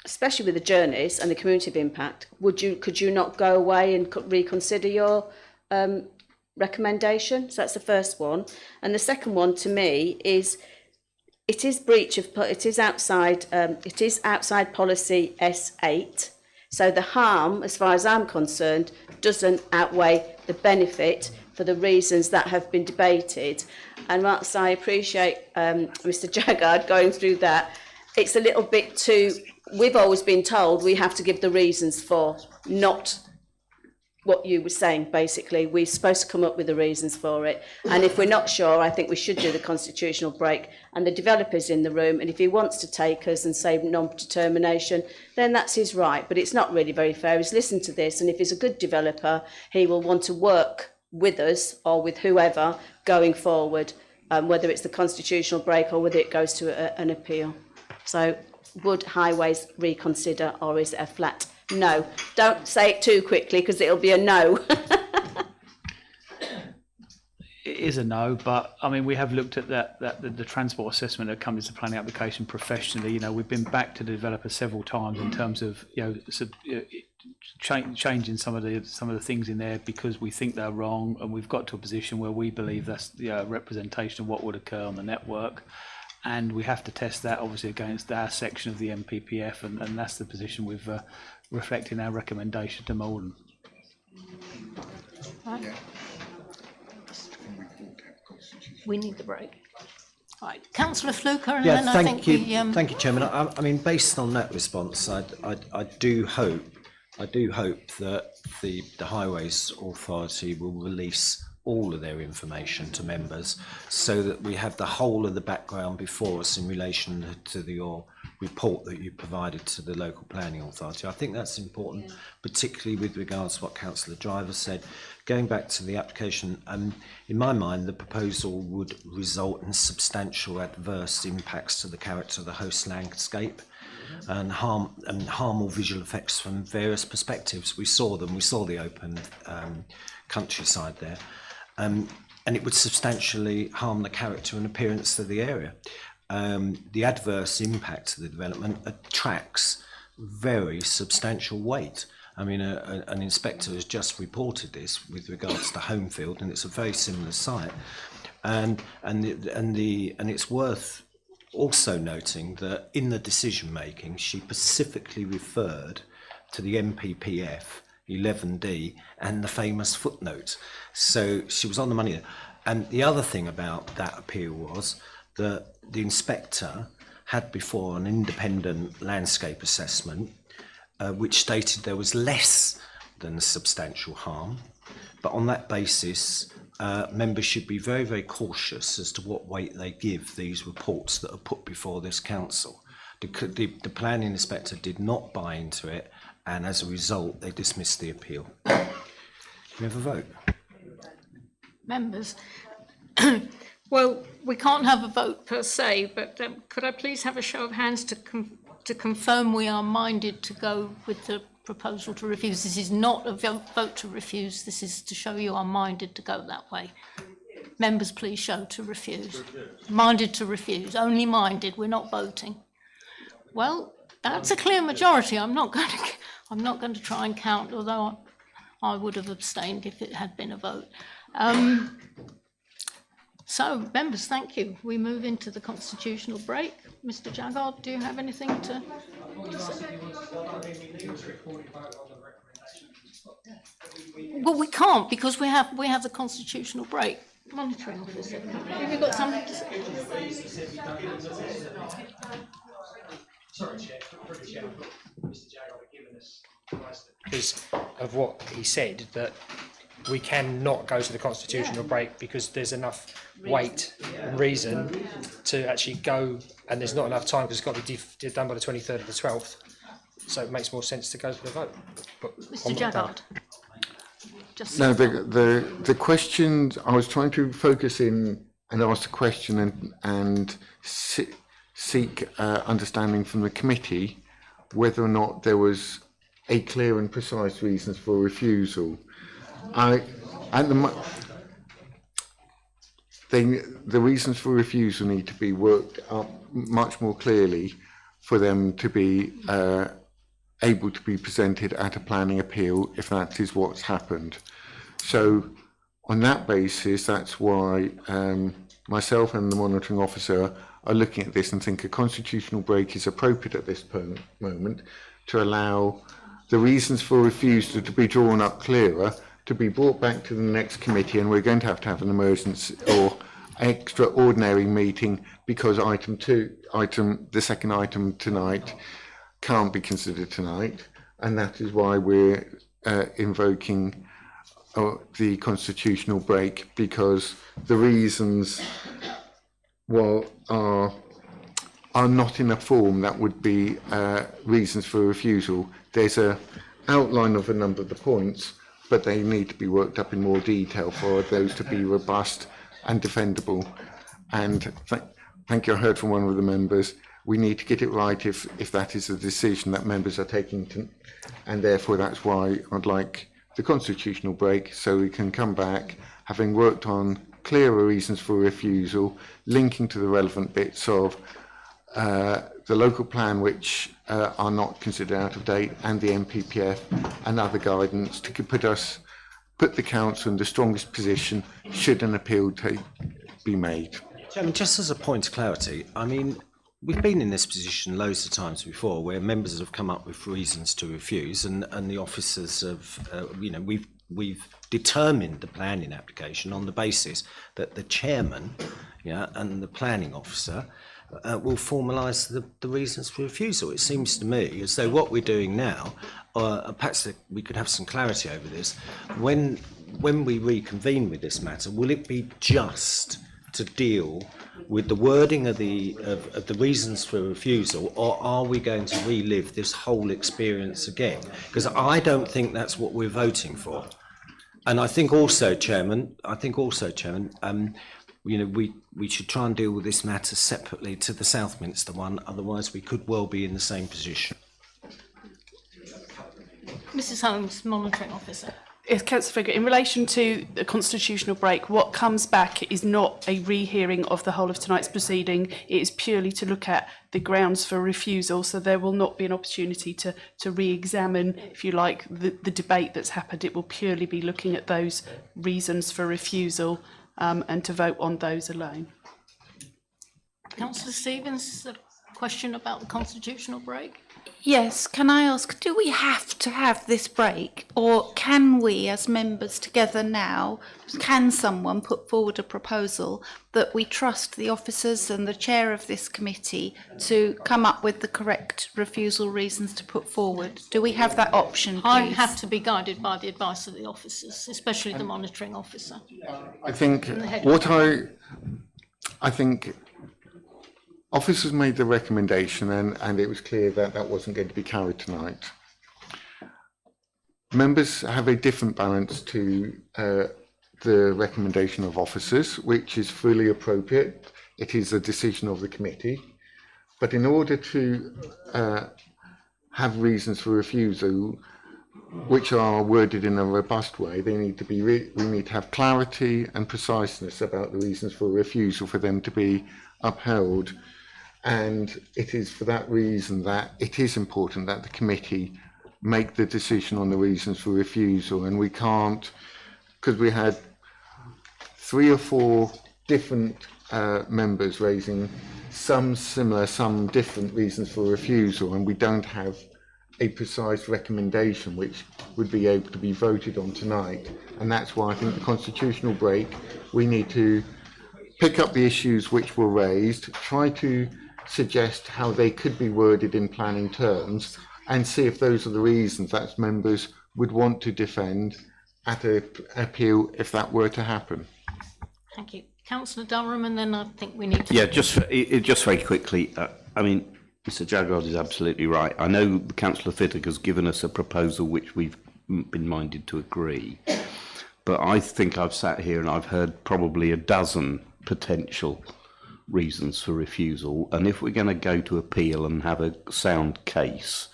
especially with the journeys and the community of impact, could you not go away and reconsider your recommendation? So that's the first one. And the second one to me is it is outside policy S8. So the harm, as far as I'm concerned, doesn't outweigh the benefit for the reasons that have been debated. And whilst I appreciate Mr. Jaggard going through that, it's a little bit too. We've always been told we have to give the reasons for, not what you were saying, basically. We're supposed to come up with the reasons for it. And if we're not sure, I think we should do the constitutional break. And the developer's in the room, and if he wants to take us and say non-determination, then that's his right. But it's not really very fair. He's listened to this, and if he's a good developer, he will want to work with us or with whoever going forward, whether it's the constitutional break or whether it goes to an appeal. So would Highways reconsider, or is it a flat no? Don't say it too quickly because it'll be a no. is a no, but I mean we have looked at the transport assessment that comes to planning application professionally. You know, we've been back to the developer several times in terms of changing some of the things in there because we think they're wrong, and we've got to a position where we believe that's the representation of what would occur on the network, and we have to test that obviously against our section of the MPPF, and that's the position we've reflected in our recommendation to Maldon. Right. We need the break. Right, Councillor Fluker, and then I think we. Thank you, Chairman. I mean, based on that response, I do hope that the Highways Authority will release all of their information to members so that we have the whole of the background before us in relation to your report that you provided to the local planning authority. I think that's important, particularly with regards to what Councillor Driver said. Going back to the application, in my mind, the proposal would result in substantial adverse impacts to the character of the host landscape and harmful visual effects from various perspectives. We saw them. We saw the open countryside there. And it would substantially harm the character and appearance of the area. The adverse impact of the development attracts very substantial weight. I mean, an inspector has just reported this with regards to Homefield, and it's a very similar site. And it's worth also noting that in the decision making, she specifically referred to the MPPF 11D and the famous footnote. So she was on the money there. And the other thing about that appeal was that the inspector had before an independent landscape assessment which stated there was less than substantial harm. But on that basis, members should be very, very cautious as to what weight they give these reports that are put before this council. The planning inspector did not buy into it, and as a result, they dismissed the appeal. Can we have a vote? Members, well, we can't have a vote per se, but could I please have a show of hands to confirm we are minded to go with the proposal to refuse? This is not a vote to refuse. This is to show you are minded to go that way. Members, please show to refuse. Minded to refuse. Only minded. We're not voting. Well, that's a clear majority. I'm not going to try and count, although I would have abstained if it had been a vote. So, members, thank you. We move into the constitutional break. Mr. Jaggard, do you have anything to say? Well, we can't because we have the constitutional break. Monitoring officer, have you got something to say? Sorry, Chair, Mr. Jaggard given us because of what he said that we cannot go to the constitutional break because there's enough weight and reason to actually go, and there's not enough time because it's got to be done by the 23rd of the 12th. So it makes more sense to go for the vote. But Mr. Jaggard. No, the question, I was trying to focus in and ask a question and seek understanding from the committee whether or not there was a clear and precise reasons for refusal. The reasons for refusal need to be worked up much more clearly for them to be able to be presented at a planning appeal if that is what's happened. So on that basis, that's why myself and the monitoring officer are looking at this and think a constitutional break is appropriate at this moment to allow the reasons for refusal to be drawn up clearer, to be brought back to the next committee, and we're going to have an emergency or extraordinary meeting because the second item tonight can't be considered tonight, and that is why we're invoking the constitutional break, because the reasons are not in a form that would be reasons for refusal. There's an outline of a number of the points, but they need to be worked up in more detail for those to be robust and defendable. And thank you, I heard from one of the members, we need to get it right if that is a decision that members are taking, and therefore that's why I'd like the constitutional break, so we can come back, having worked on clearer reasons for refusal, linking to the relevant bits of the local plan which are not considered out of date, and the MPPF and other guidance to put the council in the strongest position should an appeal be made. Chairman, just as a point of clarity, I mean, we've been in this position loads of times before where members have come up with reasons to refuse, and the officers have, we've determined the planning application on the basis that the chairman, and the planning officer will formalise the reasons for refusal. It seems to me as though what we're doing now, perhaps we could have some clarity over this, when we reconvene with this matter, will it be just to deal with the wording of the reasons for refusal, or are we going to relive this whole experience again? Because I don't think that's what we're voting for. And I think also, Chairman, we should try and deal with this matter separately to the Southminster one, otherwise we could well be in the same position. Mrs Holmes, Monitoring Officer. Yes, Councillor Figure, in relation to the constitutional break, what comes back is not a rehearing of the whole of tonight's proceeding. It is purely to look at the grounds for refusal, so there will not be an opportunity to re-examine, if you like, the debate that's happened. It will purely be looking at those reasons for refusal and to vote on those alone. Councillor Stevens, a question about the constitutional break? Yes, can I ask, do we have to have this break, or can we as members together now, can someone put forward a proposal that we trust the officers and the chair of this committee to come up with the correct refusal reasons to put forward? Do we have that option, please? I have to be guided by the advice of the officers, especially the monitoring officer. I think I think officers made the recommendation, and it was clear that that wasn't going to be carried tonight. Members have a different balance to the recommendation of officers, which is fully appropriate. It is a decision of the committee. But in order to have reasons for refusal, which are worded in a robust way, they need to be. We need to have clarity and preciseness about the reasons for refusal for them to be upheld. And it is for that reason that it is important that the committee make the decision on the reasons for refusal. And we can't, because we had 3 or 4 different members raising some similar, some different reasons for refusal, and we don't have a precise recommendation which would be able to be voted on tonight. And that's why I think the constitutional break, we need to pick up the issues which were raised, try to suggest how they could be worded in planning terms, and see if those are the reasons that members would want to defend at an appeal if that were to happen. Thank you. Councillor Durham, and then I think we need to... Yeah, just very quickly, I mean, Mr Jaggard is absolutely right. I know Councillor Fittick has given us a proposal which we've been minded to agree, but I think I've sat here and I've heard probably a dozen potential reasons for refusal, and if we're going to go to appeal and have a sound case,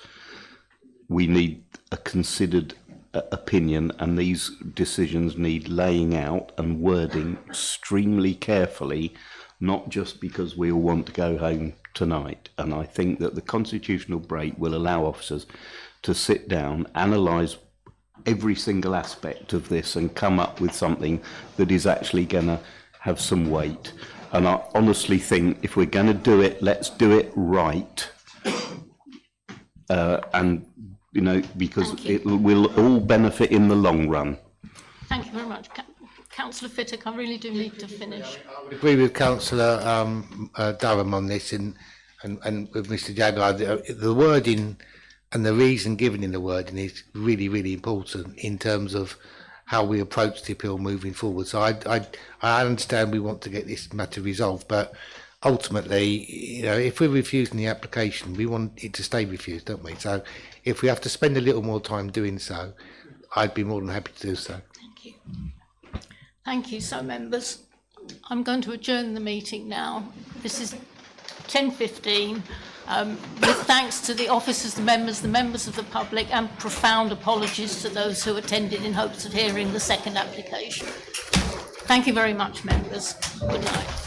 we need a considered opinion, and these decisions need laying out and wording extremely carefully, not just because we all want to go home tonight. And I think that the constitutional break will allow officers to sit down, analyse every single aspect of this and come up with something that is actually going to have some weight. And I honestly think if we're going to do it, let's do it right. And, you know, because it will all benefit in the long run. Thank you very much. Councillor Fittick, I really do need to finish. I would agree with Councillor Durham on this, and with Mr Jaggard. The wording and the reason given in the wording is really, really important in terms of how we approach the appeal moving forward. So I understand we want to get this matter resolved, but ultimately, you know, if we're refusing the application, we want it to stay refused, don't we? So if we have to spend a little more time doing so, I'd be more than happy to do so. Thank you. Thank you. So, members, I'm going to adjourn the meeting now. This is 10:15. With thanks to the officers, the members of the public, and profound apologies to those who attended in hopes of hearing the second application. Thank you very much, members. Good night.